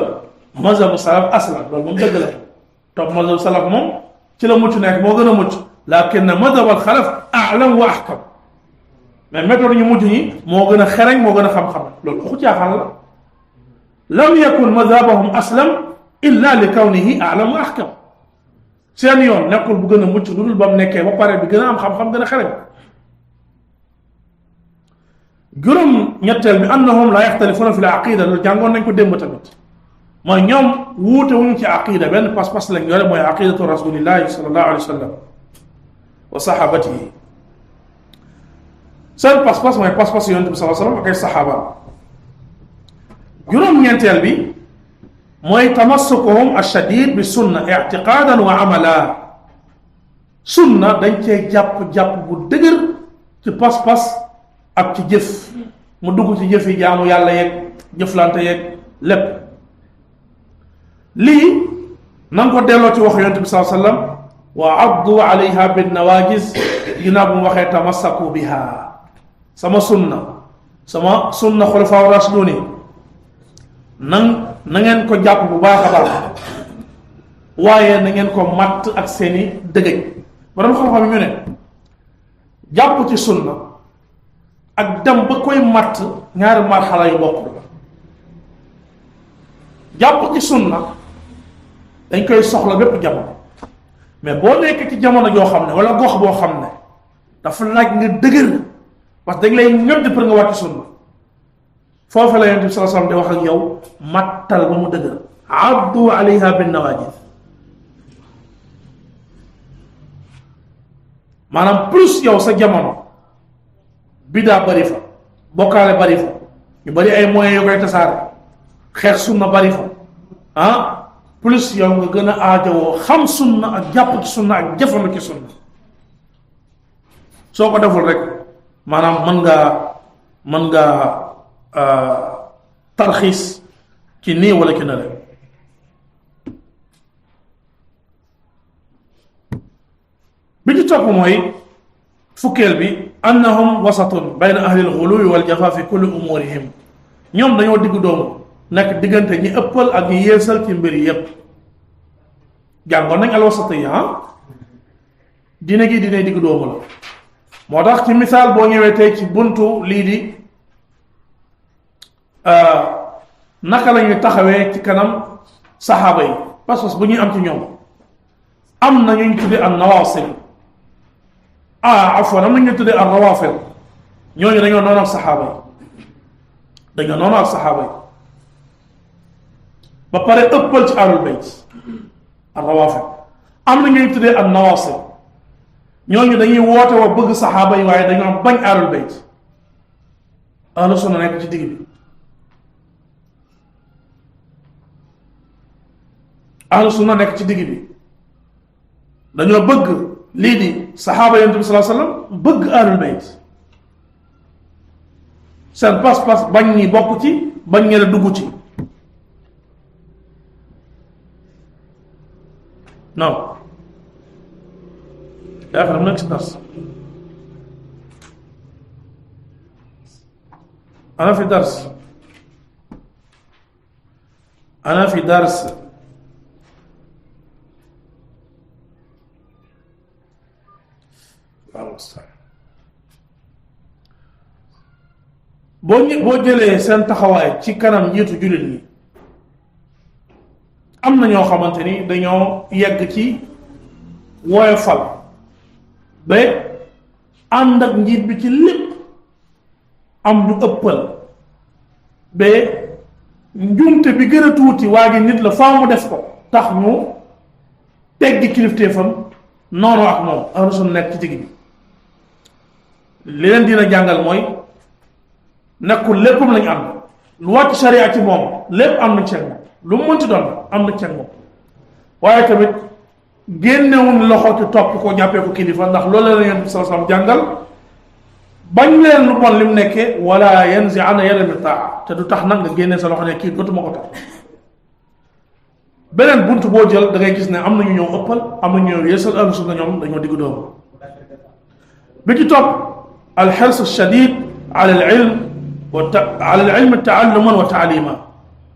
[SPEAKER 2] madhab salaf aslam loolu moom dëgg la topp madhab salaf moom ci la mucc nekk moo gën a mucc lakin madhab al xalaf a'lam wa ahkam mais méthode ñu mujj ñi moo gën a xereñ moo gën a xam-xam loolu waxu caaxaan la lam yakun madhabahum aslam illa li kawnihi a'lam wa ahkam seen yoon nekkul bu gën a mucc lu dul ba mu nekkee ba pare bi gën a am xam-xam gën a xereñ juróom ñetteel bi annahum la yaxtalifuna fi l aqida loolu jàngoon nañ ko démb tamit mooy ñoom wuute wuñu ci aqida benn pas-pas lañ yore mooy aqidatu rasulillahi sallallahu alayhi wa sallam wa sahabatihi seen pas-pas mooy pas-pas yonent bi sallallahu alayhi wa sallam ak ay saxaabaam juróom-ñeenteel bi mooy tamassukuhum ashadid bi sunna i'tiqaadan wa amala sunna dañ cee jàpp bu dëgër ci pas-pas ak ci jëf mu dugg ci jëf yi jaamu yàlla yeeg jëflante yeeg lépp lii na nga ko delloo ci wax yonent bi sallallahu alayhi wa sallam wa addu alayha bin nawajis ginnaaw bu mu waxee tamassaku biha sama sunna xulafaa rashidun na ngeen ko jàpp bu baax a baax waaye na ngeen ko matt ak seeni dëgëj borom xam-xam ñu ne jàpp ci sunna ak dem ba koy matt ñaari marxala yu bokk la jàpp ci sunna dañ koy soxla bépp jamono mais boo nekk ci jamono joo xam ne wala gox boo xam ne dafa laaj nga dëgër parce que dañ lay ñëpp pour nga wàcc sunna foofu la yonent bi sallallahu alayhi wasallam di wax ak yow mattal ba mu dëgër addu alayha bin nawajid maanaam plus yow sa jamono bidaa bari fa bokkaale bari fa ñu bari ay moyens yu koy tasaare xeex sunna bari fa plus yow nga gën a aajowoo xam sunna ak jàpp ci sunna ak jëfandu ci sunna soo ko deful rek maanaam mën ngaa tarxiis ci nii wala ci nale bi ci topp mooy fukkeel bi annahum wasatun bayna ahli alxuluwi waljafa fi kulli umurihim ñoom dañoo diggu doomu nekk diggante ñi ëppal ak ñi yeesal ci mbir yépp jàngoon nañ alwasatu yi diine gi diine diggu doomu la moo tax ci misaal boo ñëwee tey ci buntu lii di naka la ñuy taxawee ci kanam saxaaba yi pas-pas bu ñuy am ci ñoom am na ñu tuddee an nawaasil afwan am na ñu tuddee an rawaafil ñooñu dañoo noonu ak saxaaba yi dañoo noonu ak saxaaba yi ba pare ëppal ci ahlul bayt an rawaafil am na ñu tuddee an nawaasil ñooñu dañuy woote wa bëgg saxaaba yi waaye dañoo bañ ahlul bayt ahlu sunna nekk ci digg bi ahlu sunna nekk ci digg bi dañoo bëgg lii di saxaaba yonent bi sallallahu alayhi wasallam bëgg ahlul bayt seen pas-pas bañ ñi bokk ci bañ ñi la dugg ci non yaa xam nag si dars ana fi dars ana fi dars boo jëlee seen taxawaay ci kanam njiitu jullit ñi am na ñoo xamante ni dañoo yegg ci woyofal ba ànd ak njiit bi ci lépp am ñu ëppal ba njumte bi gën a tuuti waa gi nit la faaw mu def ko tax ñu teggi kilifteefam noonu ak moom ahlu sunna nekk ci digg bi li leen dina jàngal mooy nekkul léppam lañu am lu wàcc sharia ci moom lépp am na ceeg moom lu mu mënti doon am na ceeg moom waaye tamit génnewuñ loxo ci topp ko jàppee ko kilifa ndax loolu la Yonent bi sallallahu alayhi wasallam jàngal bañ leen lu bon li mu nekkee wala yanzi'anna yadan min taa te du tax nag nga génnee sa loxo ne kii dootuma ko topp beneen bunt boo jël da ngay gis ne am na ñu ñëw ëppal am na ñu ñëw yeesal ahlu sunna ñoom dañoo diggu doomu bi ci topp alxirs alshadid ala alilm ala alilm taalluman wa taaliman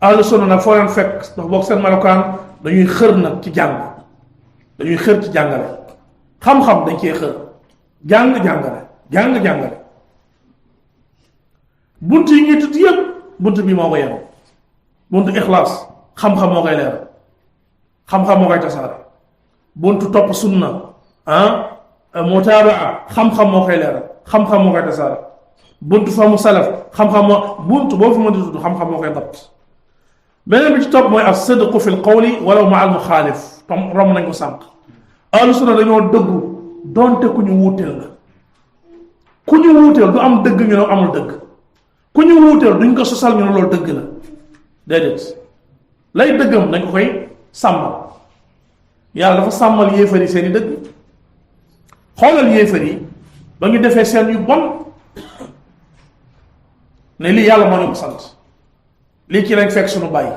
[SPEAKER 2] ahlu sunna nag foo leen fekk ndax boog seen melokaan dañuy xër nag ci jàng dañuy xër ci jàngale xam-xam dañ cee xër jàng-jàngale jàng-jàngale bunt yi ñuy tudd yëpp bunt bi moo ko yem buntu ixlaas xam-xam moo koy leeral xam-xam moo koy tasaare buntu topp sunna mutaabaa xam-xam moo koy leeral xam-xam moo koy tasaare buntu famu salaf xam-xam moo buntu boo fi mën di tudd xam-xam moo koy dabt beneen bi ci topp mooy as-sidqu fi l-qawli walaw ma'a al-muxaalif tom romb nañ ko sànq ahlu sunna dañoo dëggu donte ku ñu wuuteel la ku ñu wuuteel du am dëgg ñu ne amul dëgg ku ñu wuuteel duñ ko sosal ñu ne loolu dëgg la déedéet lay dëggam dañ ko koy sàmmal yàlla dafa sàmmal yéefar yi seen i dëgg xoolal yéefar yi ba ñu defee seen yu bon ne lii yàlla moo ñu ko sant lii ci lañ fekk suñu bàyyi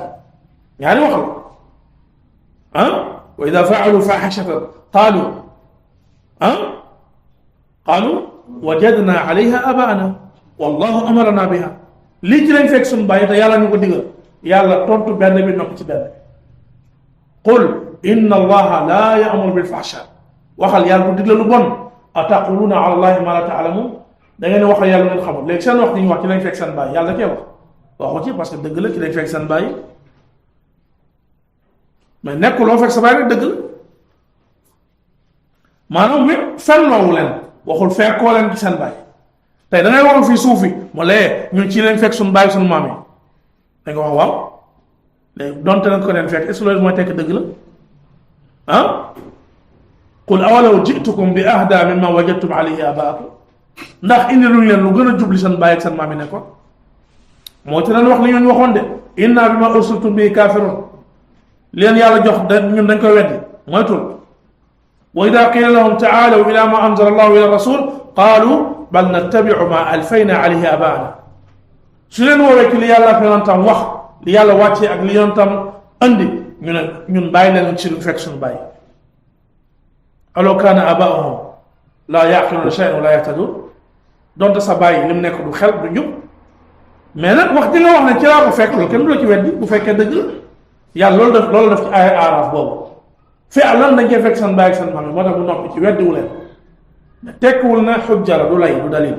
[SPEAKER 2] ñaari wax la wa ida faalu faaxishatan qaalu wajadna alayha abaana wallahu amarana biha lii ci lañ fekk suñu bàyyi te yàlla ñu ko digal yàlla tontu benn bi noppi ci benn qul inna allaha la ya'muru bil fahsha waxal yàlla du digle lu bon ataquluna ala allahi ma la ta'lamun da ngeen waxal yàlla ngeen xamul léegi seen wax di ñu wax ci lañ fekk seen bàyyi yàlla kee wax waxu ci parce que dëgg la ci lañ fekk seen bàyyi mais nekkul loo fekk sa bàyyi rek dëgg la maanaam mi fenloowu leen waxul fekkoo leen ci seen bàyyi tey da ngay waxul fii suufi mu lee ñun ci lañ fekk suñu bàyyi suñu maam yi da nga wax waaw léegi donte nañ ko leen fekk est-ce que loolu mooy tekk dëgg la qul awalaw jitukum bi ahda mimma wajadtum alayhi abaakum ndax indi luñ leen lu gën a jubli seen bàyyi ak seen maam yi ne ko moo ci leen wax li ñooñu waxoon de inna bima ursiltum bi kafirun leen yàlla jox da ñun dañ koy weddi moytul wa ida qila lahum taalaw ila ma anzala allahu ila rasul qaalu bal nattabiu ma alfayna alayhi abaana su leen woowee ci li yàlla ak yonentam wax li yàlla wàccee ak li yonentam andi ñu ne ñun bàyyi leen ci lu fekk suñu bàyyi alaw kaana abaahum laa yaqiluuna shay'an wa laa yahtadun donte sa bàyyi li mu nekk du xel du njub mais nag wax ji nga wax ne ci laa ko fekk loolu kenn du la ci weddi bu fekkee dëgg la yàlla loolu def ci ay aaraaf boobu lan dañ koy fekk seen bàyyi ak seen maam moo tax bu noppi ci weddiwu leen tekkiwul na xujja la du lay du dalil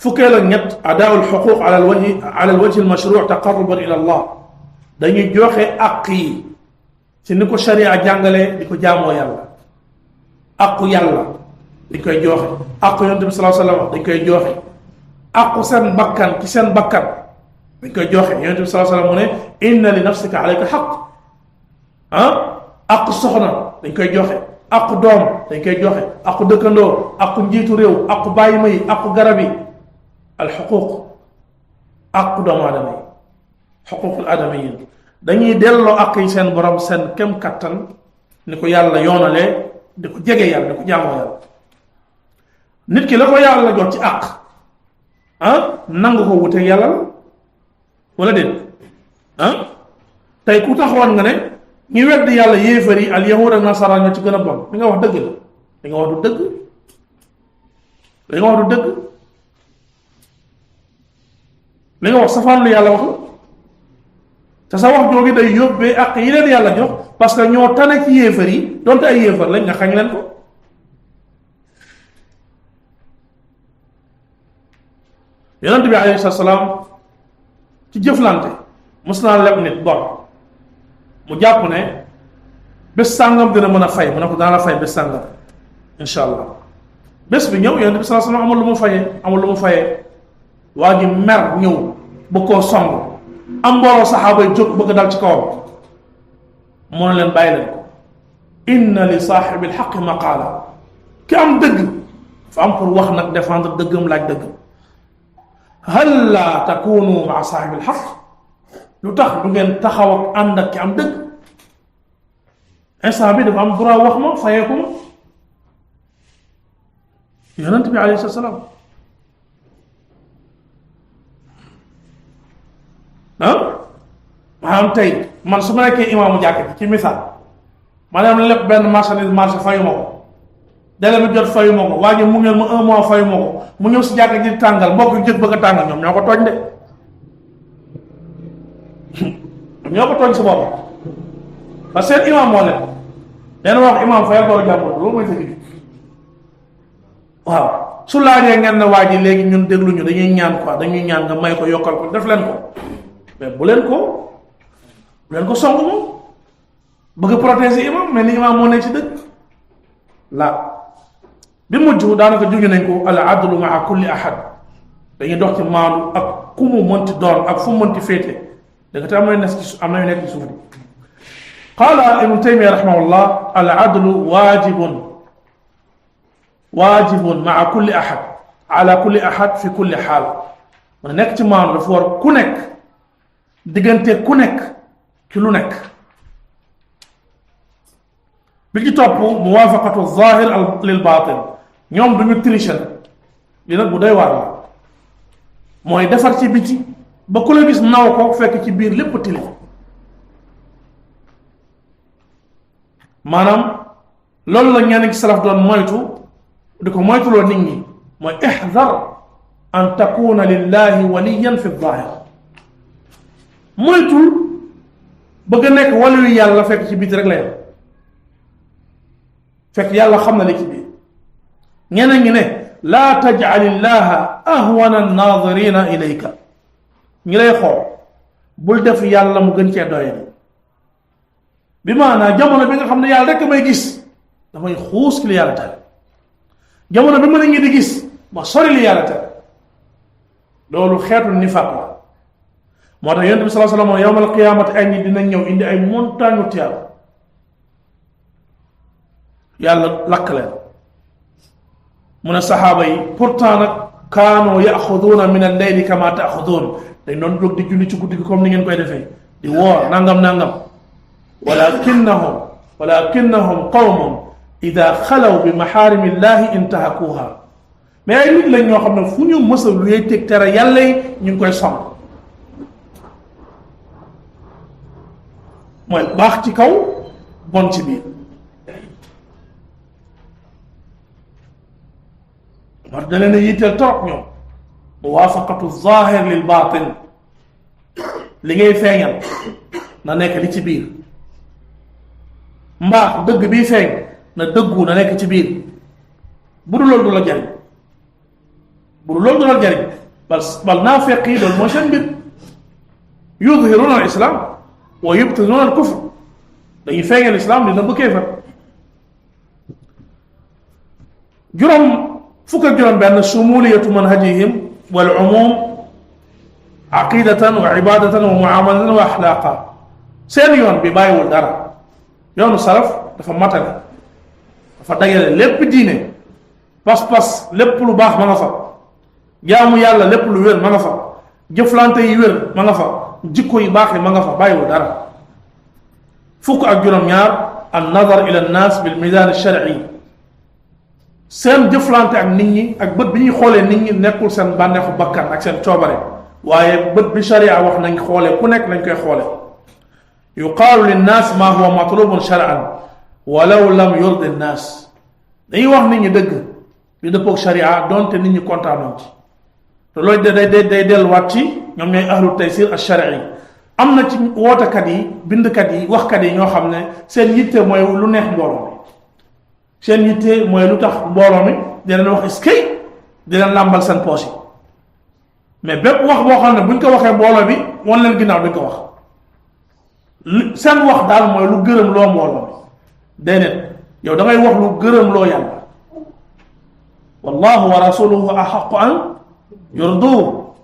[SPEAKER 2] fukkeel ak ñett adaa al xuquq ala al wajhi al mashru' taqarruban ila Allah dañuy joxe àq yi ci ni ko sharia jàngalee di ko jaamoo yàlla àqu yàlla dañ koy joxe àqu yonent bi sallallahu alayhi wa sallam dañ koy joxe àqu seen bakkan ci seen bakkan dañ koy joxe yonent bi sallallahu alayhi wa sallam mu ne inna li nafsika alayka xaq àqu soxna dañ koy joxe àqu doom dañ koy joxe àqu dëkkandoo àqu njiitu réew àqu bàyyi ma yi àqu garab yi alxuquq àqu doomu aadama yi xuququl aadamiyin dañuy delloo àq yi seen borom seen kem kattan ni ko yàlla yoonalee di ko jege yàlla di ko jaamoo yàlla nit ki la ko yàlla jox ci àq nangu ko wuteeg yàlla la wala déet tey ku taxawoon nga ne ñu weddi yàlla yéefar yi al yahud ak nasara ñoo ci gën a bon li nga wax dëgg la li nga wax du dëgg li nga wax du dëgg li nga wax safaan lu yàlla wax la te sa wax joogi day yóbbee ak yi leen yàlla jox parce que ñoo tane ci yéefar yi donte ay yéefar lañ nga xañ leen ko yonent bi alayhi salaam ci jëflante mos naa leb nit bor mu jàpp ne bés sàngam dina mën a fay mu ne ko dana la fay bés sàngam insha allah bés bi ñëw yonent bi sallallahu alayhi wasallam amul lu mu fayee waa ji mer ñëw bu koo song am mbooloo saxaaba yi jóg bëgg dal ci kawam mu ne leen bàyyi leen ko inna li saaxibi lxaqi maqaala ki am dëgg fa am pour wax nag défendre dëggam laaj dëgg hal laa takunu maa saaxibi lxaq lu tax du ngeen taxaw ak ànd ak ki am dëgg instant bi dafa am droit wax ma fayeeku ma yonent bi alayhi salaam maanaam tey man su ma nekkee imaamu jàkk ci misaal ma dem lépp benn marchandise marché fayu ma ko délai bi jot fayu ma ko waa ji mu ngeen ma 1 mois fayu ma ko mu ñëw si jàkk ji tàngal mbokk yu jëkk bëgg a tàngal ñoom ñoo ko tooñ de ñoo ko tooñ si boppam parce que seen imaam moo leen leen wax imaam fayal door jàmbur loolu mooy sa digg waaw su laajee ngeen ne waa ji léegi ñun dégluñu dañuy ñaan quoi dañuy ñaan nga may ko yokkal ko def leen ko mais bu leen ko song moom bëgg protéger imam mais ni imam moo nekk ci dëgg la bi mujj daanaka jóge nañ ko al adlu maa kulli ahad dañuy dox ci maandu ak ku mu mënti doon ak fu mu mënti féete da nga te am nañu nekk ci suuf bi qaala ibnu taymiya rahimahullah al adlu waajibun maa kulli ahad ala kulli ahad fi kulli xaal mu nekk ci maandu dafa war ku nekk diggante ku nekk ci lu nekk bi ci topp muwaafaqatu zahir lil baatin ñoom duñu tricher li nag bu doy waar la mooy defar ci biti ba ku la gis naw ko fekk ci biir lépp tilim maanaam loolu la ñenn ci salaf doon moytu di ko moytuloo nit ñi mooy ihdar an takuna lillahi waliyan fi zahir moytul bëgg a nekk waliyu yàlla fekk ci biti rek la yem fekk yàlla xam na li ci biir ñeneen ñi ne laa tajcal illaha ahwana annadirina ilayka ñi lay xool bul def yàlla mu gën cee doye bi maanaa jamono bi nga xam ne yàlla rek may gis damay xuus ki li yàlla tere jamono bi ma ne ngi di gis ma sori li yàlla tere loolu xeetu nifaq la moo tax yonent bi sallallahu alayhi wa sallam yawmal qiyaamati ay nit dinañ ñëw indi ay montagne tiyaab yàlla lakk leen mu ne saxaaba yi pourtant nag kaanoo yaxuduuna min al-layli kama taaxuduun dañ doon jóg di julli ci guddi gi comme ni ngeen koy defee di woor nangam walakinnahum qawmun ida xalaw bi maxaarimillahi intahakuha mais ay nit lañ ñoo xam ne fu ñu mës a luy teg tere yàlla yi ñu ngi koy sonn mooy baax ci kaw bon ci biir war da leen a yitteel trop ñoom muwaafaqatu zahir lil batin li ngay feeñal na nekk li ci biir mbaax dëgg bi feeñ na dëggu na nekk ci biir bu dul loolu du la jariñ bu dul loolu du la jariñ bal naafeq yi loolu mooy seen mbir yudhiruna al islam wa yubtinuna al kufr dañuy feeñal islam di nëbb kéefar juróom fukk ak juróom benn shumuliyatu manhajihim wal umum aqidatan wa ibadatan wa muamalatan wa axlaqa seen yoon bi bàyyiwul dara yoonu salaf dafa matale dafa dagale lépp diine pas-pas lépp lu baax ma nga fa jaamu yàlla lépp lu wér ma nga fa jëflante yi wér ma nga fa jikko yi baax yi ma nga fa bàyyiwul dara fukk ak juróom-ñaar an nadar ila nnaas bil mizan alshar'i seen jëflante ak nit ñi ak bët bi ñuy xoolee nit ñi nekkul seen bànneexu bakkan ak seen coobare waaye bët bi sharia wax nañ xoolee ku nekk lañ koy xoole yuqaalu linnaas ma huwa matlubun shar'an walaw lam yurdi nnaas dañuy wax nit ñi dëgg li dëppoog sharia doonte nit ñi kontaanoon ci te loolu day delluwaat ci ñoom ñooy ahlu taysir ash-shar'i am na ci wootekat yi bindkat yi waxkat yi ñoo xam ne seen yitte mooy lu neex mbooloo mi seen yitte mooy lu tax mbooloo mi di leen wax eskay di leen làmbal seen poche yi mais bépp wax boo xam ne buñ ko waxee mbooloo bi wan leen ginnaaw duñ ko wax seen wax daal mooy lu gërëm loo mbooloo mi déedéet yow da ngay wax lu gërëm loo yàlla wallahu wa rasuluhu ahaqu an yurduhu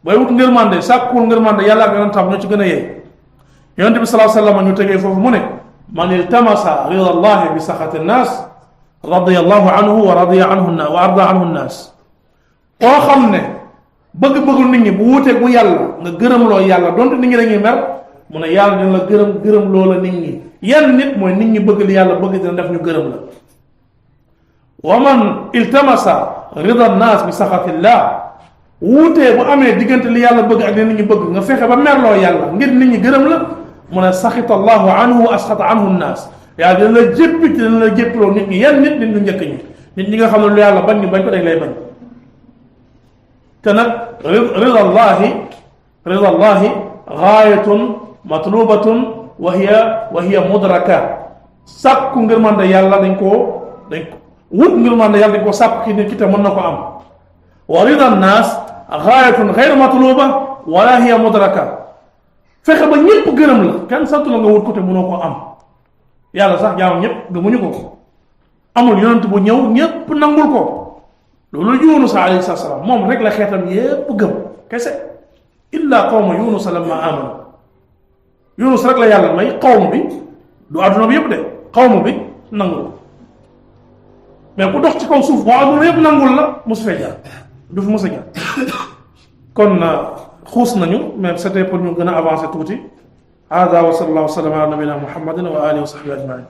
[SPEAKER 2] booy wut ngërmande sàkkul ngërmande yàlla ak yonentam ñoo ci gën a yey yonente bi sallallahu alayhi wa sallam ñu tegee foofu mu ne man iltamasa rida allahi bi saxati nnaas radiyallahu anhu wa radiya anhu wa arda anhu nnaas koo xam ne bëgg-bëggul nit ñi bu wuuteeg bu yàlla nga gërëm loo yàlla donte nit ñi dañuy mer mu ne yàlla dina la gërëm loola nit ñi yenn nit mooy nit ñi bëgg li yàlla bëgg dina def ñu gërëm la wa man iltamasa rida nnaas bi saxatillah wuutee bu amee diggante li yàlla bëgg ak li nit ñi bëgg nga fexe ba merloo yàlla ngir nit ñi gërëm la mu ne saxita allahu anhu wa asxata anhu nnaas yaa dina la jéppi te dina la jéppiloo nit ñi yenn nit ñu njëkk ñi nit ñi nga xam ne lu yàlla bañ ñu bañ ko dañ lay bañ te nag rida allahi gaayatun matlubatun wa hiya mudraka sàkku ngërmande yàlla dañ ko wut ngërmande yàlla dañ ko sàkku ki nit ki te mën na ko am wa rida nnaas gaayatun gayru matluba wala hiya mudraka fexe ba ñëpp gërëm la kenn santu la nga wut ko te mënoo ko am yàlla sax jaamam ñëpp gëmuñu ko amul yonent bu ñëw ñëpp nangul ko loolu Yunus alayhi salaam moom rek la xeetam yépp gëm kese illa qawma Yunus lamma amanu Yunus rek la yàlla may qawm bi du adduna bi yëpp de qawm bi nangul mais ku dox ci kaw suuf boo adduna yëpp nangul la mosu fee jaar du fi mos a jaar kon xuus nañu mais c'était pour ñu gën a avancer tuuti hada wa sallallahu wa sallam ala nabina muhammadin wa alihi wa sahbihi ajmain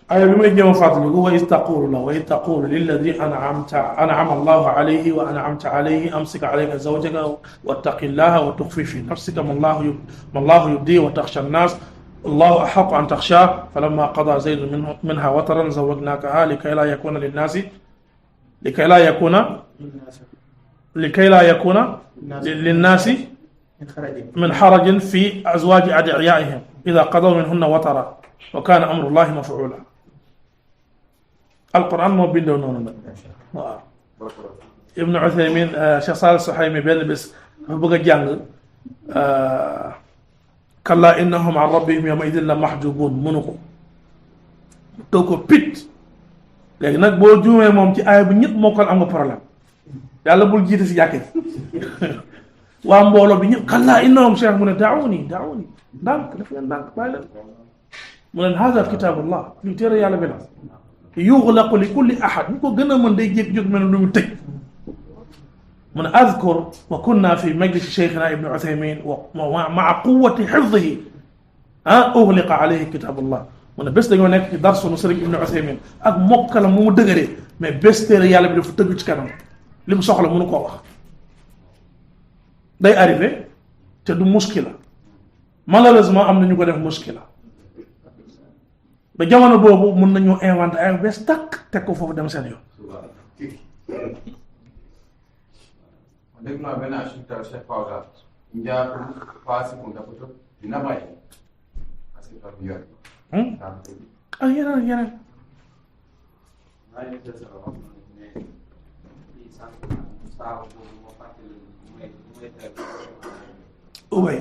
[SPEAKER 2] aya bi may jéem a fàttaliku wa iz taqulu lilladi an'ama allahu alayhi wa an'amta alayhi amsik alayka zawjaka wattaqi llaha wa tukhfi fi nafsika ma allahu yubdi wa takhsha an-nas الله أحق أن تخشاه فلما قضى زيد منها وطرا زوجناكها لكي لا يكون للناس من حرج في أزواج أدعيائهم إذا قضوا منهن وطرا وكان أمر الله مفعولا القرآن مو بيندون ابن عثيمين شيخ صالح السحيمي بين بس بقى جانغ kalla innahum an rabbihim yawma idin la mahjubun mënu ko too ko pit léegi nag boo juumee moom ci aaya bi ñëpp mokkal am nga problème yàlla bul jiite si jàkke waa mbooloo bi ñëpp kalla innahum cheikh mu ne daawuni ndànk daf leen ndànk bàyyi leen mu leen hada kitabullah li téere yàlla bi la yuxlaqu li kulli ahad ñu ko gën a mën day jékki-jóg mel ne lu mu tëj من أذكر وكنا في مجلس شيخنا ابن عثيمين ومع قوة حفظه أغلق عليه كتاب الله من بس dañoo nekk ci darsu Sëriñ Ibn Uthaymin ak mokkala mu dëgëree mais bés téere yàlla bi dafa tëgg ci kanam li mu soxla mënu koo wax day arrivé te du muskila malheureusement am na ñu ko def muskila ba jamono boobu mën nañu inventé ay bés takk teg ko foofu dem seen yoon.
[SPEAKER 3] dégg naa benn instructeur Cheikh Fawda njaa paasi ko dafa jot dina bàyyi parce que dafa yor
[SPEAKER 2] ak yeneen ubay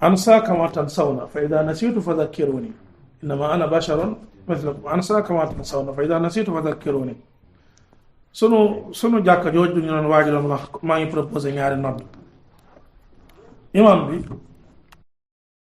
[SPEAKER 2] أنسى كما تنسون فإذا نسيت فذكروني إنما أنا بشر مثلكم أنسى كما تنسون فإذا نسيت فذكروني sunu jàkka jooju ñu doon waaj doon wax maa ngi proposé ñaari nodd imam bi